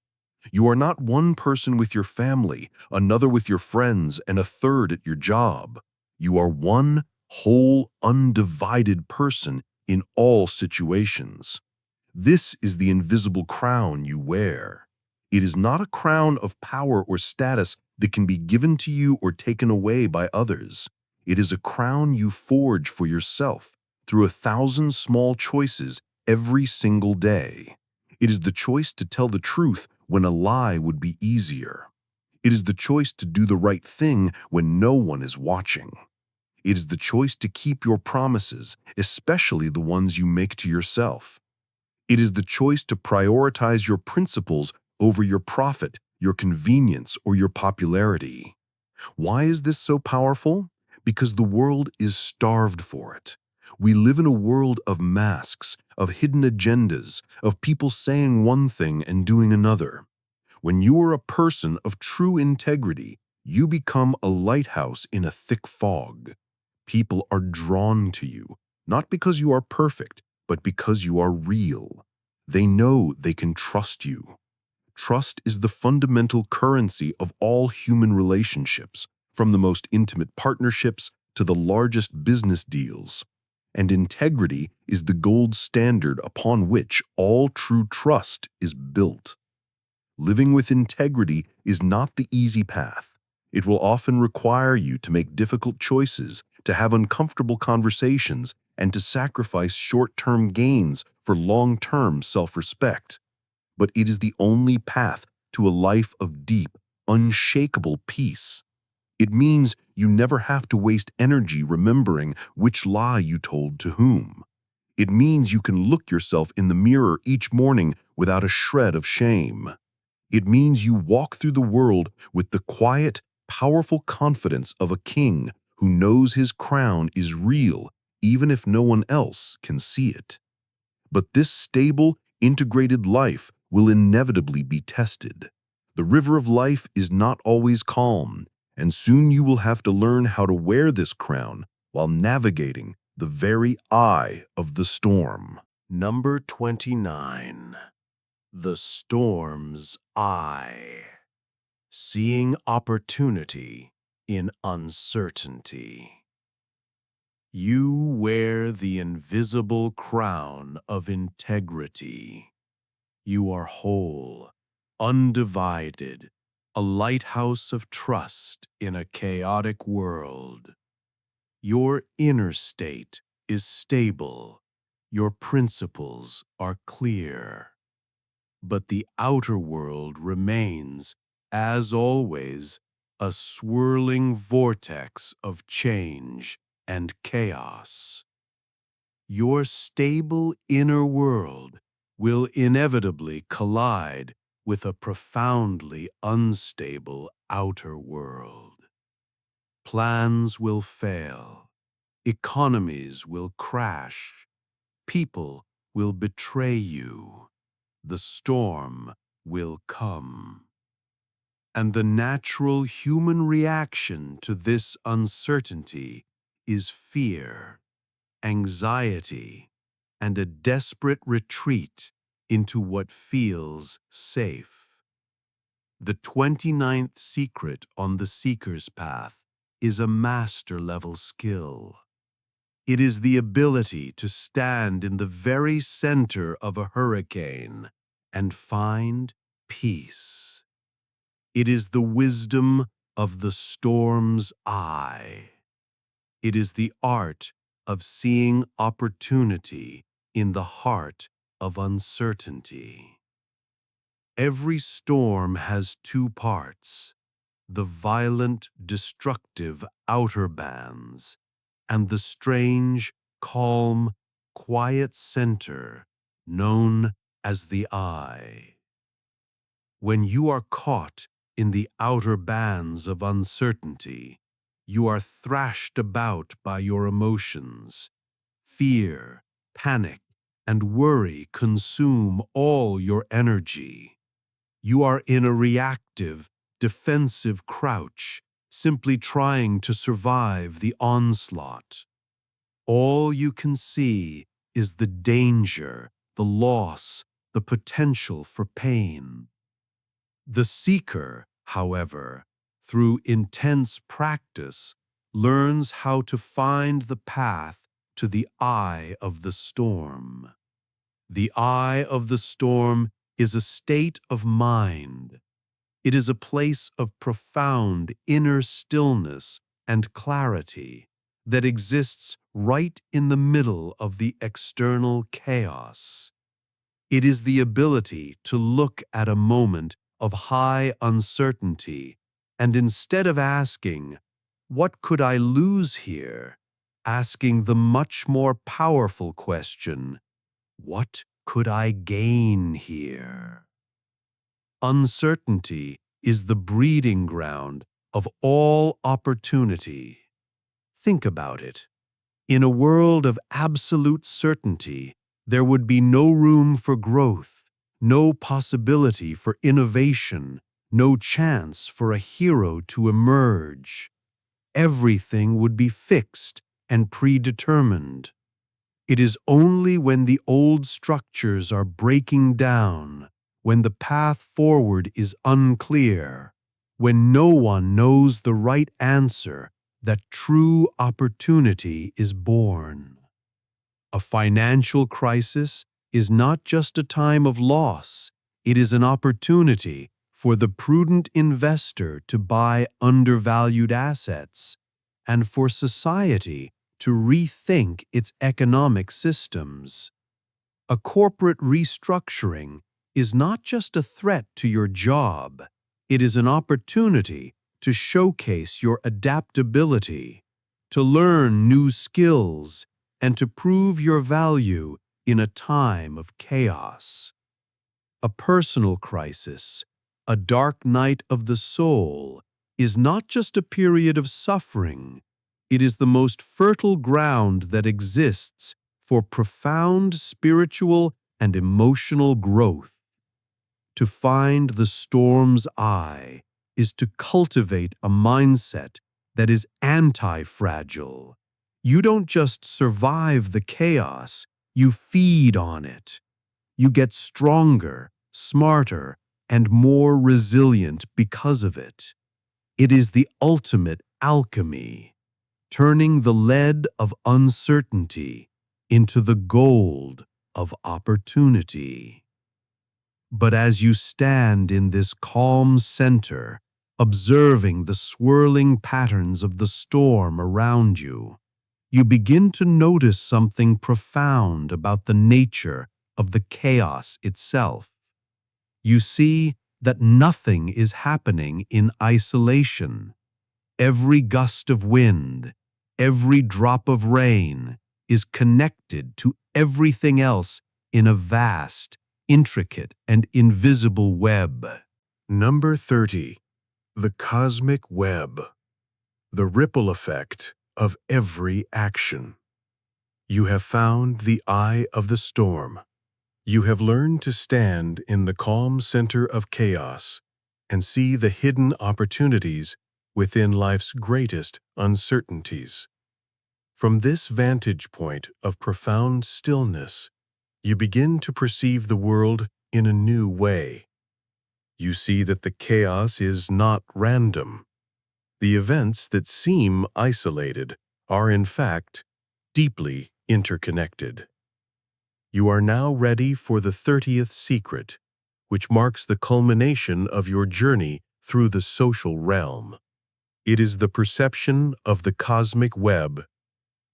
You are not one person with your family, another with your friends, and a third at your job. You are one whole, undivided person in all situations. This is the invisible crown you wear. It is not a crown of power or status that can be given to you or taken away by others. It is a crown you forge for yourself through 1,000 small choices every single day. It is the choice to tell the truth when a lie would be easier. It is the choice to do the right thing when no one is watching. It is the choice to keep your promises, especially the ones you make to yourself. It is the choice to prioritize your principles over your profit, your convenience, or your popularity. Why is this so powerful? Because the world is starved for it. We live in a world of masks, of hidden agendas, of people saying one thing and doing another. When you are a person of true integrity, you become a lighthouse in a thick fog. People are drawn to you, not because you are perfect, but because you are real. They know they can trust you. Trust is the fundamental currency of all human relationships, from the most intimate partnerships to the largest business deals. And integrity is the gold standard upon which all true trust is built. Living with integrity is not the easy path. It will often require you to make difficult choices, to have uncomfortable conversations, and to sacrifice short-term gains for long-term self-respect. But it is the only path to a life of deep, unshakable peace. It means you never have to waste energy remembering which lie you told to whom. It means you can look yourself in the mirror each morning without a shred of shame. It means you walk through the world with the quiet, powerful confidence of a king who knows his crown is real even if no one else can see it. But this stable, integrated life will inevitably be tested. The river of life is not always calm, and soon you will have to learn how to wear this crown while navigating the very eye of the storm. Number 29. The Storm's Eye. Seeing opportunity in uncertainty. You wear the invisible crown of integrity. You are whole, undivided, a lighthouse of trust in a chaotic world. Your inner state is stable. Your principles are clear. But the outer world remains, as always, a swirling vortex of change and chaos. Your stable inner world will inevitably collide with a profoundly unstable outer world. Plans will fail, economies will crash, people will betray you, the storm will come. And the natural human reaction to this uncertainty is fear, anxiety, and a desperate retreat into what feels safe. The 29th secret on the Seeker's Path is a master-level skill. It is the ability to stand in the very center of a hurricane and find peace. It is the wisdom of the storm's eye. It is the art of seeing opportunity in the heart of uncertainty. Every storm has two parts: the violent, destructive outer bands, and the strange, calm, quiet center known as the eye. When you are caught in the outer bands of uncertainty, you are thrashed about by your emotions. Fear, panic, and worry consume all your energy. You are in a reactive, defensive crouch, simply trying to survive the onslaught. All you can see is the danger, the loss, the potential for pain. The seeker, however, through intense practice, learns how to find the path to the eye of the storm. The eye of the storm is a state of mind. It is a place of profound inner stillness and clarity that exists right in the middle of the external chaos. It is the ability to look at a moment of high uncertainty and instead of asking, "What could I lose here?" asking the much more powerful question, "What could I gain here?" Uncertainty is the breeding ground of all opportunity. Think about it. In a world of absolute certainty, there would be no room for growth, no possibility for innovation, no chance for a hero to emerge. Everything would be fixed and predetermined. It is only when the old structures are breaking down, when the path forward is unclear, when no one knows the right answer, that true opportunity is born. A financial crisis is not just a time of loss, it is an opportunity for the prudent investor to buy undervalued assets, and for society to rethink its economic systems. A corporate restructuring is not just a threat to your job, it is an opportunity to showcase your adaptability, to learn new skills, and to prove your value in a time of chaos. A personal crisis, a dark night of the soul, is not just a period of suffering, it is the most fertile ground that exists for profound spiritual and emotional growth. To find the storm's eye is to cultivate a mindset that is anti-fragile. You don't just survive the chaos, you feed on it. You get stronger, smarter, and more resilient because of it. It is the ultimate alchemy, turning the lead of uncertainty into the gold of opportunity. But as you stand in this calm center, observing the swirling patterns of the storm around you, you begin to notice something profound about the nature of the chaos itself. You see that nothing is happening in isolation. Every gust of wind, every drop of rain is connected to everything else in a vast, intricate, and invisible web. Number 30. The Cosmic Web. The ripple effect of every action. You have found the eye of the storm. You have learned to stand in the calm center of chaos and see the hidden opportunities within life's greatest uncertainties. From this vantage point of profound stillness, you begin to perceive the world in a new way. You see that the chaos is not random. The events that seem isolated are, in fact, deeply interconnected. You are now ready for the 30th secret, which marks the culmination of your journey through the social realm. It is the perception of the cosmic web.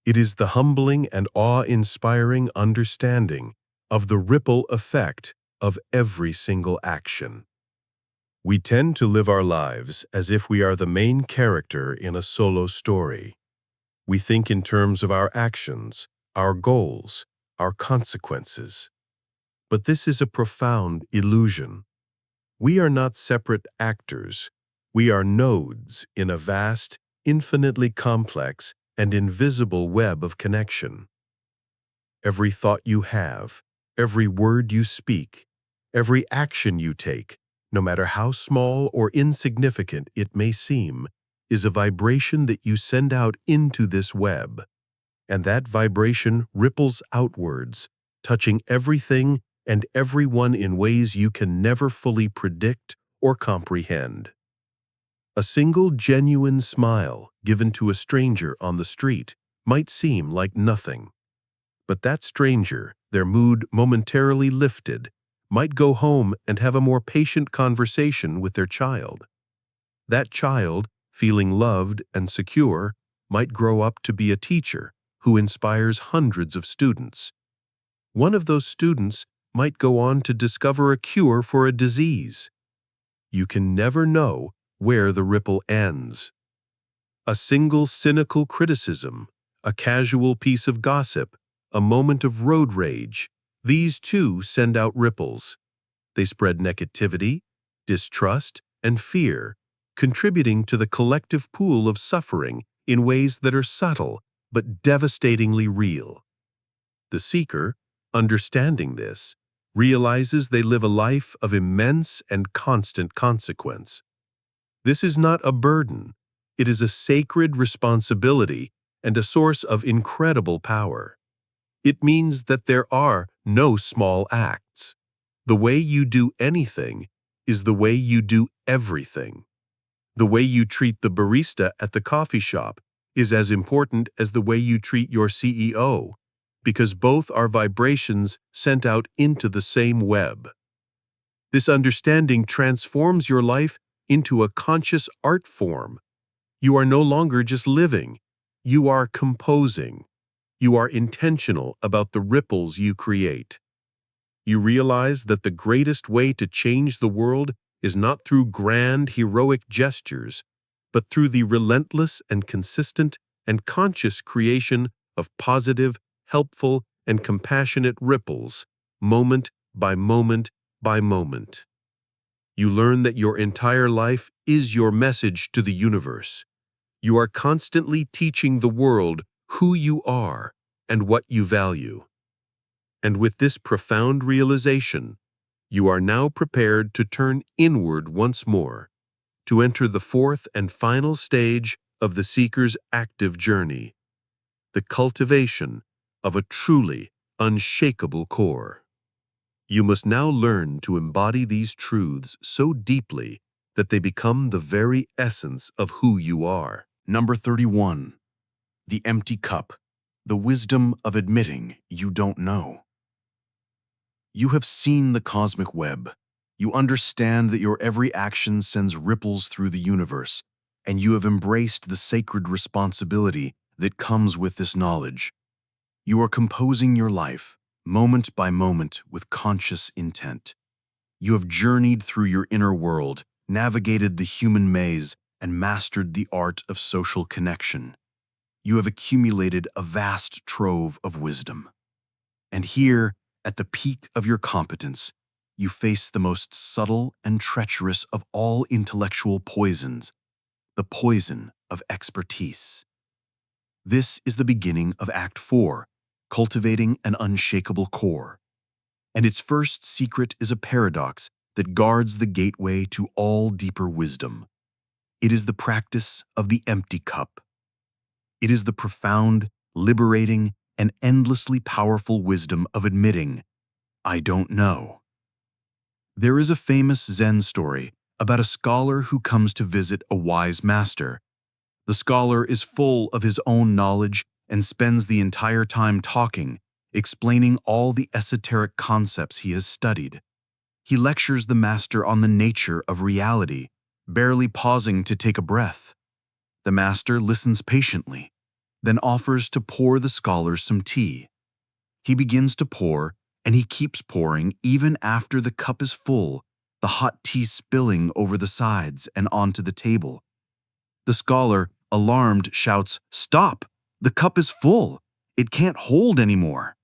It is the humbling and awe-inspiring understanding of the ripple effect of every single action. We tend to live our lives as if we are the main character in a solo story. We think in terms of our actions, our goals, our consequences. But this is a profound illusion. We are not separate actors. We are nodes in a vast, infinitely complex, and invisible web of connection. Every thought you have, every word you speak, every action you take, no matter how small or insignificant it may seem, is a vibration that you send out into this web. And that vibration ripples outwards, touching everything and everyone in ways you can never fully predict or comprehend. A single genuine smile given to a stranger on the street might seem like nothing. But that stranger, their mood momentarily lifted, might go home and have a more patient conversation with their child. That child, feeling loved and secure, might grow up to be a teacher who inspires hundreds of students. One of those students might go on to discover a cure for a disease. You can never know where the ripple ends. A single cynical criticism, a casual piece of gossip, a moment of road rage, these too send out ripples. They spread negativity, distrust, and fear, contributing to the collective pool of suffering in ways that are subtle but devastatingly real. The seeker, understanding this, realizes they live a life of immense and constant consequence. This is not a burden. It is a sacred responsibility and a source of incredible power. It means that there are no small acts. The way you do anything is the way you do everything. The way you treat the barista at the coffee shop is as important as the way you treat your CEO, because both are vibrations sent out into the same web. This understanding transforms your life into a conscious art form. You are no longer just living. You are composing. You are intentional about the ripples you create. You realize that the greatest way to change the world is not through grand, heroic gestures, but through the relentless and consistent and conscious creation of positive, helpful, and compassionate ripples, moment by moment by moment. You learn that your entire life is your message to the universe. You are constantly teaching the world who you are and what you value. And with this profound realization, you are now prepared to turn inward once more, to enter the fourth and final stage of the seeker's active journey, the cultivation of a truly unshakable core. You must now learn to embody these truths so deeply that they become the very essence of who you are. Number 31. The empty cup. The wisdom of admitting you don't know. You have seen the cosmic web. You understand that your every action sends ripples through the universe, and you have embraced the sacred responsibility that comes with this knowledge. You are composing your life, moment by moment, with conscious intent. You have journeyed through your inner world, navigated the human maze, and mastered the art of social connection. You have accumulated a vast trove of wisdom. And here, at the peak of your competence, you face the most subtle and treacherous of all intellectual poisons, the poison of expertise. This is the beginning of Act 4, cultivating an unshakable core. And its first secret is a paradox that guards the gateway to all deeper wisdom. It is the practice of the empty cup. It is the profound, liberating, and endlessly powerful wisdom of admitting, I don't know. There is a famous Zen story about a scholar who comes to visit a wise master. The scholar is full of his own knowledge and spends the entire time talking, explaining all the esoteric concepts he has studied. He lectures the master on the nature of reality, barely pausing to take a breath. The master listens patiently, then offers to pour the scholar some tea. He begins to pour, and he keeps pouring even after the cup is full, the hot tea spilling over the sides and onto the table. The scholar, alarmed, shouts, "Stop! The cup is full! It can't hold anymore!"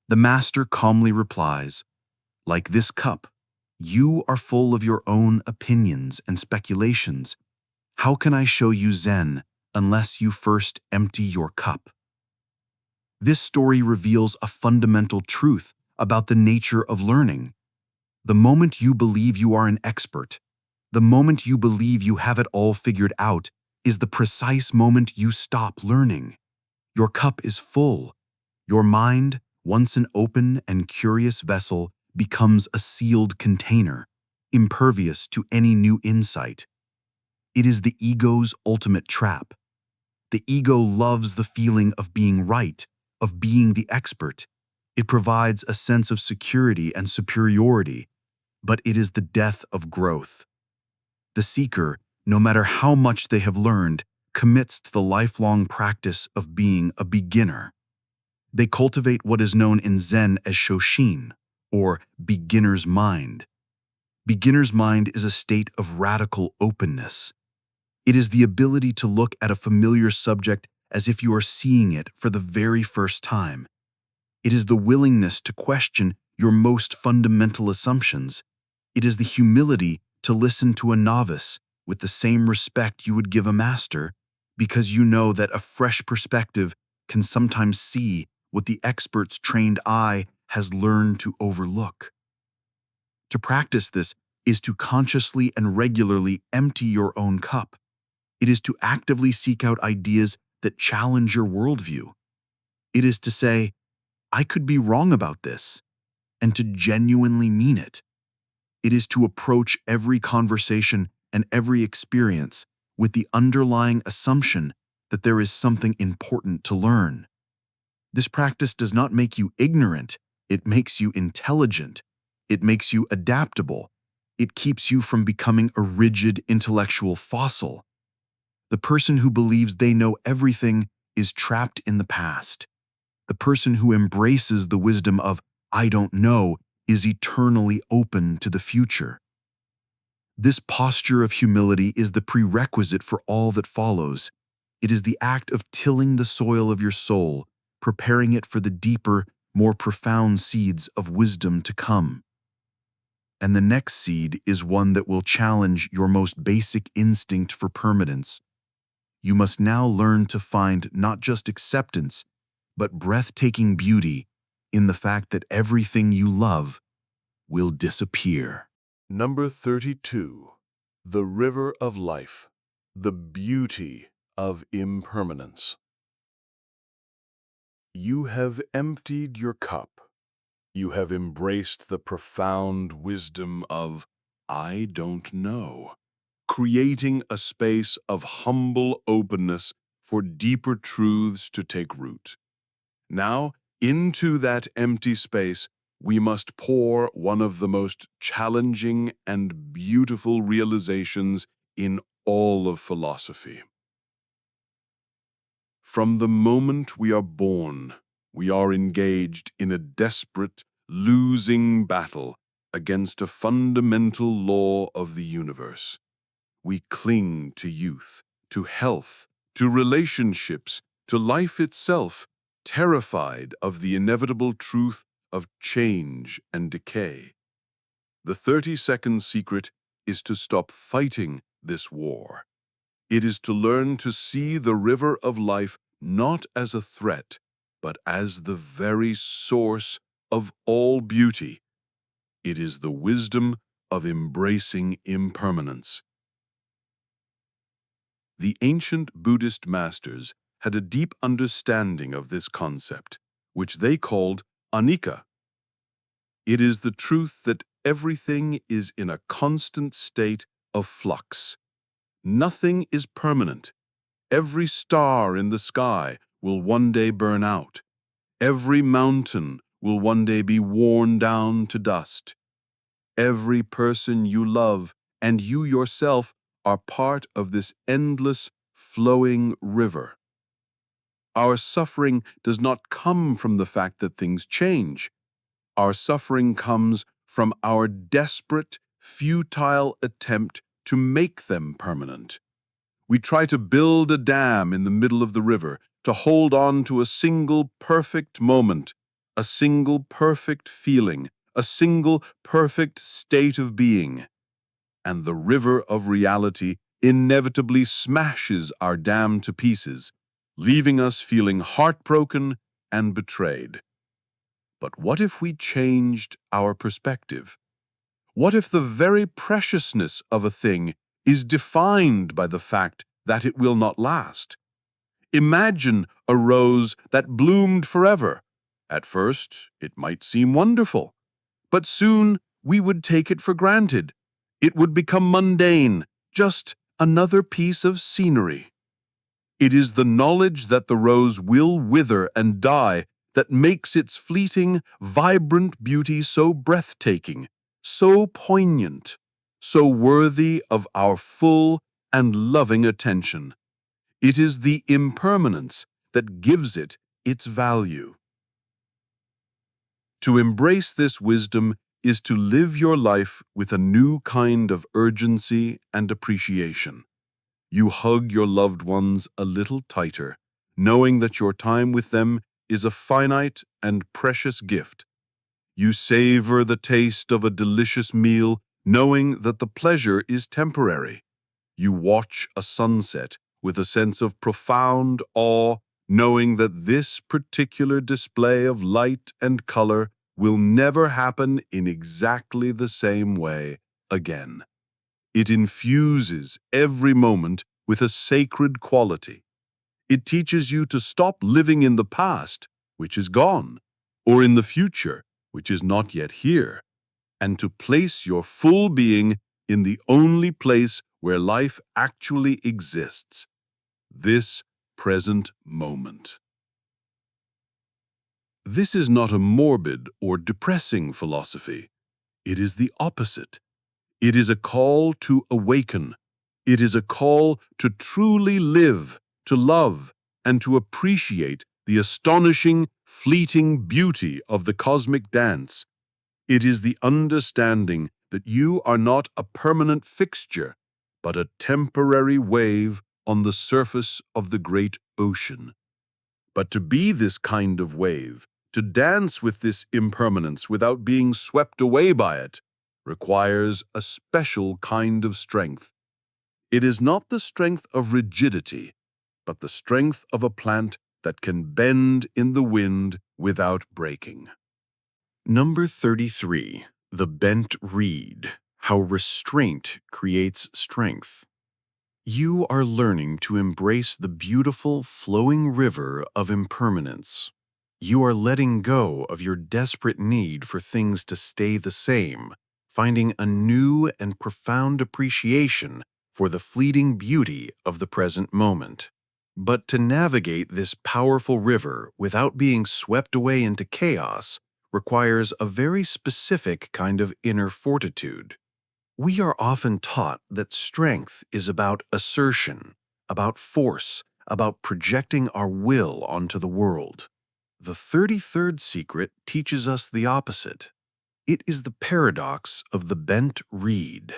The master calmly replies, "Like this cup, you are full of your own opinions and speculations. How can I show you Zen unless you first empty your cup?" This story reveals a fundamental truth about the nature of learning. The moment you believe you are an expert, the moment you believe you have it all figured out, is the precise moment you stop learning. Your cup is full. Your mind, once an open and curious vessel, becomes a sealed container, impervious to any new insight. It is the ego's ultimate trap. The ego loves the feeling of being right, of being the expert. It provides a sense of security and superiority, but it is the death of growth. The seeker, no matter how much they have learned, commits to the lifelong practice of being a beginner. They cultivate what is known in Zen as Shoshin, or beginner's mind. Beginner's mind is a state of radical openness. It is the ability to look at a familiar subject as if you are seeing it for the very first time. It is the willingness to question your most fundamental assumptions. It is the humility to listen to a novice with the same respect you would give a master, because you know that a fresh perspective can sometimes see what the expert's trained eye has learned to overlook. To practice this is to consciously and regularly empty your own cup. It is to actively seek out ideas that challenge your worldview. It is to say, I could be wrong about this, and to genuinely mean it. It is to approach every conversation and every experience with the underlying assumption that there is something important to learn. This practice does not make you ignorant, it makes you intelligent. It makes you adaptable. It keeps you from becoming a rigid intellectual fossil. The person who believes they know everything is trapped in the past. The person who embraces the wisdom of I don't know is eternally open to the future. This posture of humility is the prerequisite for all that follows. It is the act of tilling the soil of your soul, preparing it for the deeper, more profound seeds of wisdom to come. And the next seed is one that will challenge your most basic instinct for permanence. You must now learn to find not just acceptance, but breathtaking beauty in the fact that everything you love will disappear. Number 32. The River of Life. The Beauty of Impermanence. You have emptied your cup. You have embraced the profound wisdom of I don't know, creating a space of humble openness for deeper truths to take root. Now, into that empty space, we must pour one of the most challenging and beautiful realizations in all of philosophy. From the moment we are born, we are engaged in a desperate, losing battle against a fundamental law of the universe. We cling to youth, to health, to relationships, to life itself, terrified of the inevitable truth of change and decay. The 30-second secret is to stop fighting this war. It is to learn to see the river of life not as a threat, but as the very source of all beauty. It is the wisdom of embracing impermanence. The ancient Buddhist masters had a deep understanding of this concept, which they called anicca. It is the truth that everything is in a constant state of flux. Nothing is permanent. Every star in the sky will one day burn out. Every mountain will one day be worn down to dust. Every person you love and you yourself are part of this endless, flowing river. Our suffering does not come from the fact that things change. Our suffering comes from our desperate, futile attempt to make them permanent. We try to build a dam in the middle of the river to hold on to a single perfect moment, a single perfect feeling, a single perfect state of being. And the river of reality inevitably smashes our dam to pieces, leaving us feeling heartbroken and betrayed. But what if we changed our perspective? What if the very preciousness of a thing is defined by the fact that it will not last? Imagine a rose that bloomed forever. At first, it might seem wonderful, but soon we would take it for granted. It would become mundane, just another piece of scenery. It is the knowledge that the rose will wither and die that makes its fleeting, vibrant beauty so breathtaking, so poignant, so worthy of our full and loving attention. It is the impermanence that gives it its value. To embrace this wisdom is to live your life with a new kind of urgency and appreciation. You hug your loved ones a little tighter, knowing that your time with them is a finite and precious gift. You savor the taste of a delicious meal, knowing that the pleasure is temporary. You watch a sunset with a sense of profound awe, knowing that this particular display of light and color will never happen in exactly the same way again. It infuses every moment with a sacred quality. It teaches you to stop living in the past, which is gone, or in the future, which is not yet here, and to place your full being in the only place where life actually exists, this present moment. This is not a morbid or depressing philosophy. It is the opposite. It is a call to awaken. It is a call to truly live, to love, and to appreciate the astonishing, fleeting beauty of the cosmic dance. It is the understanding that you are not a permanent fixture, but a temporary wave on the surface of the great ocean. But to be this kind of wave, to dance with this impermanence without being swept away by it, requires a special kind of strength. It is not the strength of rigidity, but the strength of a plant that can bend in the wind without breaking. Number 33. The Bent Reed. How Restraint Creates Strength. You are learning to embrace the beautiful, flowing river of impermanence. You are letting go of your desperate need for things to stay the same, finding a new and profound appreciation for the fleeting beauty of the present moment. But to navigate this powerful river without being swept away into chaos requires a very specific kind of inner fortitude. We are often taught that strength is about assertion, about force, about projecting our will onto the world. The 33rd secret teaches us the opposite. It is the paradox of the bent reed.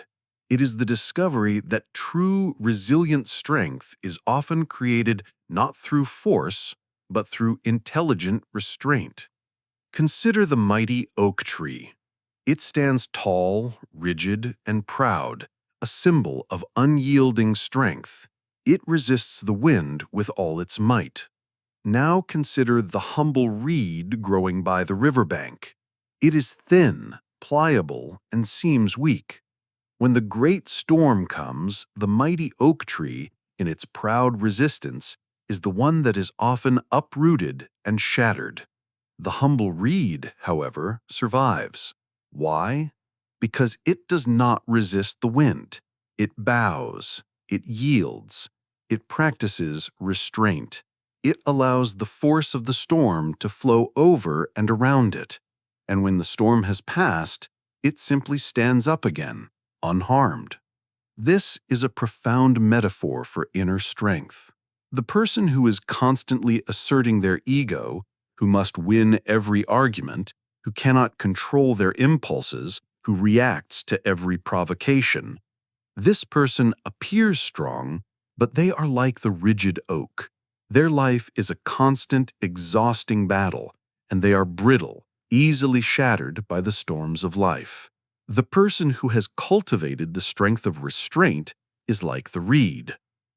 It is the discovery that true, resilient strength is often created not through force, but through intelligent restraint. Consider the mighty oak tree. It stands tall, rigid, and proud, a symbol of unyielding strength. It resists the wind with all its might. Now consider the humble reed growing by the riverbank. It is thin, pliable, and seems weak. When the great storm comes, the mighty oak tree, in its proud resistance, is the one that is often uprooted and shattered. The humble reed, however, survives. Why? Because it does not resist the wind. It bows, it yields, it practices restraint. It allows the force of the storm to flow over and around it, and when the storm has passed, it simply stands up again, unharmed. This is a profound metaphor for inner strength. The person who is constantly asserting their ego, who must win every argument, who cannot control their impulses, who reacts to every provocation. This person appears strong, but they are like the rigid oak. Their life is a constant, exhausting battle, and they are brittle, easily shattered by the storms of life. The person who has cultivated the strength of restraint is like the reed.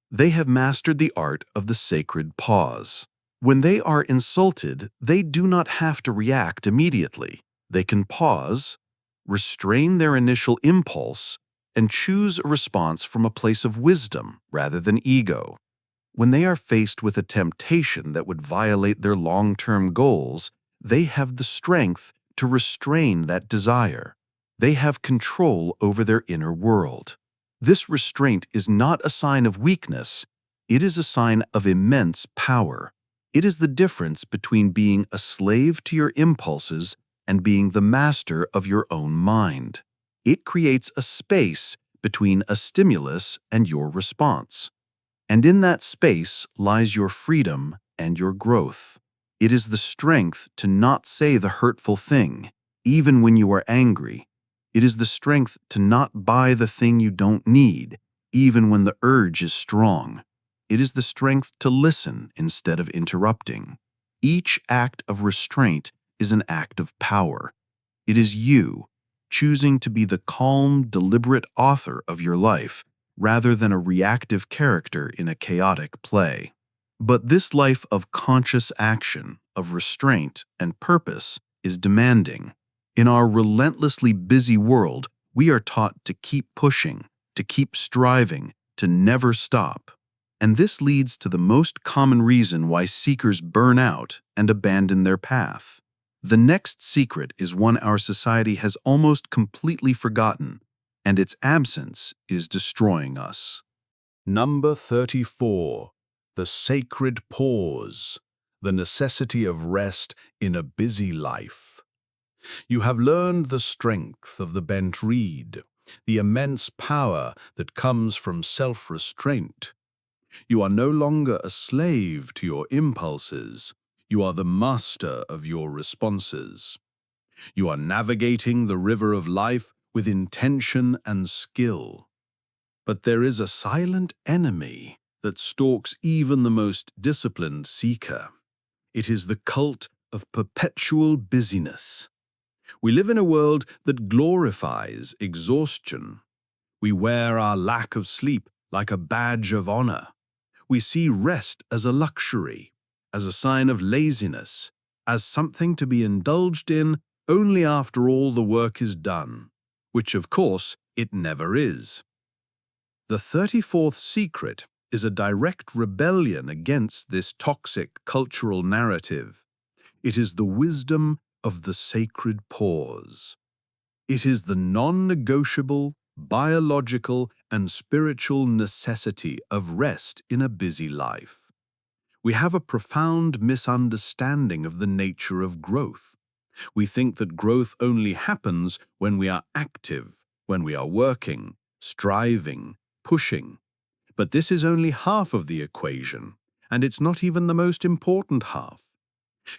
They have mastered the art of the sacred pause. When they are insulted, they do not have to react immediately. They can pause, restrain their initial impulse, and choose a response from a place of wisdom rather than ego. When they are faced with a temptation that would violate their long-term goals, they have the strength to restrain that desire. They have control over their inner world. This restraint is not a sign of weakness. It is a sign of immense power. It is the difference between being a slave to your impulses and being the master of your own mind. It creates a space between a stimulus and your response. And in that space lies your freedom and your growth. It is the strength to not say the hurtful thing, even when you are angry. It is the strength to not buy the thing you don't need, even when the urge is strong. It is the strength to listen instead of interrupting. Each act of restraint is an act of power. It is you choosing to be the calm, deliberate author of your life rather than a reactive character in a chaotic play. But this life of conscious action, of restraint and purpose is demanding. In our relentlessly busy world, we are taught to keep pushing, to keep striving, to never stop. And this leads to the most common reason why seekers burn out and abandon their path. The next secret is one our society has almost completely forgotten, and its absence is destroying us. Number 34. The sacred pause, the necessity of rest in a busy life. You have learned the strength of the bent reed, the immense power that comes from self-restraint. You are no longer a slave to your impulses. You are the master of your responses. You are navigating the river of life with intention and skill. But there is a silent enemy that stalks even the most disciplined seeker. It is the cult of perpetual busyness. We live in a world that glorifies exhaustion. We wear our lack of sleep like a badge of honor. We see rest as a luxury, as a sign of laziness, as something to be indulged in only after all the work is done, which of course it never is. The 34th secret is a direct rebellion against this toxic cultural narrative. It is the wisdom of the sacred pause. It is the non-negotiable, biological, and spiritual necessity of rest in a busy life. We have a profound misunderstanding of the nature of growth. We think that growth only happens when we are active, when we are working, striving, pushing. But this is only half of the equation, and it's not even the most important half.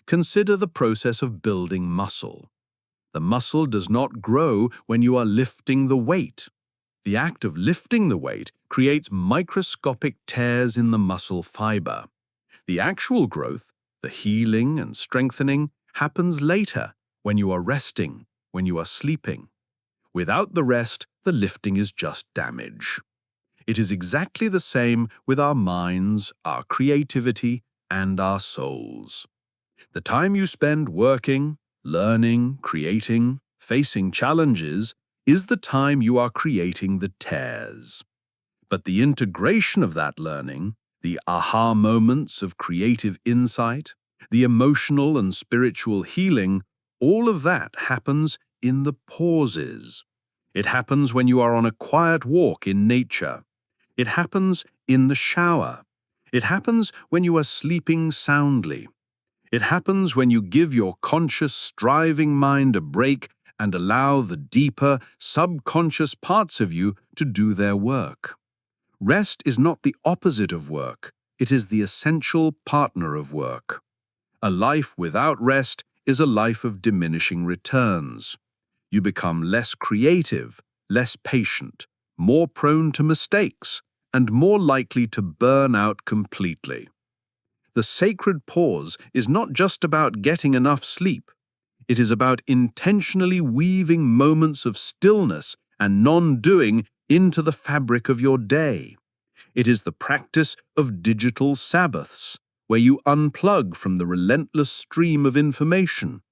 Consider the process of building muscle. The muscle does not grow when you are lifting the weight. The act of lifting the weight creates microscopic tears in the muscle fiber. The actual growth, the healing and strengthening, happens later, when you are resting, when you are sleeping. Without the rest, the lifting is just damage. It is exactly the same with our minds, our creativity, and our souls. The time you spend working, learning, creating, facing challenges is the time you are creating the tears. But the integration of that learning, the aha moments of creative insight, the emotional and spiritual healing, all of that happens in the pauses. It happens when you are on a quiet walk in nature. It happens in the shower. It happens when you are sleeping soundly. It happens when you give your conscious, striving mind a break and allow the deeper, subconscious parts of you to do their work. Rest is not the opposite of work. It is the essential partner of work. A life without rest is a life of diminishing returns. You become less creative, less patient, more prone to mistakes, and more likely to burn out completely. The sacred pause is not just about getting enough sleep. It is about intentionally weaving moments of stillness and non-doing into the fabric of your day. It is the practice of digital Sabbaths, where you unplug from the relentless stream of information.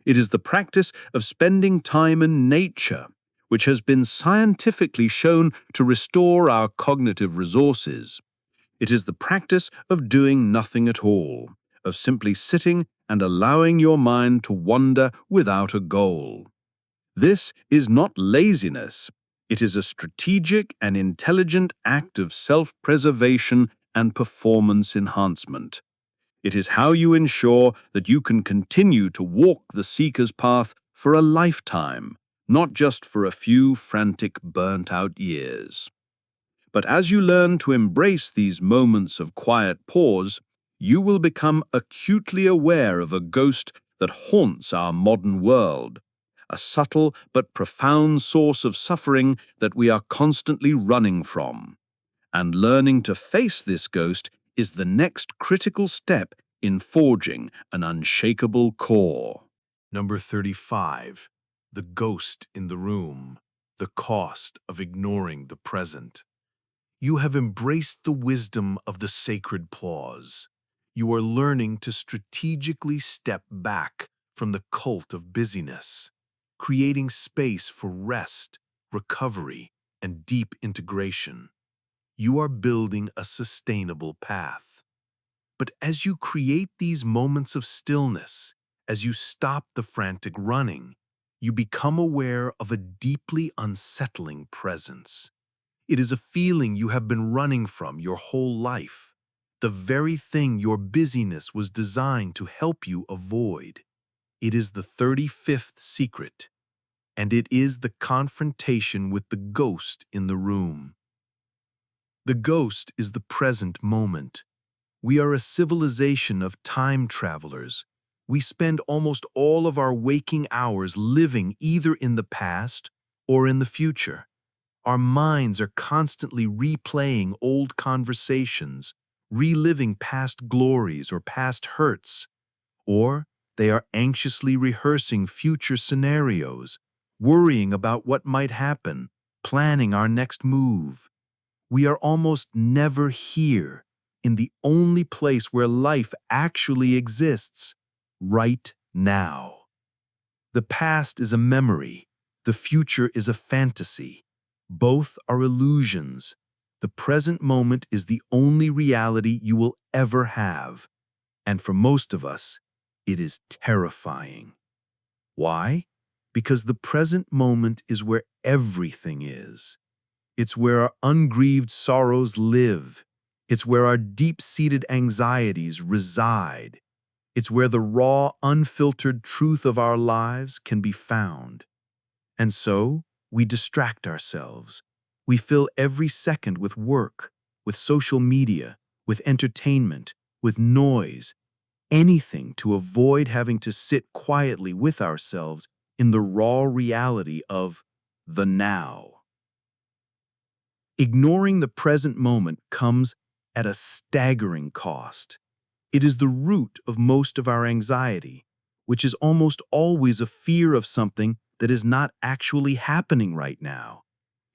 It is the practice of spending time in nature, which has been scientifically shown to restore our cognitive resources. It is the practice of doing nothing at all, of simply sitting and allowing your mind to wander without a goal. This is not laziness. It is a strategic and intelligent act of self-preservation and performance enhancement. It is how you ensure that you can continue to walk the seeker's path for a lifetime, not just for a few frantic, burnt-out years. But as you learn to embrace these moments of quiet pause, you will become acutely aware of a ghost that haunts our modern world, a subtle but profound source of suffering that we are constantly running from. And learning to face this ghost is the next critical step in forging an unshakable core. Number 35. The ghost in the room. The cost of ignoring the present. You have embraced the wisdom of the sacred pause. You are learning to strategically step back from the cult of busyness, creating space for rest, recovery, and deep integration. You are building a sustainable path. But as you create these moments of stillness, as you stop the frantic running, you become aware of a deeply unsettling presence. It is a feeling you have been running from your whole life, the very thing your busyness was designed to help you avoid. It is the 35th secret, and it is the confrontation with the ghost in the room. The ghost is the present moment. We are a civilization of time travelers. We spend almost all of our waking hours living either in the past or in the future. Our minds are constantly replaying old conversations, reliving past glories or past hurts, or they are anxiously rehearsing future scenarios, worrying about what might happen, planning our next move. We are almost never here, in the only place where life actually exists, right now. The past is a memory, the future is a fantasy. Both are illusions. The present moment is the only reality you will ever have. And for most of us, it is terrifying. Why? Because the present moment is where everything is. It's where our ungrieved sorrows live. It's where our deep-seated anxieties reside. It's where the raw, unfiltered truth of our lives can be found. And so, we distract ourselves. We fill every second with work, with social media, with entertainment, with noise, anything to avoid having to sit quietly with ourselves in the raw reality of the now. Ignoring the present moment comes at a staggering cost. It is the root of most of our anxiety, which is almost always a fear of something that is not actually happening right now.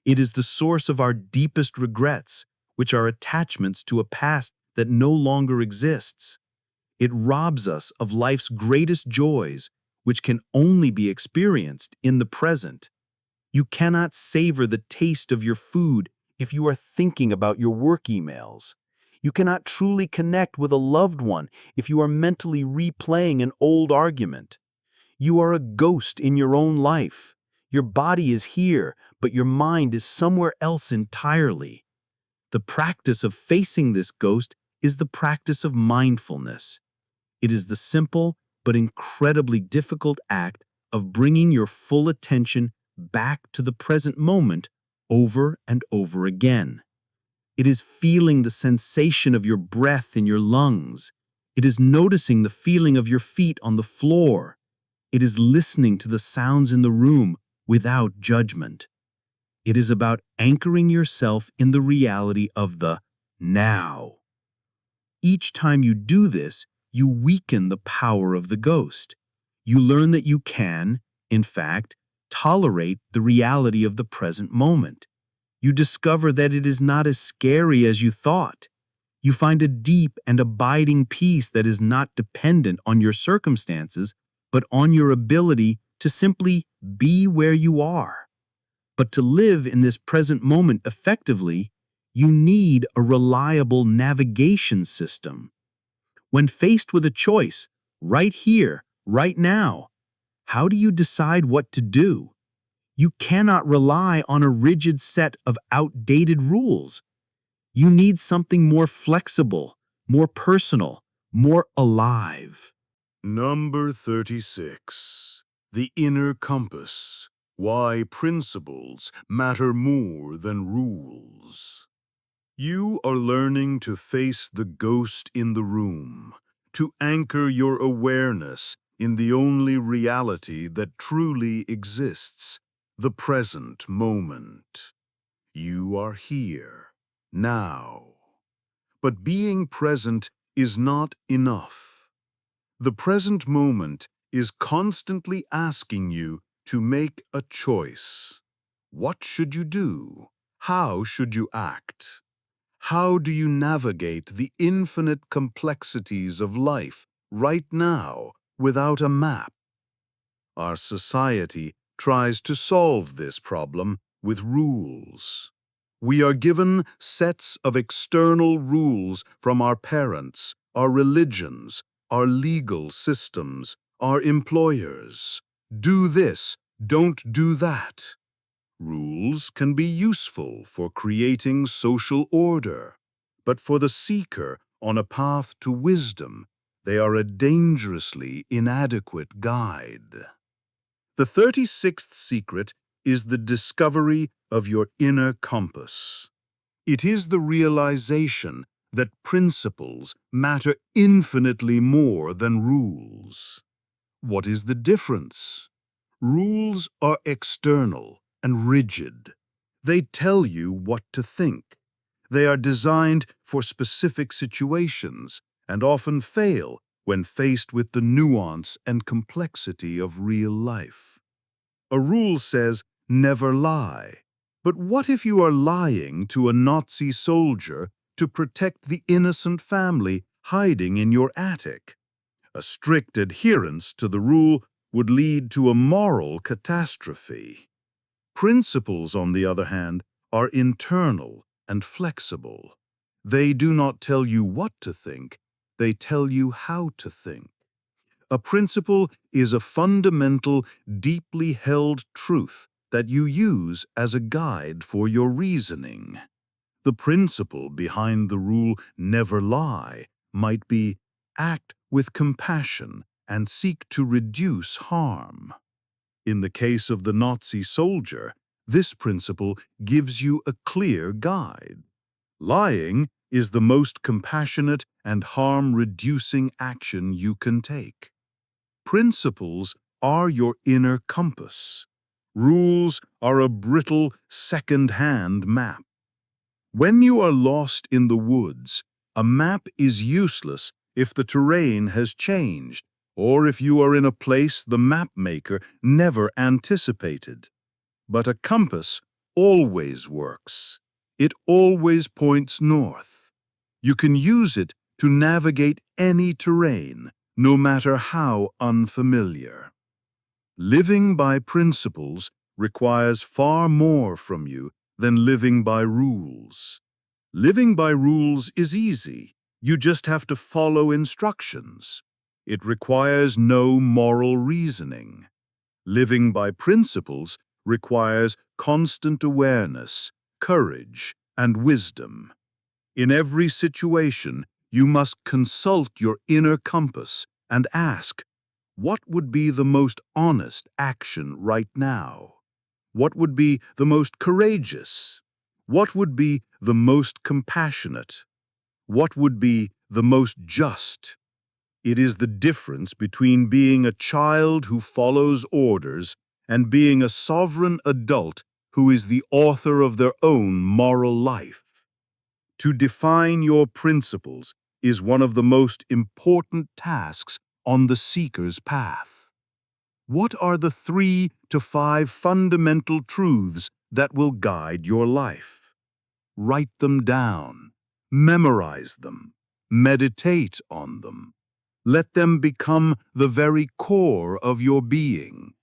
It is the source of our deepest regrets, which are attachments to a past that no longer exists. It robs us of life's greatest joys, which can only be experienced in the present. You cannot savor the taste of your food if you are thinking about your work emails. You cannot truly connect with a loved one if you are mentally replaying an old argument. You are a ghost in your own life. Your body is here, but your mind is somewhere else entirely. The practice of facing this ghost is the practice of mindfulness. It is the simple but incredibly difficult act of bringing your full attention back to the present moment over and over again. It is feeling the sensation of your breath in your lungs. It is noticing the feeling of your feet on the floor. It is listening to the sounds in the room without judgment. It is about anchoring yourself in the reality of the now. Each time you do this, you weaken the power of the ghost. You learn that you can, in fact, tolerate the reality of the present moment. You discover that it is not as scary as you thought. You find a deep and abiding peace that is not dependent on your circumstances, but on your ability to simply be where you are. But to live in this present moment effectively, you need a reliable navigation system. When faced with a choice, right here, right now, how do you decide what to do? You cannot rely on a rigid set of outdated rules. You need something more flexible, more personal, more alive. Number 36. The inner compass. Why principles matter more than rules. You are learning to face the ghost in the room, to anchor your awareness in the only reality that truly exists, the present moment. You are here, now. But being present is not enough. The present moment is constantly asking you to make a choice. What should you do? How should you act? How do you navigate the infinite complexities of life right now without a map? Our society tries to solve this problem with rules. We are given sets of external rules from our parents, our religions, our legal systems, our employers. Do this, don't do that. Rules can be useful for creating social order, but for the seeker on a path to wisdom, they are a dangerously inadequate guide. The 36th secret is the discovery of your inner compass. It is the realization that principles matter infinitely more than rules. What is the difference? Rules are external and rigid. They tell you what to think. They are designed for specific situations and often fail when faced with the nuance and complexity of real life. A rule says, never lie. But what if you are lying to a Nazi soldier to protect the innocent family hiding in your attic? A strict adherence to the rule would lead to a moral catastrophe. Principles, on the other hand, are internal and flexible. They do not tell you what to think, they tell you how to think. A principle is a fundamental, deeply held truth that you use as a guide for your reasoning. The principle behind the rule "never lie" might be act with compassion and seek to reduce harm. In the case of the Nazi soldier, this principle gives you a clear guide. Lying is the most compassionate and harm-reducing action you can take. Principles are your inner compass. Rules are a brittle, second-hand map. When you are lost in the woods, a map is useless if the terrain has changed, or if you are in a place the mapmaker never anticipated. But a compass always works. It always points north. You can use it to navigate any terrain, no matter how unfamiliar. Living by principles requires far more from you than living by rules. Living by rules is easy. You just have to follow instructions. It requires no moral reasoning. Living by principles requires constant awareness, courage, and wisdom. In every situation, you must consult your inner compass and ask, what would be the most honest action right now? What would be the most courageous? What would be the most compassionate? What would be the most just? It is the difference between being a child who follows orders and being a sovereign adult who is the author of their own moral life. To define your principles is one of the most important tasks on the seeker's path. What are the 3 to 5 fundamental truths that will guide your life? Write them down, memorize them, meditate on them. Let them become the very core of your being.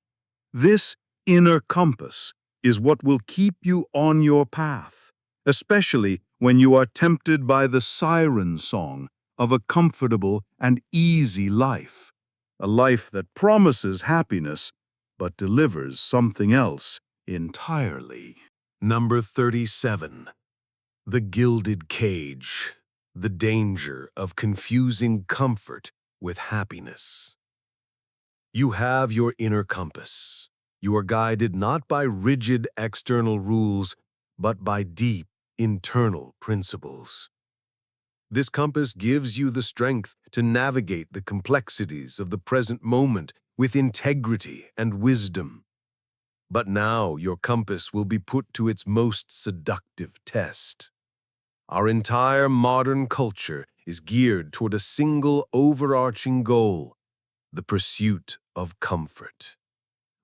This inner compass is what will keep you on your path, especially when you are tempted by the siren song of a comfortable and easy life, a life that promises happiness but delivers something else entirely. Number 37. The Gilded Cage. The danger of confusing comfort with happiness. You have your inner compass. You are guided not by rigid external rules, but by deep, internal principles. This compass gives you the strength to navigate the complexities of the present moment with integrity and wisdom. But now your compass will be put to its most seductive test. Our entire modern culture is geared toward a single overarching goal: the pursuit of comfort.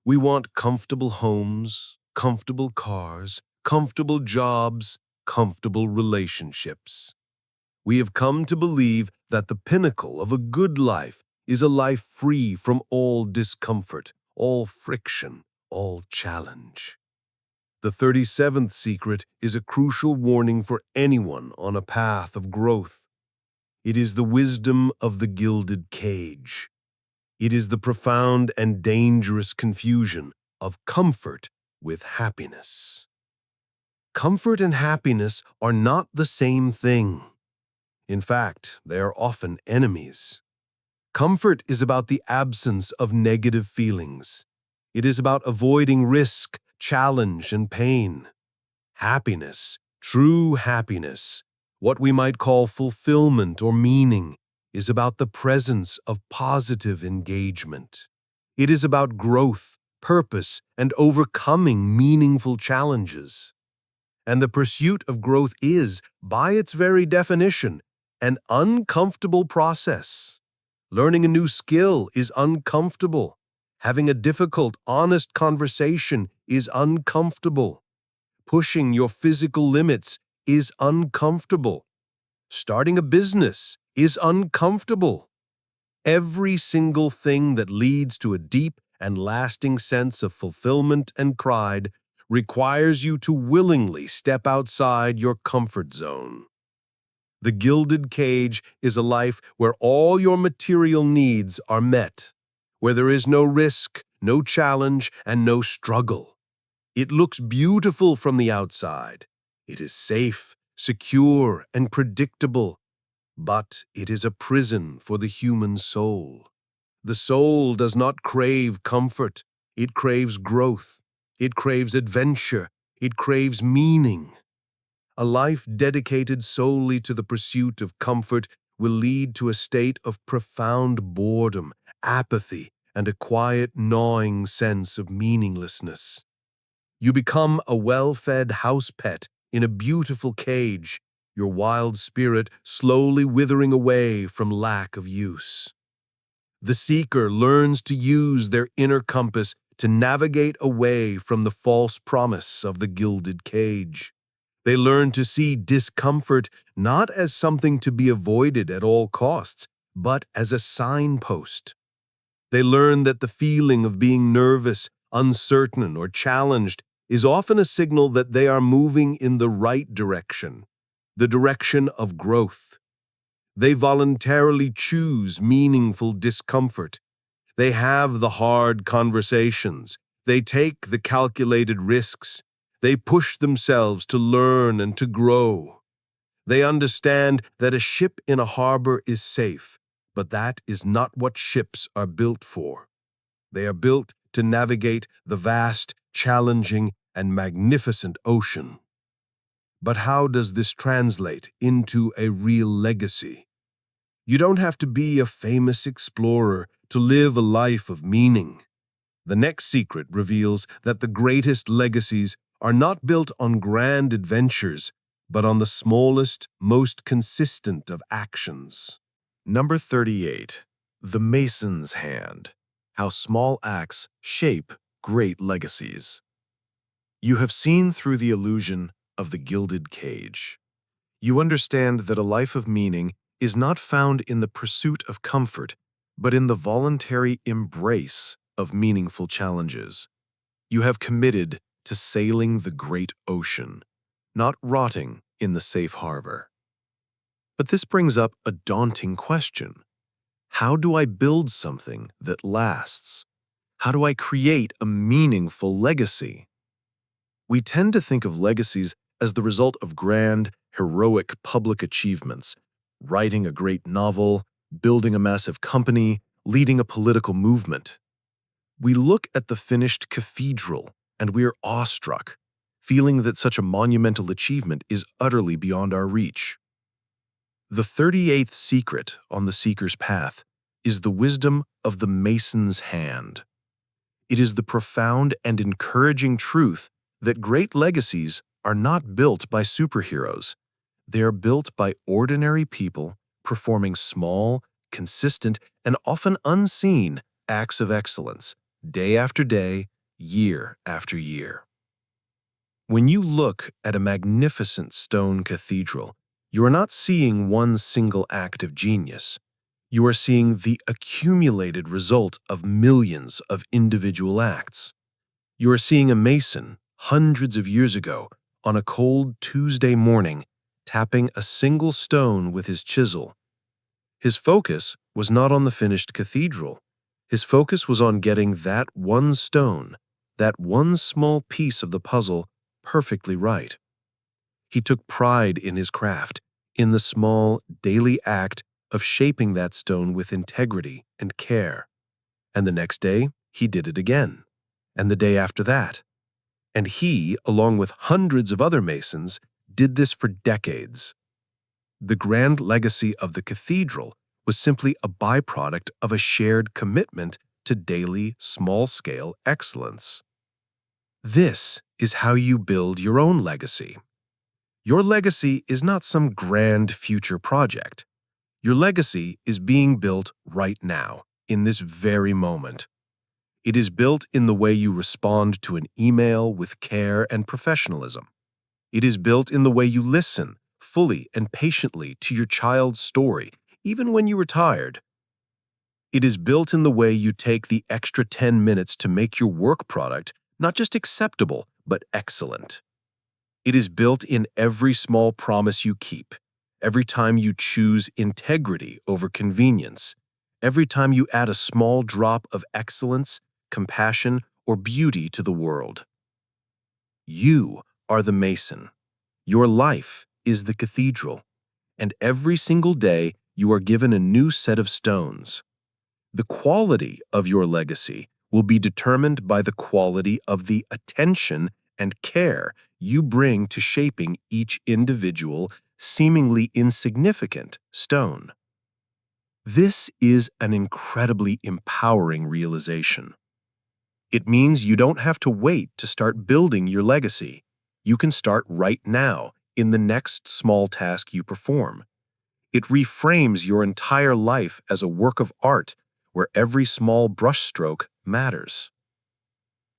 We want comfortable homes, comfortable cars, comfortable jobs, comfortable relationships. We have come to believe that the pinnacle of a good life is a life free from all discomfort, all friction, all challenge. The 37th secret is a crucial warning for anyone on a path of growth. It is the wisdom of the gilded cage. It is the profound and dangerous confusion of comfort with happiness. Comfort and happiness are not the same thing. In fact, they are often enemies. Comfort is about the absence of negative feelings. It is about avoiding risk, challenge, and pain. Happiness, true happiness, what we might call fulfillment or meaning, is about the presence of positive engagement. It is about growth, purpose, and overcoming meaningful challenges. And the pursuit of growth is, by its very definition, an uncomfortable process. Learning a new skill is uncomfortable. Having a difficult, honest conversation is uncomfortable. Pushing your physical limits is uncomfortable. Starting a business is uncomfortable. Every single thing that leads to a deep and lasting sense of fulfillment and pride requires you to willingly step outside your comfort zone. The gilded cage is a life where all your material needs are met, where there is no risk, no challenge, and no struggle. It looks beautiful from the outside. It is safe, secure, and predictable, but it is a prison for the human soul. The soul does not crave comfort. It craves growth. It craves adventure. It craves meaning. A life dedicated solely to the pursuit of comfort will lead to a state of profound boredom, apathy, and a quiet, gnawing sense of meaninglessness. You become a well-fed house pet in a beautiful cage, your wild spirit slowly withering away from lack of use. The seeker learns to use their inner compass to navigate away from the false promise of the gilded cage. They learn to see discomfort not as something to be avoided at all costs, but as a signpost. They learn that the feeling of being nervous, uncertain, or challenged is often a signal that they are moving in the right direction, the direction of growth. They voluntarily choose meaningful discomfort. They have the hard conversations. They take the calculated risks. They push themselves to learn and to grow. They understand that a ship in a harbor is safe, but that is not what ships are built for. They are built to navigate the vast, challenging, and magnificent ocean. But how does this translate into a real legacy? You don't have to be a famous explorer to live a life of meaning. The next secret reveals that the greatest legacies are not built on grand adventures, but on the smallest, most consistent of actions. Number 38. The Mason's Hand. How Small Acts Shape Great Legacies. You have seen through the illusion of the gilded cage. You understand that a life of meaning is not found in the pursuit of comfort, but in the voluntary embrace of meaningful challenges. You have committed to sailing the great ocean, not rotting in the safe harbor. But this brings up a daunting question. How do I build something that lasts? How do I create a meaningful legacy? We tend to think of legacies as the result of grand, heroic public achievements, writing a great novel, building a massive company, leading a political movement. We look at the finished cathedral and we are awestruck. feeling that such a monumental achievement is utterly beyond our reach. The 38th secret on the seeker's path is the wisdom of the Mason's hand. It is the profound and encouraging truth that great legacies are not built by superheroes. They are built by ordinary people performing small, consistent, and often unseen acts of excellence, day after day, year after year. When you look at a magnificent stone cathedral, you are not seeing one single act of genius. You are seeing the accumulated result of millions of individual acts. You are seeing a mason, hundreds of years ago, on a cold Tuesday morning, tapping a single stone with his chisel. His focus was not on the finished cathedral. His focus was on getting that one stone, that one small piece of the puzzle, perfectly right. He took pride in his craft, in the small, daily act of shaping that stone with integrity and care. And the next day, he did it again, and the day after that. And he, along with hundreds of other masons, did this for decades. The grand legacy of the cathedral was simply a byproduct of a shared commitment to daily, small-scale excellence. This is how you build your own legacy. Your legacy is not some grand future project. Your legacy is being built right now, in this very moment. It is built in the way you respond to an email with care and professionalism. It is built in the way you listen fully and patiently to your child's story, even when you are tired. It is built in the way you take the extra 10 minutes to make your work product not just acceptable, but excellent. It is built in every small promise you keep, every time you choose integrity over convenience, every time you add a small drop of excellence, compassion, or beauty to the world. You are the mason. Your life is the cathedral, and every single day you are given a new set of stones. The quality of your legacy will be determined by the quality of the attention and care you bring to shaping each individual, seemingly insignificant stone. This is an incredibly empowering realization. It means you don't have to wait to start building your legacy. You can start right now in the next small task you perform. It reframes your entire life as a work of art where every small brushstroke matters.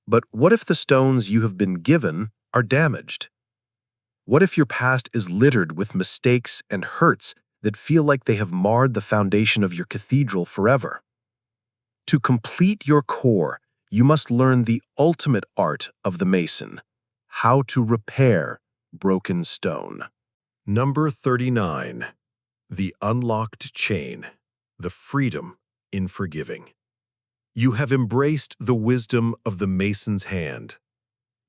But what if the stones you have been given are damaged? What if your past is littered with mistakes and hurts that feel like they have marred the foundation of your cathedral forever? To complete your core, you must learn the ultimate art of the mason, how to repair broken stone. Number 39. The Unlocked Chain. The Freedom in Forgiving. You have embraced the wisdom of the Mason's hand.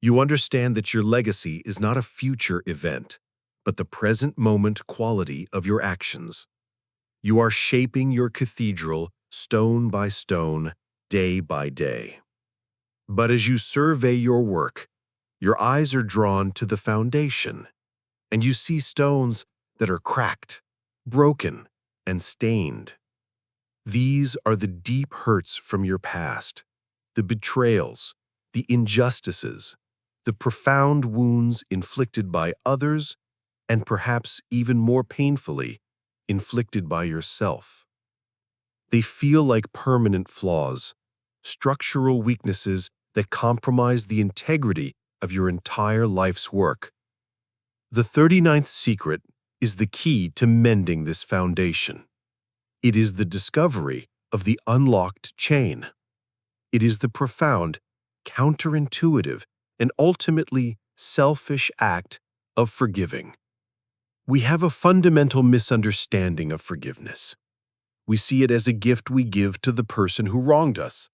You understand that your legacy is not a future event, but the present moment quality of your actions. You are shaping your cathedral stone by stone, day by day. But as you survey your work, your eyes are drawn to the foundation, and you see stones that are cracked, broken, and stained. These are the deep hurts from your past, the betrayals, the injustices, the profound wounds inflicted by others, and perhaps even more painfully, inflicted by yourself. They feel like permanent flaws, structural weaknesses that compromise the integrity of your entire life's work. The 39th secret is the key to mending this foundation. It is the discovery of the unlocked chain. It is the profound, counterintuitive, and ultimately selfish act of forgiving. We have a fundamental misunderstanding of forgiveness. We see it as a gift we give to the person who wronged us.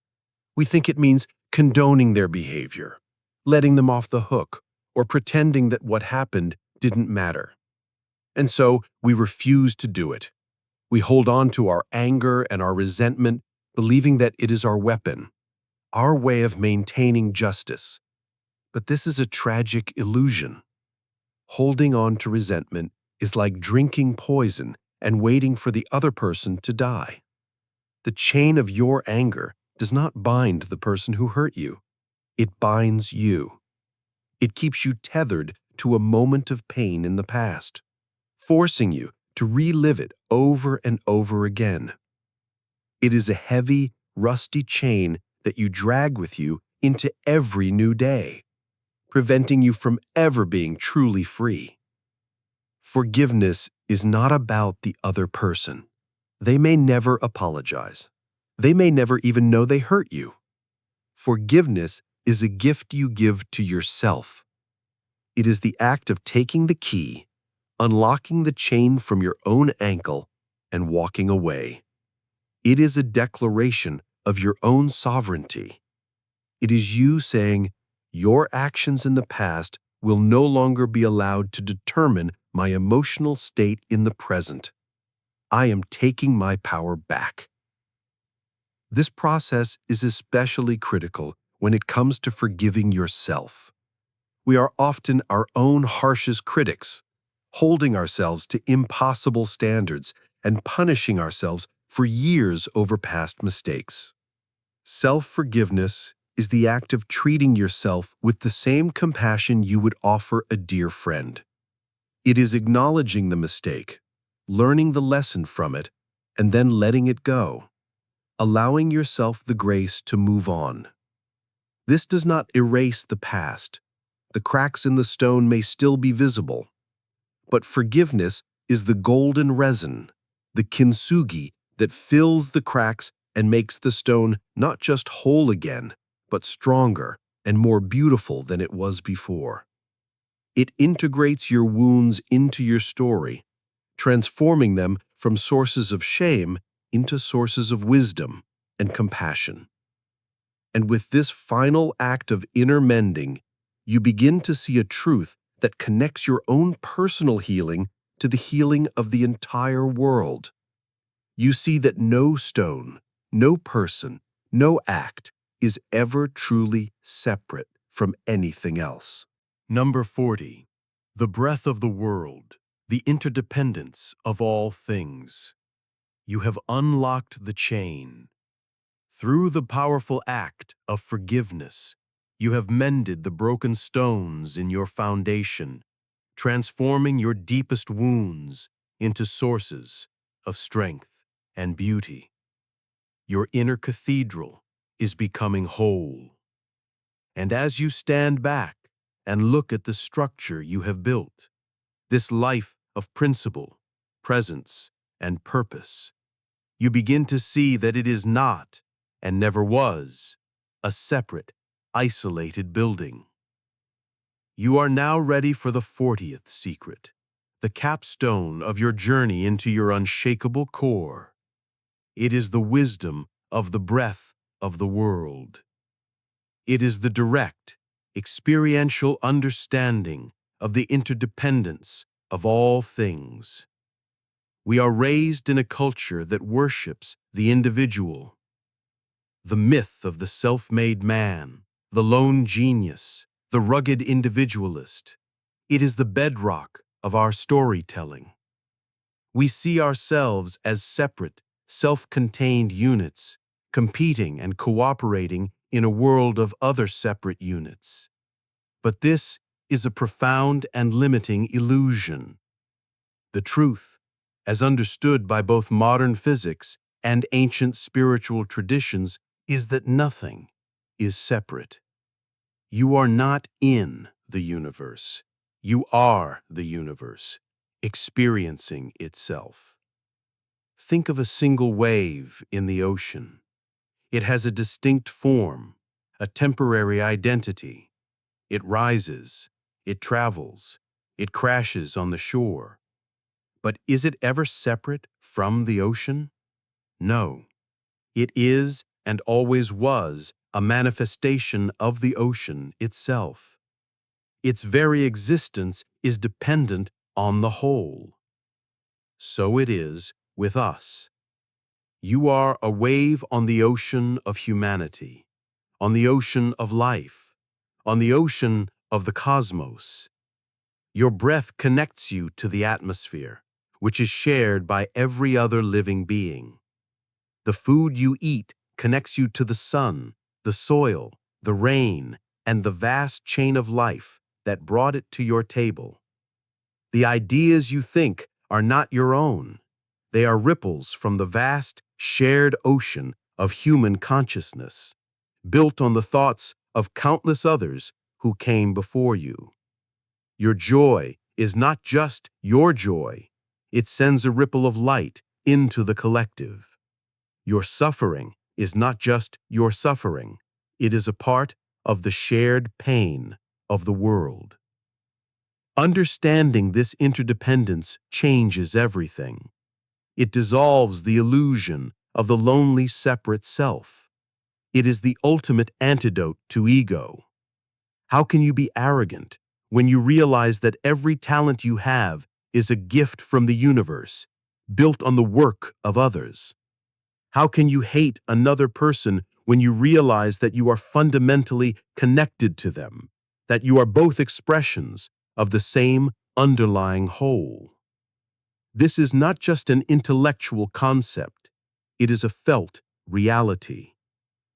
We think it means condoning their behavior, letting them off the hook, or pretending that what happened didn't matter. And so we refuse to do it. We hold on to our anger and our resentment, believing that it is our weapon, our way of maintaining justice. But this is a tragic illusion. Holding on to resentment is like drinking poison and waiting for the other person to die. The chain of your anger does not bind the person who hurt you. It binds you. It keeps you tethered to a moment of pain in the past, forcing you to relive it over and over again. It is a heavy, rusty chain that you drag with you into every new day, preventing you from ever being truly free. Forgiveness is not about the other person. They may never apologize. They may never even know they hurt you. Forgiveness is a gift you give to yourself. It is the act of taking the key, unlocking the chain from your own ankle, and walking away. It is a declaration of your own sovereignty. It is you saying, your actions in the past will no longer be allowed to determine my emotional state in the present. I am taking my power back. This process is especially critical when it comes to forgiving yourself. We are often our own harshest critics, holding ourselves to impossible standards and punishing ourselves for years over past mistakes. Self-forgiveness is the act of treating yourself with the same compassion you would offer a dear friend. It is acknowledging the mistake, learning the lesson from it, and then letting it go, allowing yourself the grace to move on. This does not erase the past. The cracks in the stone may still be visible, but forgiveness is the golden resin, the kintsugi that fills the cracks and makes the stone not just whole again, but stronger and more beautiful than it was before. It integrates your wounds into your story, transforming them from sources of shame into sources of wisdom and compassion. And with this final act of inner mending, you begin to see a truth that connects your own personal healing to the healing of the entire world. You see that no stone, no person, no act is ever truly separate from anything else. Number 40. The breath of the world, the interdependence of all things. You have unlocked the chain. Through the powerful act of forgiveness, you have mended the broken stones in your foundation, transforming your deepest wounds into sources of strength and beauty. Your inner cathedral is becoming whole. And as you stand back and look at the structure you have built, this life of principle, presence, and purpose, you begin to see that it is not, and never was, a separate, isolated building. You are now ready for the 40th secret, the capstone of your journey into your unshakable core. It is the wisdom of the breath of the world. It is the direct, experiential understanding of the interdependence of all things. We are raised in a culture that worships the individual. The myth of the self-made man, the lone genius, the rugged individualist. It is the bedrock of our storytelling. We see ourselves as separate, self-contained units, competing and cooperating in a world of other separate units. But this is a profound and limiting illusion. The truth, as understood by both modern physics and ancient spiritual traditions, is that nothing is separate. You are not in the universe. You are the universe, experiencing itself. Think of a single wave in the ocean. It has a distinct form, a temporary identity. It rises, it travels, it crashes on the shore. But is it ever separate from the ocean? No. It is and always was a manifestation of the ocean itself. Its very existence is dependent on the whole. So it is with us. You are a wave on the ocean of humanity, on the ocean of life, on the ocean of the cosmos. Your breath connects you to the atmosphere, which is shared by every other living being. The food you eat connects you to the sun, the soil, the rain, and the vast chain of life that brought it to your table. The ideas you think are not your own. They are ripples from the vast, shared ocean of human consciousness, built on the thoughts of countless others who came before you. Your joy is not just your joy. It sends a ripple of light into the collective. Your suffering is not just your suffering. It is a part of the shared pain of the world. Understanding this interdependence changes everything. It dissolves the illusion of the lonely, separate self. It is the ultimate antidote to ego. How can you be arrogant when you realize that every talent you have is a gift from the universe, built on the work of others? How can you hate another person when you realize that you are fundamentally connected to them, that you are both expressions of the same underlying whole? This is not just an intellectual concept. It is a felt reality.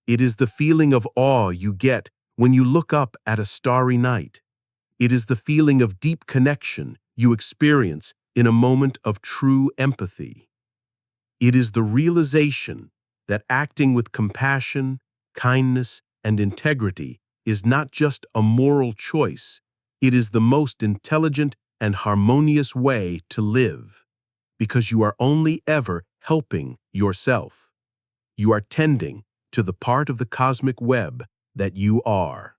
It is the feeling of awe you get when you look up at a starry night. It is the feeling of deep connection you experience in a moment of true empathy. It is the realization that acting with compassion, kindness, and integrity is not just a moral choice. It is the most intelligent and harmonious way to live, because you are only ever helping yourself. You are tending to the part of the cosmic web that you are.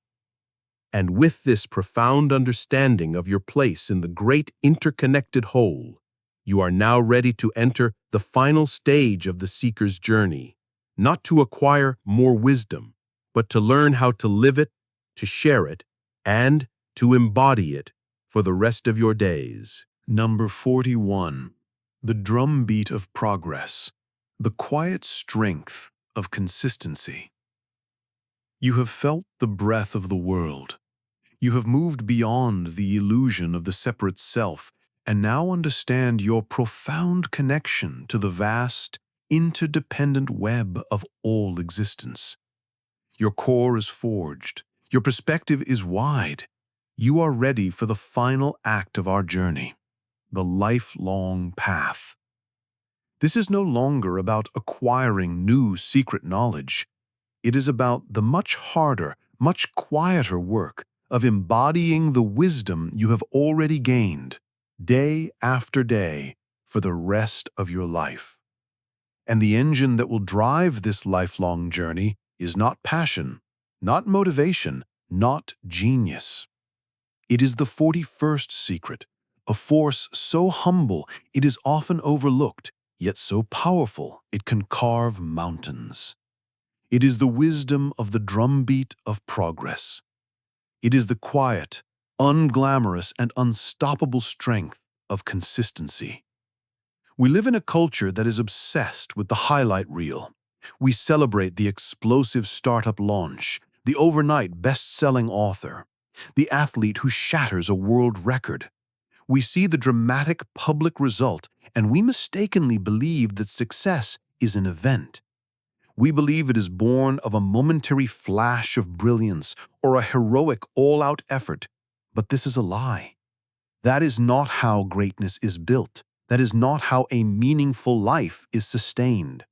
And with this profound understanding of your place in the great interconnected whole, you are now ready to enter the final stage of the seeker's journey, not to acquire more wisdom, but to learn how to live it, to share it, and to embody it for the rest of your days. Number 41. The drumbeat of progress. The quiet strength of consistency. You have felt the breath of the world. You have moved beyond the illusion of the separate self and now understand your profound connection to the vast, interdependent web of all existence. Your core is forged. Your perspective is wide. You are ready for the final act of our journey, the lifelong path. This is no longer about acquiring new secret knowledge. It is about the much harder, much quieter work of embodying the wisdom you have already gained, day after day, for the rest of your life. And the engine that will drive this lifelong journey is not passion, not motivation, not genius. It is the 41st secret, a force so humble it is often overlooked, yet so powerful it can carve mountains. It is the wisdom of the drumbeat of progress. It is the quiet, unglamorous, and unstoppable strength of consistency. We live in a culture that is obsessed with the highlight reel. We celebrate the explosive startup launch, the overnight best-selling author, the athlete who shatters a world record. We see the dramatic public result, and we mistakenly believe that success is an event. We believe it is born of a momentary flash of brilliance or a heroic all-out effort, but this is a lie. That is not how greatness is built. That is not how a meaningful life is sustained.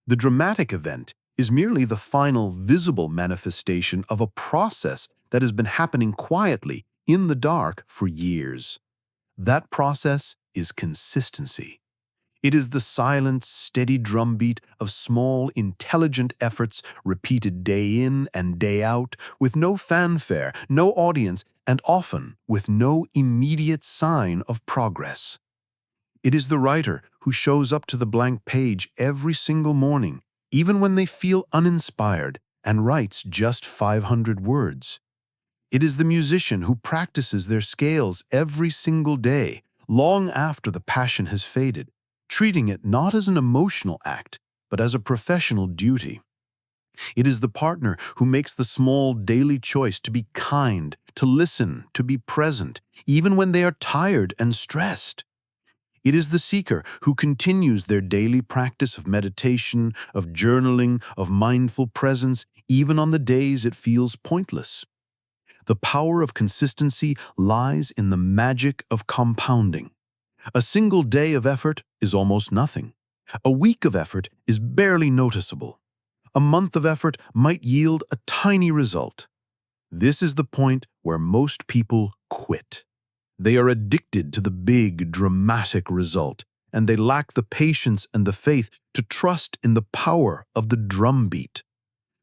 The dramatic event is merely the final visible manifestation of a process that has been happening quietly, in the dark, for years. That process is consistency. It is the silent, steady drumbeat of small, intelligent efforts repeated day in and day out, with no fanfare, no audience, and often with no immediate sign of progress. It is the writer who shows up to the blank page every single morning, even when they feel uninspired, and writes just 500 words. It is the musician who practices their scales every single day, long after the passion has faded, treating it not as an emotional act, but as a professional duty. It is the partner who makes the small daily choice to be kind, to listen, to be present, even when they are tired and stressed. It is the seeker who continues their daily practice of meditation, of journaling, of mindful presence, even on the days it feels pointless. The power of consistency lies in the magic of compounding. A single day of effort is almost nothing. A week of effort is barely noticeable. A month of effort might yield a tiny result. This is the point where most people quit. They are addicted to the big, dramatic result, and they lack the patience and the faith to trust in the power of the drumbeat.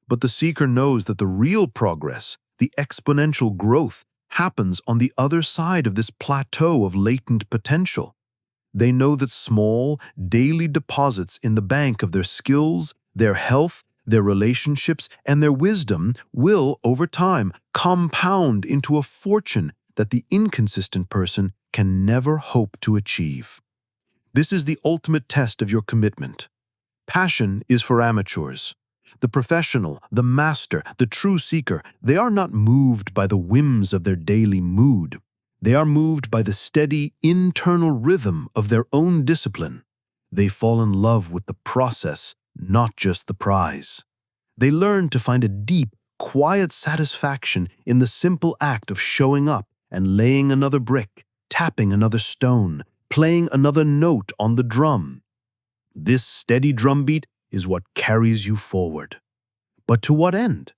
But the seeker knows that the real progress, the exponential growth, happens on the other side of this plateau of latent potential. They know that small, daily deposits in the bank of their skills, their health, their relationships, and their wisdom will, over time, compound into a fortune that the inconsistent person can never hope to achieve. This is the ultimate test of your commitment. Passion is for amateurs. The professional, the master, the true seeker, they are not moved by the whims of their daily mood. They are moved by the steady, internal rhythm of their own discipline. They fall in love with the process, not just the prize. They learn to find a deep, quiet satisfaction in the simple act of showing up and laying another brick, tapping another stone, playing another note on the drum. This steady drumbeat is what carries you forward. But to what end?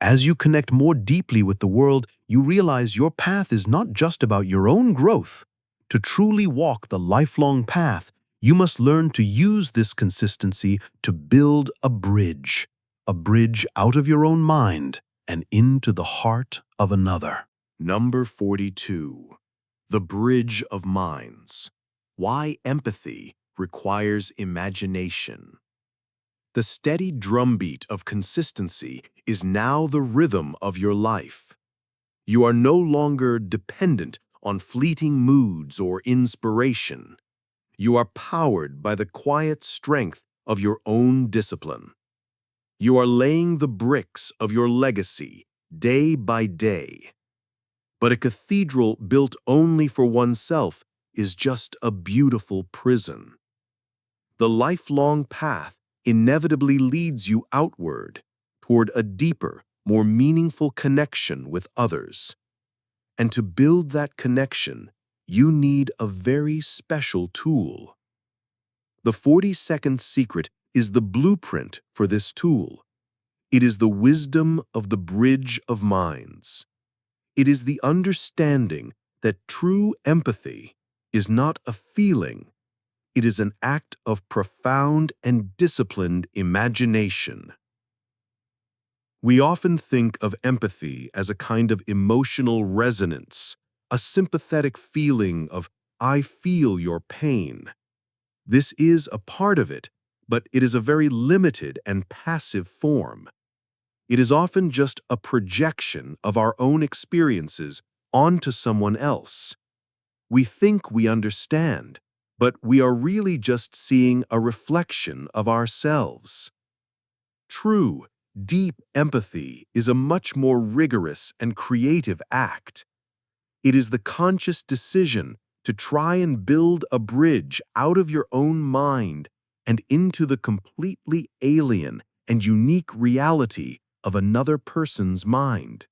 As you connect more deeply with the world, you realize your path is not just about your own growth. To truly walk the lifelong path, you must learn to use this consistency to build a bridge out of your own mind and into the heart of another. Number 42. The Bridge of Minds. Why empathy requires imagination. The steady drumbeat of consistency is now the rhythm of your life. You are no longer dependent on fleeting moods or inspiration. You are powered by the quiet strength of your own discipline. You are laying the bricks of your legacy day by day. But a cathedral built only for oneself is just a beautiful prison. The lifelong path inevitably leads you outward toward a deeper, more meaningful connection with others. And to build that connection, you need a very special tool. The 40-second secret is the blueprint for this tool. It is the wisdom of the bridge of minds. It is the understanding that true empathy is not a feeling. It is an act of profound and disciplined imagination. We often think of empathy as a kind of emotional resonance, a sympathetic feeling of, I feel your pain. This is a part of it, but it is a very limited and passive form. It is often just a projection of our own experiences onto someone else. We think we understand, but we are really just seeing a reflection of ourselves. True, deep empathy is a much more rigorous and creative act. It is the conscious decision to try and build a bridge out of your own mind and into the completely alien and unique reality of another person's mind.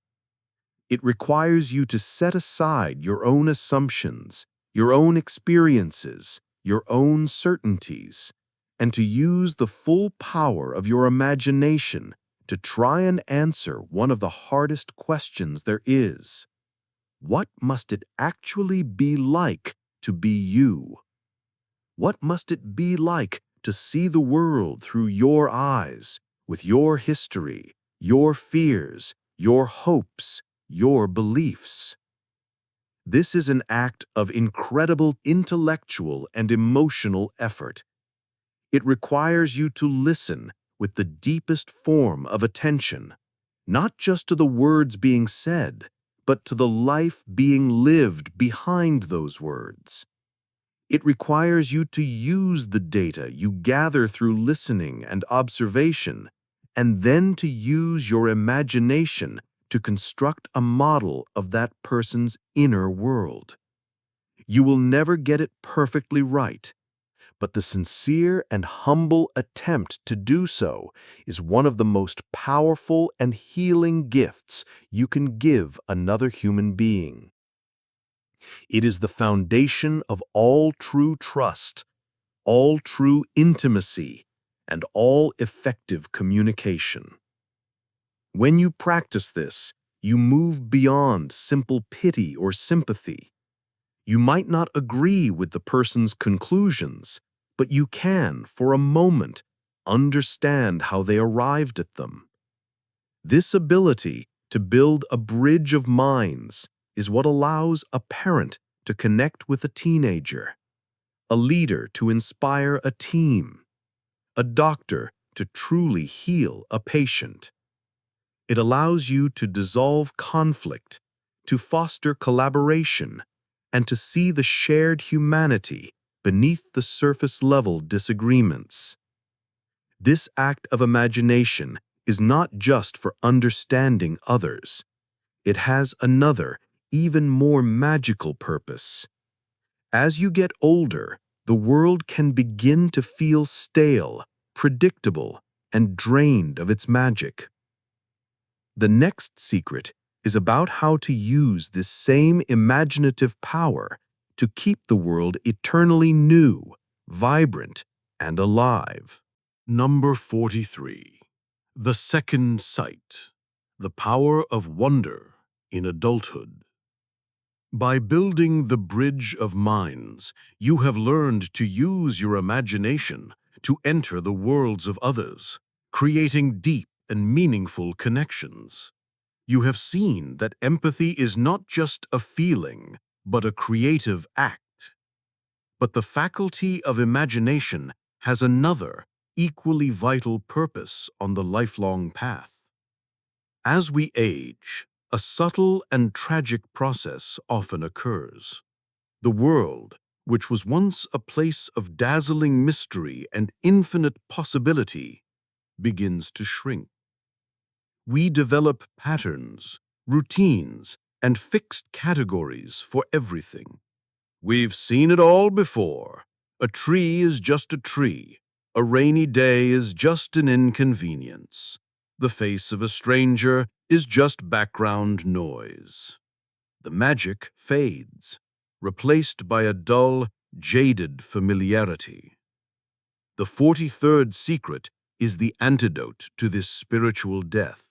It requires you to set aside your own assumptions, your own experiences, your own certainties, and to use the full power of your imagination to try and answer one of the hardest questions there is. What must it actually be like to be you? What must it be like to see the world through your eyes, with your history, your fears, your hopes, your beliefs? This is an act of incredible intellectual and emotional effort. It requires you to listen with the deepest form of attention, not just to the words being said, but to the life being lived behind those words. It requires you to use the data you gather through listening and observation and then to use your imagination to construct a model of that person's inner world. You will never get it perfectly right, but the sincere and humble attempt to do so is one of the most powerful and healing gifts you can give another human being. It is the foundation of all true trust, all true intimacy, and all effective communication. When you practice this, you move beyond simple pity or sympathy. You might not agree with the person's conclusions, but you can, for a moment, understand how they arrived at them. This ability to build a bridge of minds is what allows a parent to connect with a teenager, a leader to inspire a team, a doctor to truly heal a patient. It allows you to dissolve conflict, to foster collaboration, and to see the shared humanity beneath the surface-level disagreements. This act of imagination is not just for understanding others. It has another, even more magical purpose. As you get older, the world can begin to feel stale, predictable, and drained of its magic. The next secret is about how to use this same imaginative power to keep the world eternally new, vibrant, and alive. Number 43. The Second Sight. The Power of Wonder in Adulthood. By building the bridge of minds, you have learned to use your imagination to enter the worlds of others, creating deep and meaningful connections. You have seen that empathy is not just a feeling, but a creative act. But the faculty of imagination has another, equally vital purpose on the lifelong path. As we age, a subtle and tragic process often occurs. The world, which was once a place of dazzling mystery and infinite possibility, begins to shrink. We develop patterns, routines, and fixed categories for everything. We've seen it all before. A tree is just a tree. A rainy day is just an inconvenience. The face of a stranger is just background noise. The magic fades, replaced by a dull, jaded familiarity. The 43rd secret is the antidote to this spiritual death.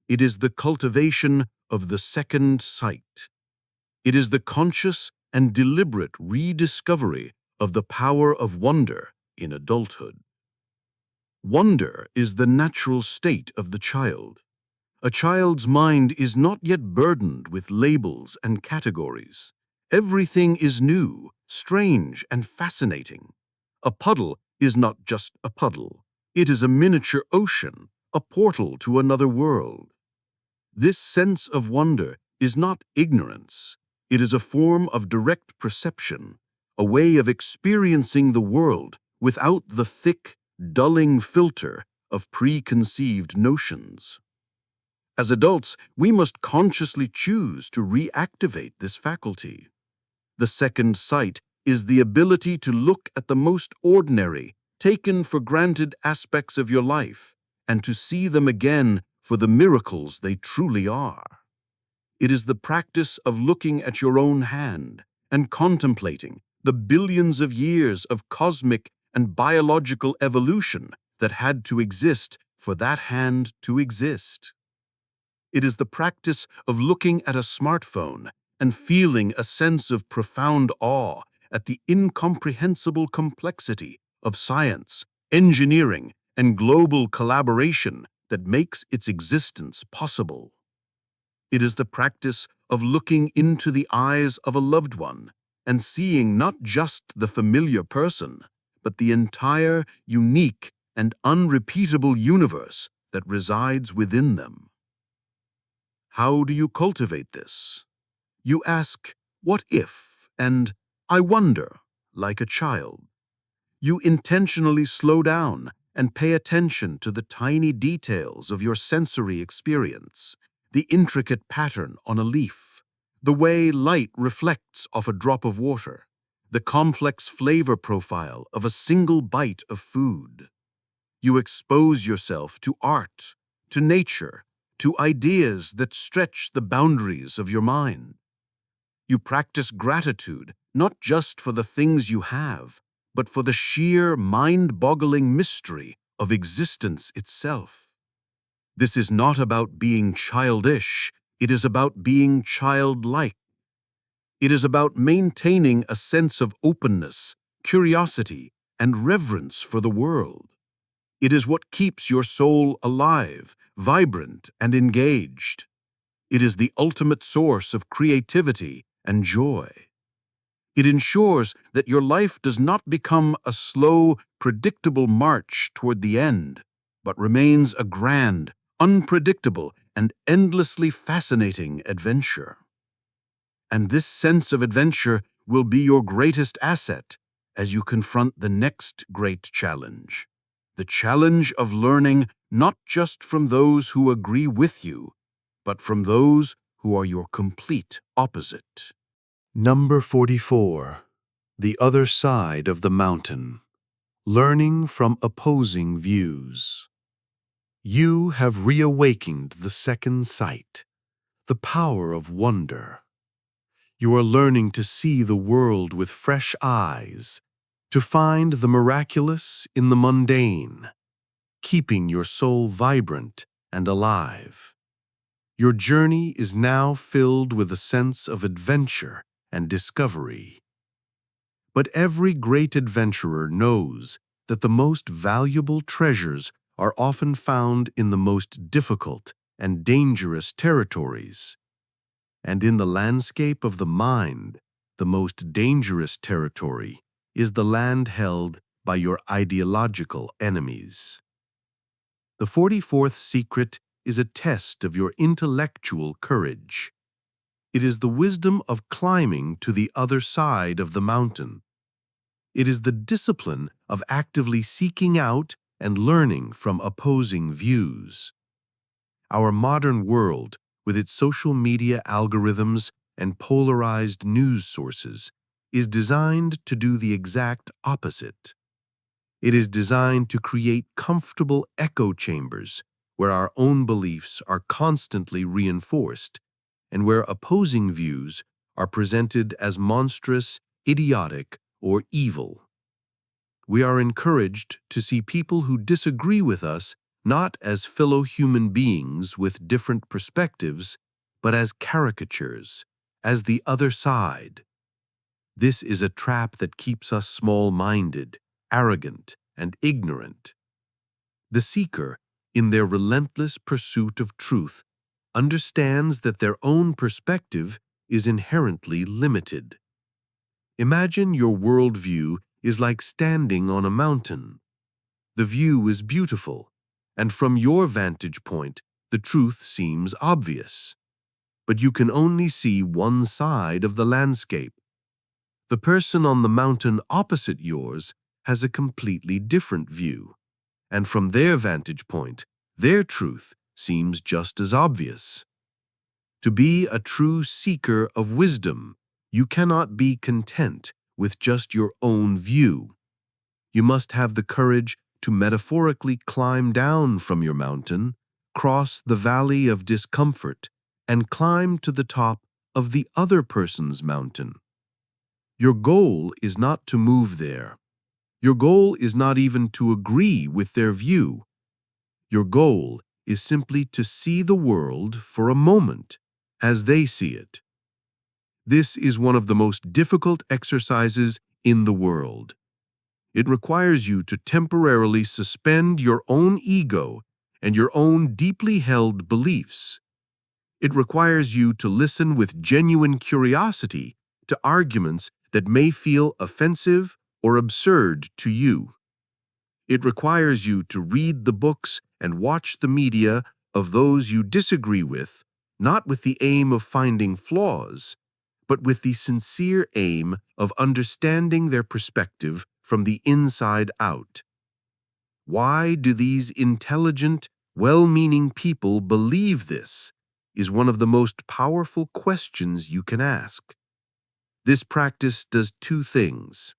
It is the cultivation of the second sight. It is the conscious and deliberate rediscovery of the power of wonder in adulthood. Wonder is the natural state of the child. A child's mind is not yet burdened with labels and categories. Everything is new, strange, and fascinating. A puddle is not just a puddle. It is a miniature ocean, a portal to another world. This sense of wonder is not ignorance. It is a form of direct perception, a way of experiencing the world without the thick, dulling filter of preconceived notions. As adults, we must consciously choose to reactivate this faculty. The second sight is the ability to look at the most ordinary, taken for granted aspects of your life and to see them again for the miracles they truly are. It is the practice of looking at your own hand and contemplating the billions of years of cosmic and biological evolution that had to exist for that hand to exist. It is the practice of looking at a smartphone and feeling a sense of profound awe at the incomprehensible complexity of science, engineering, and global collaboration that makes its existence possible. It is the practice of looking into the eyes of a loved one and seeing not just the familiar person, but the entire, unique, and unrepeatable universe that resides within them. How do you cultivate this? You ask, "What if?" and "I wonder," like a child. You intentionally slow down and pay attention to the tiny details of your sensory experience, the intricate pattern on a leaf, the way light reflects off a drop of water, the complex flavor profile of a single bite of food. You expose yourself to art, to nature, to ideas that stretch the boundaries of your mind. You practice gratitude, not just for the things you have, but for the sheer mind-boggling mystery of existence itself. This is not about being childish, it is about being childlike. It is about maintaining a sense of openness, curiosity, and reverence for the world. It is what keeps your soul alive, vibrant, and engaged. It is the ultimate source of creativity and joy. It ensures that your life does not become a slow, predictable march toward the end, but remains a grand, unpredictable, and endlessly fascinating adventure. And this sense of adventure will be your greatest asset as you confront the next great challenge. The challenge of learning not just from those who agree with you, but from those who are your complete opposite. Number 44. The Other Side of the Mountain. Learning from Opposing Views. You have reawakened the second sight, the power of wonder. You are learning to see the world with fresh eyes, to find the miraculous in the mundane, keeping your soul vibrant and alive. Your journey is now filled with a sense of adventure and discovery. But every great adventurer knows that the most valuable treasures are often found in the most difficult and dangerous territories. And in the landscape of the mind, the most dangerous territory is the land held by your ideological enemies. The 44th secret is a test of your intellectual courage. It is the wisdom of climbing to the other side of the mountain. It is the discipline of actively seeking out and learning from opposing views. Our modern world, with its social media algorithms and polarized news sources, is designed to do the exact opposite. It is designed to create comfortable echo chambers where our own beliefs are constantly reinforced and where opposing views are presented as monstrous, idiotic, or evil. We are encouraged to see people who disagree with us not as fellow human beings with different perspectives, but as caricatures, as the other side. This is a trap that keeps us small-minded, arrogant, and ignorant. The seeker, in their relentless pursuit of truth, understands that their own perspective is inherently limited. Imagine your worldview is like standing on a mountain. The view is beautiful, and from your vantage point, the truth seems obvious. But you can only see one side of the landscape. The person on the mountain opposite yours has a completely different view, and from their vantage point, their truth seems just as obvious. To be a true seeker of wisdom, you cannot be content with just your own view. You must have the courage to metaphorically climb down from your mountain, cross the valley of discomfort, and climb to the top of the other person's mountain. Your goal is not to move there. Your goal is not even to agree with their view. Your goal is simply to see the world for a moment as they see it. This is one of the most difficult exercises in the world. It requires you to temporarily suspend your own ego and your own deeply held beliefs. It requires you to listen with genuine curiosity to arguments that may feel offensive or absurd to you. It requires you to read the books and watch the media of those you disagree with, not with the aim of finding flaws, but with the sincere aim of understanding their perspective from the inside out. Why do these intelligent, well-meaning people believe this is one of the most powerful questions you can ask. This practice does two things.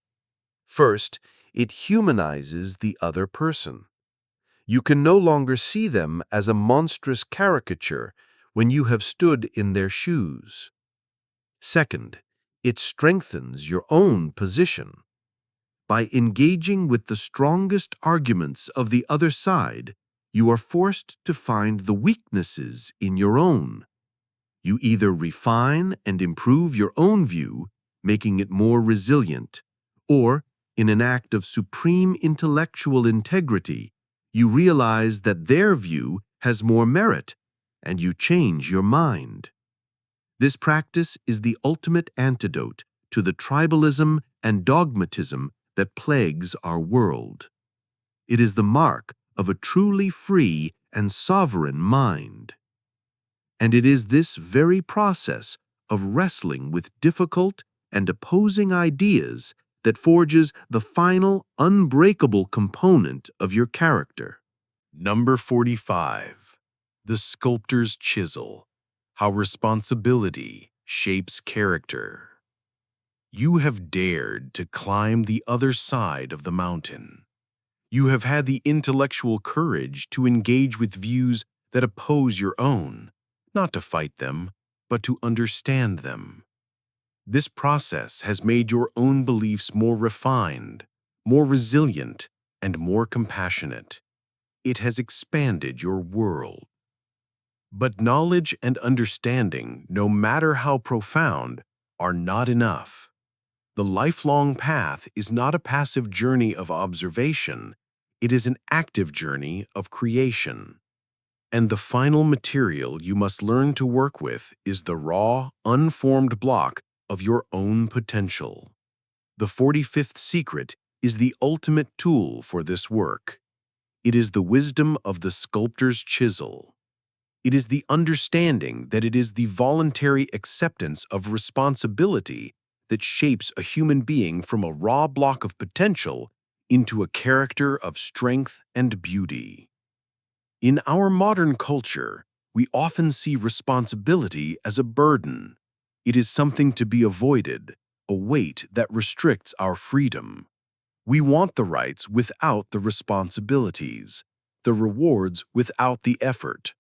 First, it humanizes the other person. You can no longer see them as a monstrous caricature when you have stood in their shoes. Second, it strengthens your own position. By engaging with the strongest arguments of the other side, you are forced to find the weaknesses in your own. You either refine and improve your own view, making it more resilient, or, in an act of supreme intellectual integrity, you realize that their view has more merit, and you change your mind. This practice is the ultimate antidote to the tribalism and dogmatism that plagues our world. It is the mark of a truly free and sovereign mind. And it is this very process of wrestling with difficult and opposing ideas that forges the final unbreakable component of your character. Number 45. The Sculptor's Chisel. How Responsibility Shapes Character. You have dared to climb the other side of the mountain. You have had the intellectual courage to engage with views that oppose your own, not to fight them, but to understand them. This process has made your own beliefs more refined, more resilient, and more compassionate. It has expanded your world. But knowledge and understanding, no matter how profound, are not enough. The lifelong path is not a passive journey of observation, it is an active journey of creation. And the final material you must learn to work with is the raw, unformed block of your own potential. The 45th secret is the ultimate tool for this work. It is the wisdom of the sculptor's chisel. It is the understanding that it is the voluntary acceptance of responsibility that shapes a human being from a raw block of potential into a character of strength and beauty. In our modern culture, we often see responsibility as a burden. It is something to be avoided, a weight that restricts our freedom. We want the rights without the responsibilities, the rewards without the effort.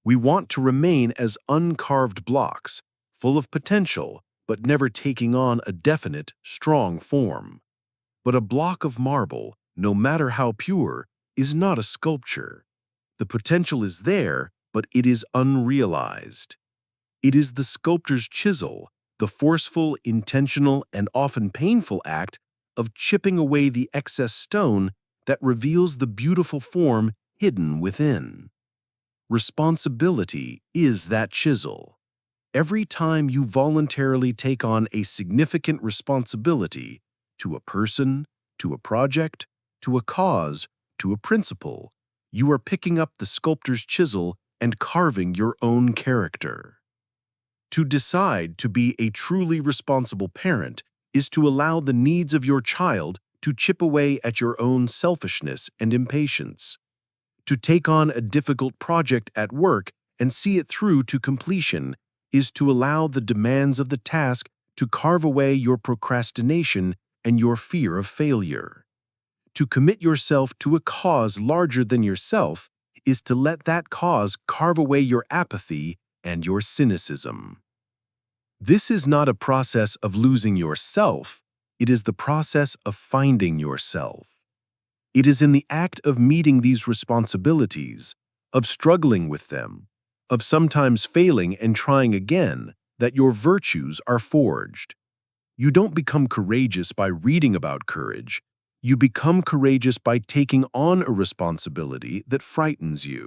We want to remain as uncarved blocks, full of potential, but never taking on a definite, strong form. But a block of marble, no matter how pure, is not a sculpture. The potential is there, but it is unrealized. It is the sculptor's chisel, the forceful, intentional, and often painful act of chipping away the excess stone that reveals the beautiful form hidden within. Responsibility is that chisel. Every time you voluntarily take on a significant responsibility to a person, to a project, to a cause, to a principle, you are picking up the sculptor's chisel and carving your own character. To decide to be a truly responsible parent is to allow the needs of your child to chip away at your own selfishness and impatience. To take on a difficult project at work and see it through to completion is to allow the demands of the task to carve away your procrastination and your fear of failure. To commit yourself to a cause larger than yourself is to let that cause carve away your apathy and your cynicism. This is not a process of losing yourself, it is the process of finding yourself. It is in the act of meeting these responsibilities, of struggling with them, of sometimes failing and trying again, that your virtues are forged. You don't become courageous by reading about courage. You become courageous by taking on a responsibility that frightens you.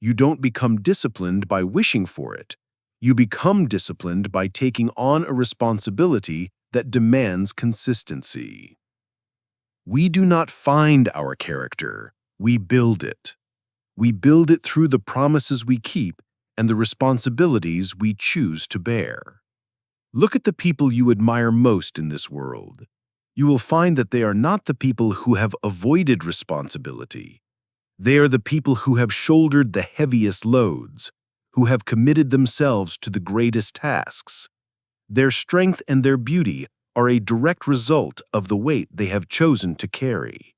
You don't become disciplined by wishing for it. You become disciplined by taking on a responsibility that demands consistency. We do not find our character, we build it. We build it through the promises we keep and the responsibilities we choose to bear. Look at the people you admire most in this world. you will find that they are not the people who have avoided responsibility. They are the people who have shouldered the heaviest loads, who have committed themselves to the greatest tasks. Their strength and their beauty are a direct result of the weight they have chosen to carry.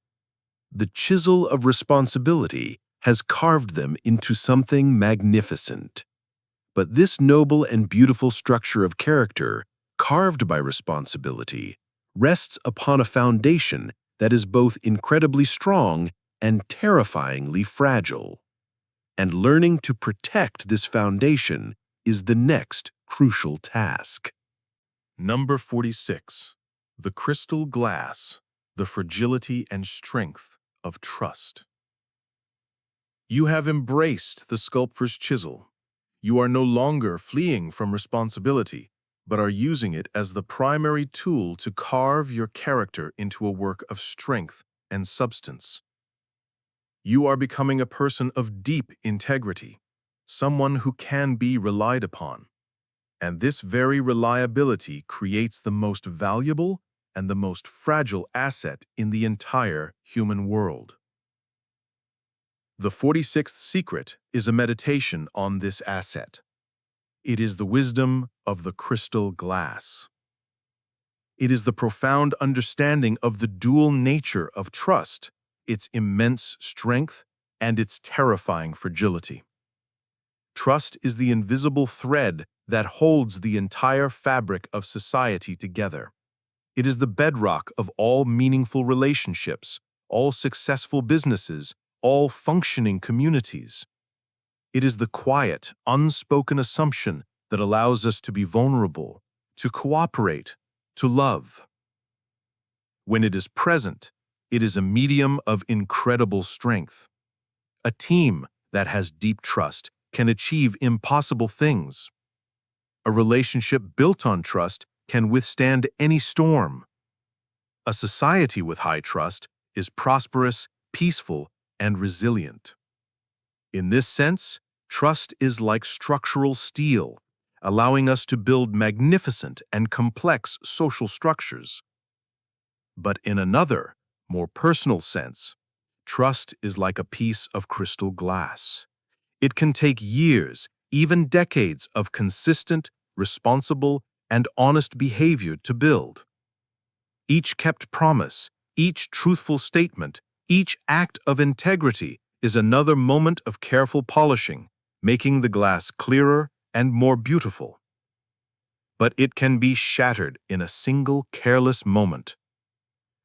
The chisel of responsibility has carved them into something magnificent. But this noble and beautiful structure of character, carved by responsibility, rests upon a foundation that is both incredibly strong and terrifyingly fragile. And learning to protect this foundation is the next crucial task. Number 46. The crystal glass, the fragility and strength of trust. You have embraced the sculptor's chisel. You are no longer fleeing from responsibility, but are using it as the primary tool to carve your character into a work of strength and substance. You are becoming a person of deep integrity, someone who can be relied upon. And this very reliability creates the most valuable and the most fragile asset in the entire human world. The 46th secret is a meditation on this asset. It is the wisdom of the crystal glass. It is the profound understanding of the dual nature of trust, its immense strength, and its terrifying fragility. Trust is the invisible thread that holds the entire fabric of society together. It is the bedrock of all meaningful relationships, all successful businesses, all functioning communities. It is the quiet, unspoken assumption that allows us to be vulnerable, to cooperate, to love. When it is present, it is a medium of incredible strength. A team that has deep trust can achieve impossible things. A relationship built on trust can withstand any storm. A society with high trust is prosperous, peaceful, and resilient. In this sense, trust is like structural steel, allowing us to build magnificent and complex social structures. But in another, more personal sense, trust is like a piece of crystal glass. It can take years, even decades of consistent, responsible, and honest behavior to build. Each kept promise, each truthful statement, each act of integrity is another moment of careful polishing, making the glass clearer and more beautiful. But it can be shattered in a single careless moment.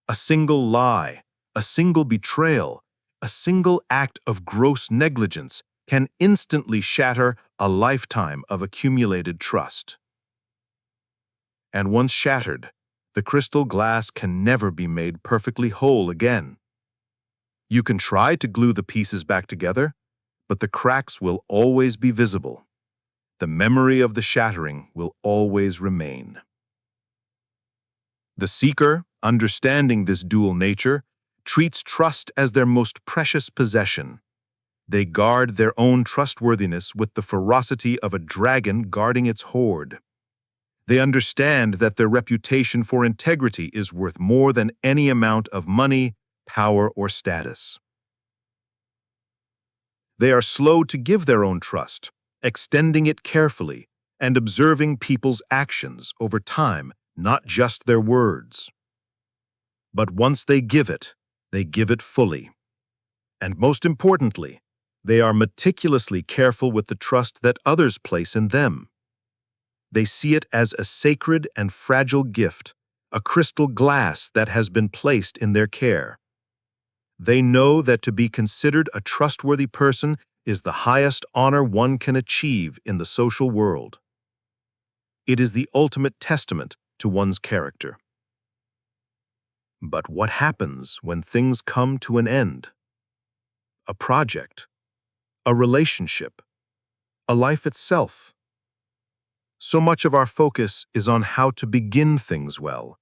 A single lie, a single betrayal, a single act of gross negligence can instantly shatter a lifetime of accumulated trust. And once shattered, the crystal glass can never be made perfectly whole again. You can try to glue the pieces back together, but the cracks will always be visible. The memory of the shattering will always remain. The seeker, understanding this dual nature, treats trust as their most precious possession. They guard their own trustworthiness with the ferocity of a dragon guarding its hoard. They understand that their reputation for integrity is worth more than any amount of money, power, or status. They are slow to give their own trust, extending it carefully and observing people's actions over time, not just their words. But once they give it fully. And most importantly, they are meticulously careful with the trust that others place in them. They see it as a sacred and fragile gift, a crystal glass that has been placed in their care. They know that to be considered a trustworthy person is the highest honor one can achieve in the social world. It is the ultimate testament to one's character. But what happens when things come to an end? A project, a relationship, a life itself. So much of our focus is on how to begin things well,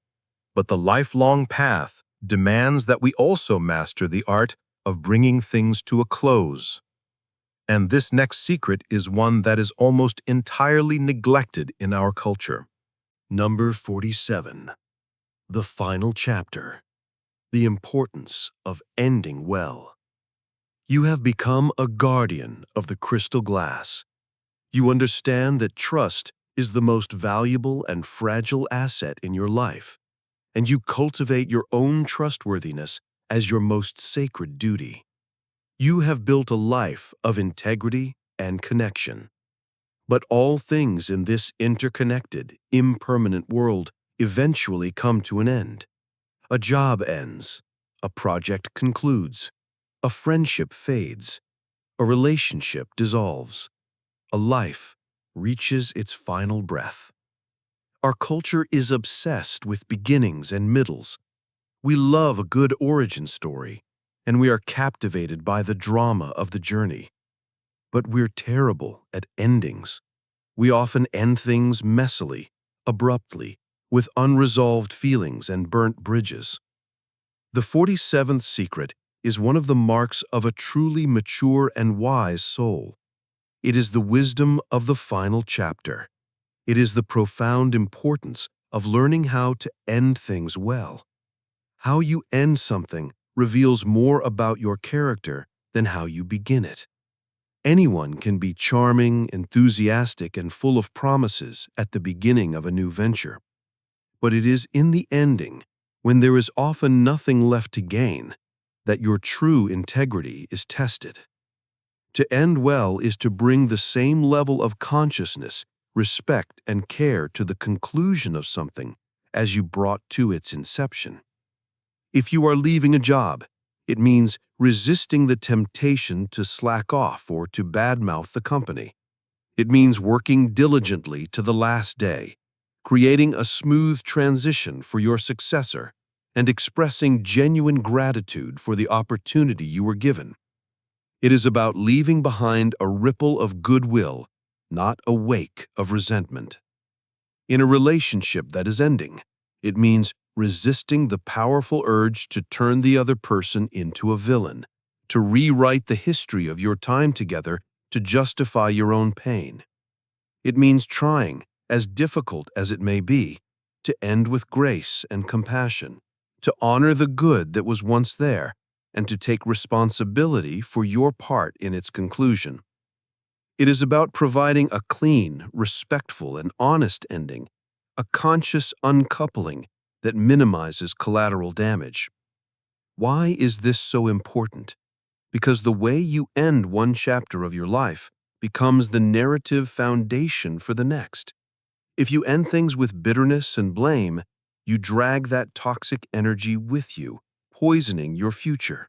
but the lifelong path demands that we also master the art of bringing things to a close. And this next secret is one that is almost entirely neglected in our culture. Number 47. The final chapter. The importance of ending well. You have become a guardian of the crystal glass. You understand that trust is the most valuable and fragile asset in your life, and you cultivate your own trustworthiness as your most sacred duty. You have built a life of integrity and connection. But all things in this interconnected, impermanent world eventually come to an end. A job ends, a project concludes, a friendship fades, a relationship dissolves, a life reaches its final breath. Our culture is obsessed with beginnings and middles. We love a good origin story, and we are captivated by the drama of the journey. But we're terrible at endings. We often end things messily, abruptly, with unresolved feelings and burnt bridges. The 47th secret is one of the marks of a truly mature and wise soul. It is the wisdom of the final chapter. It is the profound importance of learning how to end things well. How you end something reveals more about your character than how you begin it. Anyone can be charming, enthusiastic, and full of promises at the beginning of a new venture. But it is in the ending, when there is often nothing left to gain, that your true integrity is tested. To end well is to bring the same level of consciousness, respect, and care to the conclusion of something as you brought to its inception. If you are leaving a job, it means resisting the temptation to slack off or to badmouth the company. It means working diligently to the last day, creating a smooth transition for your successor, and expressing genuine gratitude for the opportunity you were given. It is about leaving behind a ripple of goodwill, not a wake of resentment. In a relationship that is ending, it means resisting the powerful urge to turn the other person into a villain, to rewrite the history of your time together to justify your own pain. It means trying, as difficult as it may be, to end with grace and compassion, to honor the good that was once there, and to take responsibility for your part in its conclusion. It is about providing a clean, respectful, and honest ending, a conscious uncoupling that minimizes collateral damage. Why is this so important? Because the way you end one chapter of your life becomes the narrative foundation for the next. If you end things with bitterness and blame, you drag that toxic energy with you, poisoning your future.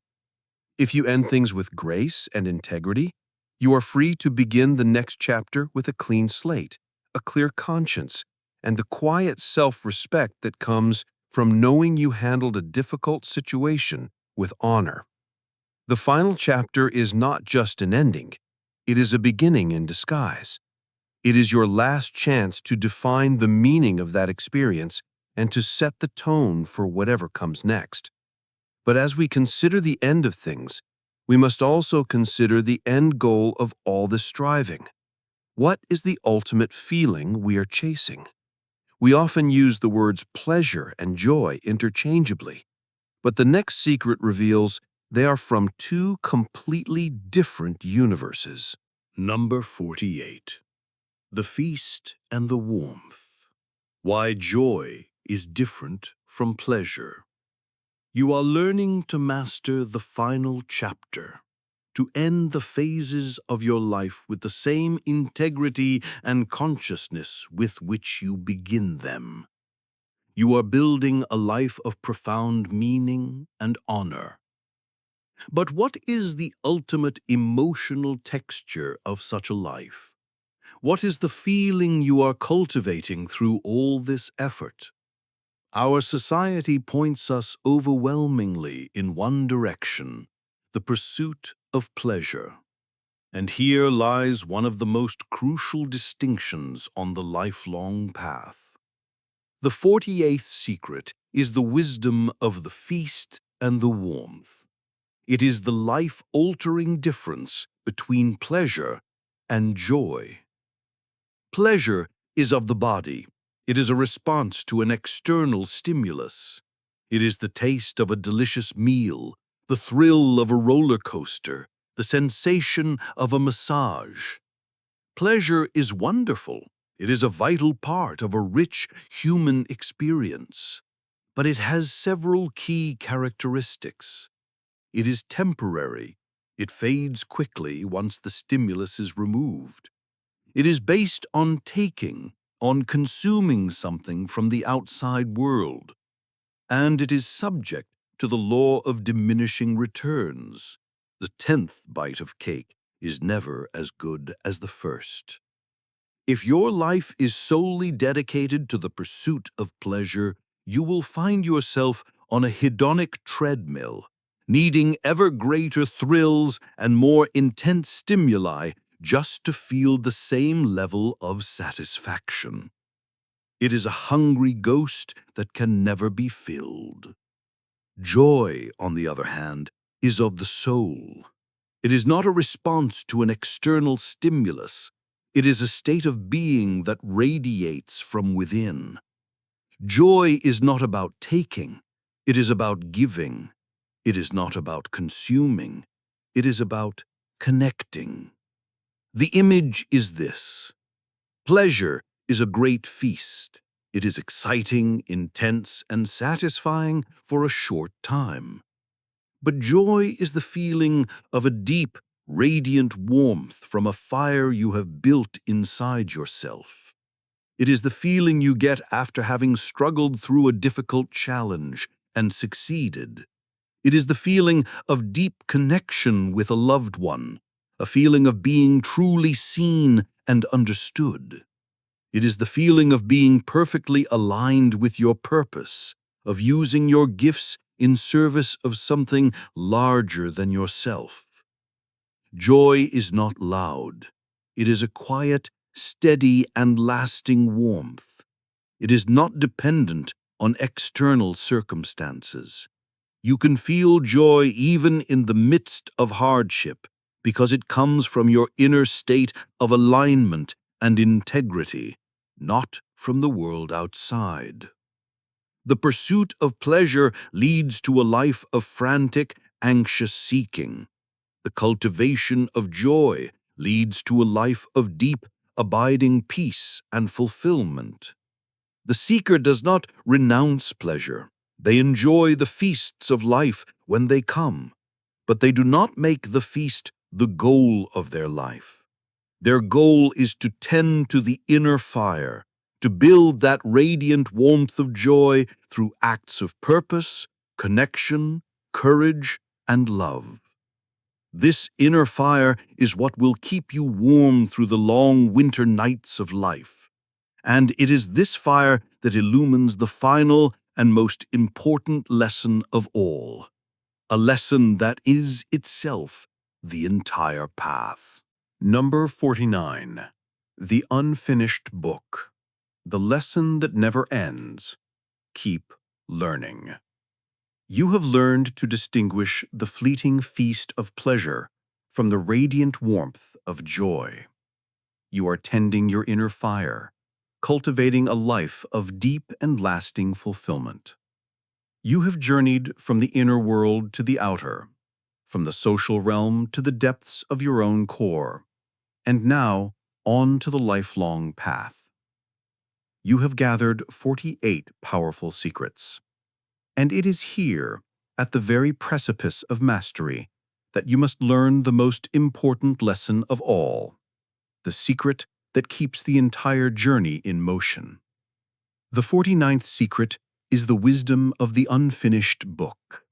If you end things with grace and integrity, you are free to begin the next chapter with a clean slate, a clear conscience, and the quiet self-respect that comes from knowing you handled a difficult situation with honor. The final chapter is not just an ending, it is a beginning in disguise. It is your last chance to define the meaning of that experience and to set the tone for whatever comes next. But as we consider the end of things, we must also consider the end goal of all this striving. What is the ultimate feeling we are chasing? We often use the words pleasure and joy interchangeably, but the next secret reveals they are from two completely different universes. Number 48. The feast and the warmth. Why joy is different from pleasure. You are learning to master the final chapter, to end the phases of your life with the same integrity and consciousness with which you begin them. You are building a life of profound meaning and honor. But what is the ultimate emotional texture of such a life? What is the feeling you are cultivating through all this effort? Our society points us overwhelmingly in one direction, the pursuit of pleasure. And here lies one of the most crucial distinctions on the lifelong path. The 48th secret is the wisdom of the feast and the warmth. It is the life-altering difference between pleasure and joy. Pleasure is of the body. It is a response to an external stimulus. It is the taste of a delicious meal, the thrill of a roller coaster, the sensation of a massage. Pleasure is wonderful. It is a vital part of a rich human experience. But it has several key characteristics. It is temporary. It fades quickly once the stimulus is removed. It is based on taking, on consuming something from the outside world. And it is subject to the law of diminishing returns. The 10th bite of cake is never as good as the first. If your life is solely dedicated to the pursuit of pleasure, you will find yourself on a hedonic treadmill, needing ever greater thrills and more intense stimuli just to feel the same level of satisfaction. It is a hungry ghost that can never be filled. Joy, on the other hand, is of the soul. It is not a response to an external stimulus. It is a state of being that radiates from within. Joy is not about taking. It is about giving. It is not about consuming. It is about connecting. The image is this. Pleasure is a great feast. It is exciting, intense, and satisfying for a short time. But joy is the feeling of a deep, radiant warmth from a fire you have built inside yourself. It is the feeling you get after having struggled through a difficult challenge and succeeded. It is the feeling of deep connection with a loved one, a feeling of being truly seen and understood. It is the feeling of being perfectly aligned with your purpose, of using your gifts in service of something larger than yourself. Joy is not loud. It is a quiet, steady, and lasting warmth. It is not dependent on external circumstances. You can feel joy even in the midst of hardship because it comes from your inner state of alignment and integrity, not from the world outside. The pursuit of pleasure leads to a life of frantic, anxious seeking. The cultivation of joy leads to a life of deep, abiding peace and fulfillment. The seeker does not renounce pleasure. They enjoy the feasts of life when they come, but they do not make the feast the goal of their life. Their goal is to tend to the inner fire, to build that radiant warmth of joy through acts of purpose, connection, courage, and love. This inner fire is what will keep you warm through the long winter nights of life. And it is this fire that illumines the final and most important lesson of all, a lesson that is itself the entire path. Number 49. The Unfinished Book. The Lesson That Never Ends. Keep learning. You have learned to distinguish the fleeting feast of pleasure from the radiant warmth of joy. You are tending your inner fire, cultivating a life of deep and lasting fulfillment. You have journeyed from the inner world to the outer, from the social realm to the depths of your own core, and now on to the lifelong path. You have gathered 48 powerful secrets, and it is here, at the very precipice of mastery, that you must learn the most important lesson of all, the secret that keeps the entire journey in motion. The 49th secret is the wisdom of the unfinished book.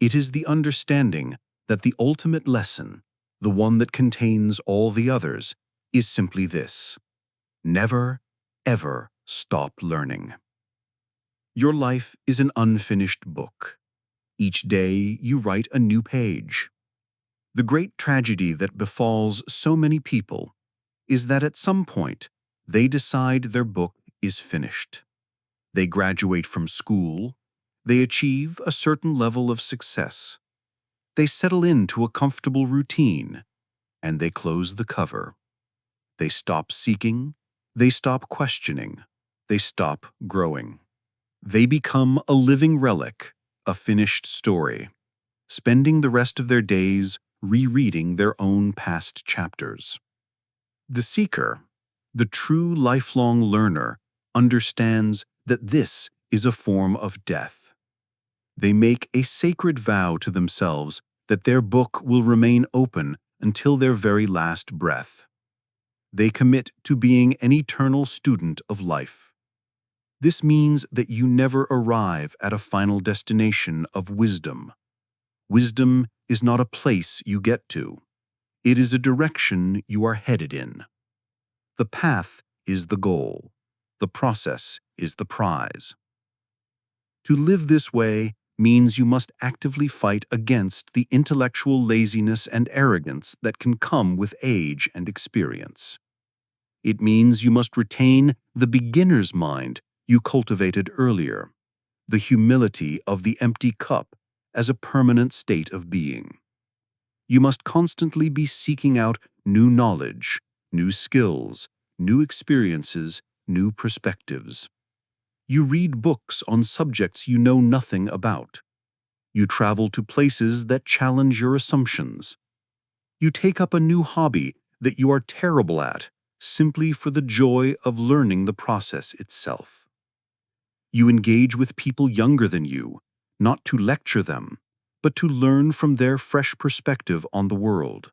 It is the understanding that the ultimate lesson, the one that contains all the others, is simply this: never, ever stop learning. Your life is an unfinished book. Each day you write a new page. The great tragedy that befalls so many people is that at some point they decide their book is finished. They graduate from school, they achieve a certain level of success, they settle into a comfortable routine, and they close the cover. They stop seeking, they stop questioning, they stop growing. They become a living relic, a finished story, spending the rest of their days rereading their own past chapters. The seeker, the true lifelong learner, understands that this is a form of death. They make a sacred vow to themselves that their book will remain open until their very last breath. They commit to being an eternal student of life. This means that you never arrive at a final destination of wisdom. Wisdom is not a place you get to. It is a direction you are headed in. The path is the goal. The process is the prize. To live this way means you must actively fight against the intellectual laziness and arrogance that can come with age and experience. It means you must retain the beginner's mind you cultivated earlier, the humility of the empty cup as a permanent state of being. You must constantly be seeking out new knowledge, new skills, new experiences, new perspectives. You read books on subjects you know nothing about. You travel to places that challenge your assumptions. You take up a new hobby that you are terrible at, simply for the joy of learning the process itself. You engage with people younger than you, not to lecture them, but to learn from their fresh perspective on the world.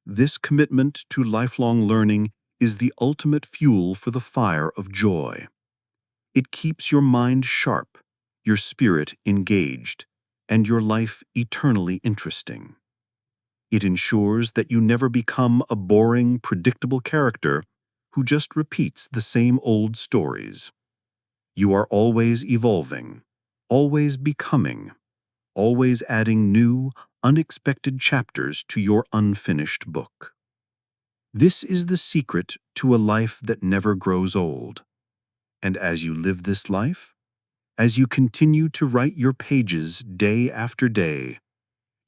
This commitment to lifelong learning is the ultimate fuel for the fire of joy. It keeps your mind sharp, your spirit engaged, and your life eternally interesting. It ensures that you never become a boring, predictable character who just repeats the same old stories. You are always evolving, always becoming, always adding new, unexpected chapters to your unfinished book. This is the secret to a life that never grows old. And as you live this life, as you continue to write your pages day after day,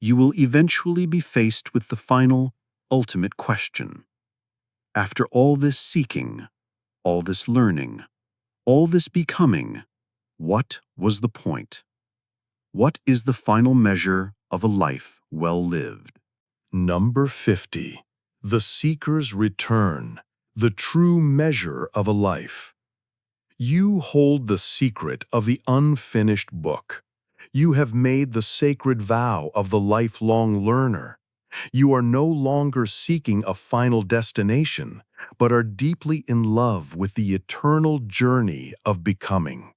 you will eventually be faced with the final, ultimate question. After all this seeking, all this learning, all this becoming, what was the point? What is the final measure of a life well lived? Number 50. The Seeker's Return, the true measure of a life. You hold the secret of the unfinished book. You have made the sacred vow of the lifelong learner. You are no longer seeking a final destination, but are deeply in love with the eternal journey of becoming.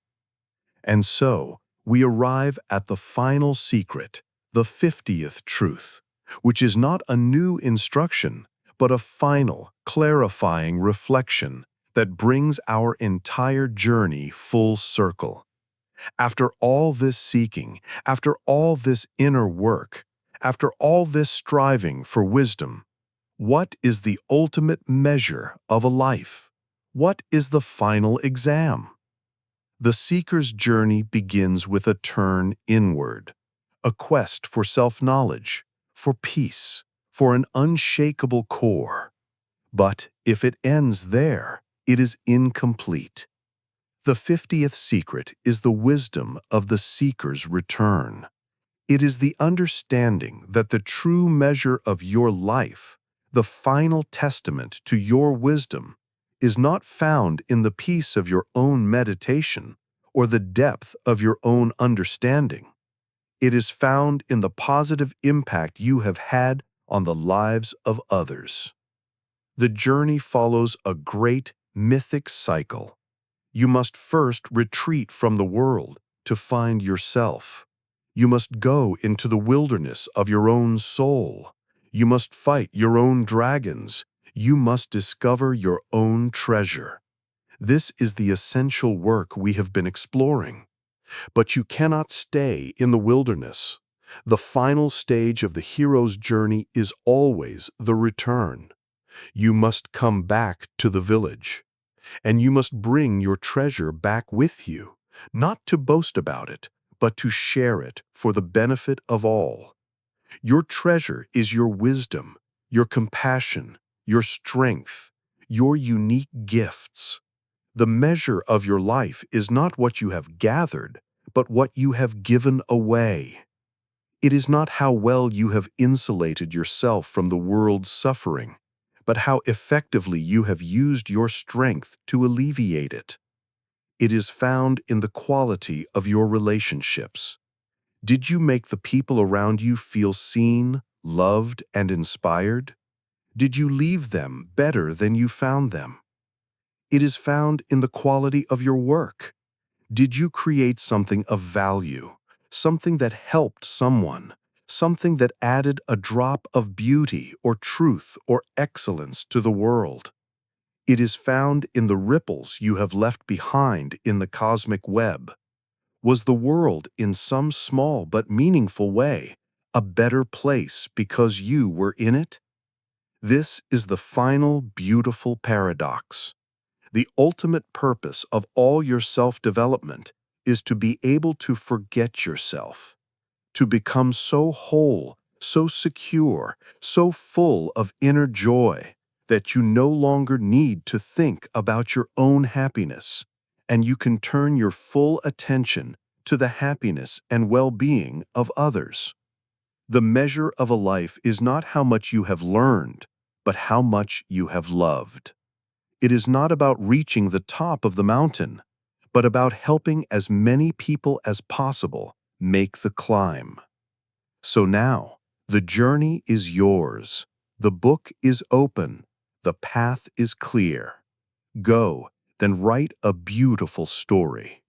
And so, we arrive at the final secret, the 50th truth, which is not a new instruction, but a final, clarifying reflection that brings our entire journey full circle. After all this seeking, after all this inner work, after all this striving for wisdom, what is the ultimate measure of a life? What is the final exam? The seeker's journey begins with a turn inward, a quest for self-knowledge, for peace, for an unshakable core. But if it ends there, it is incomplete. The 50th secret is the wisdom of the seeker's return. It is the understanding that the true measure of your life, the final testament to your wisdom, is not found in the peace of your own meditation or the depth of your own understanding. It is found in the positive impact you have had on the lives of others. The journey follows a great mythic cycle. You must first retreat from the world to find yourself. You must go into the wilderness of your own soul. You must fight your own dragons. You must discover your own treasure. This is the essential work we have been exploring. But you cannot stay in the wilderness. The final stage of the hero's journey is always the return. You must come back to the village. And you must bring your treasure back with you, not to boast about it, but to share it for the benefit of all. Your treasure is your wisdom, your compassion, your strength, your unique gifts. The measure of your life is not what you have gathered, but what you have given away. It is not how well you have insulated yourself from the world's suffering, but how effectively you have used your strength to alleviate it. It is found in the quality of your relationships. Did you make the people around you feel seen, loved, and inspired? Did you leave them better than you found them? It is found in the quality of your work. Did you create something of value, something that helped someone, something that added a drop of beauty or truth or excellence to the world? It is found in the ripples you have left behind in the cosmic web. Was the world, in some small but meaningful way, a better place because you were in it? This is the final beautiful paradox. The ultimate purpose of all your self-development is to be able to forget yourself, to become so whole, so secure, so full of inner joy that you no longer need to think about your own happiness, and you can turn your full attention to the happiness and well-being of others. The measure of a life is not how much you have learned, but how much you have loved. It is not about reaching the top of the mountain, but about helping as many people as possible make the climb. So now, the journey is yours. The book is open. The path is clear. Go, then write a beautiful story.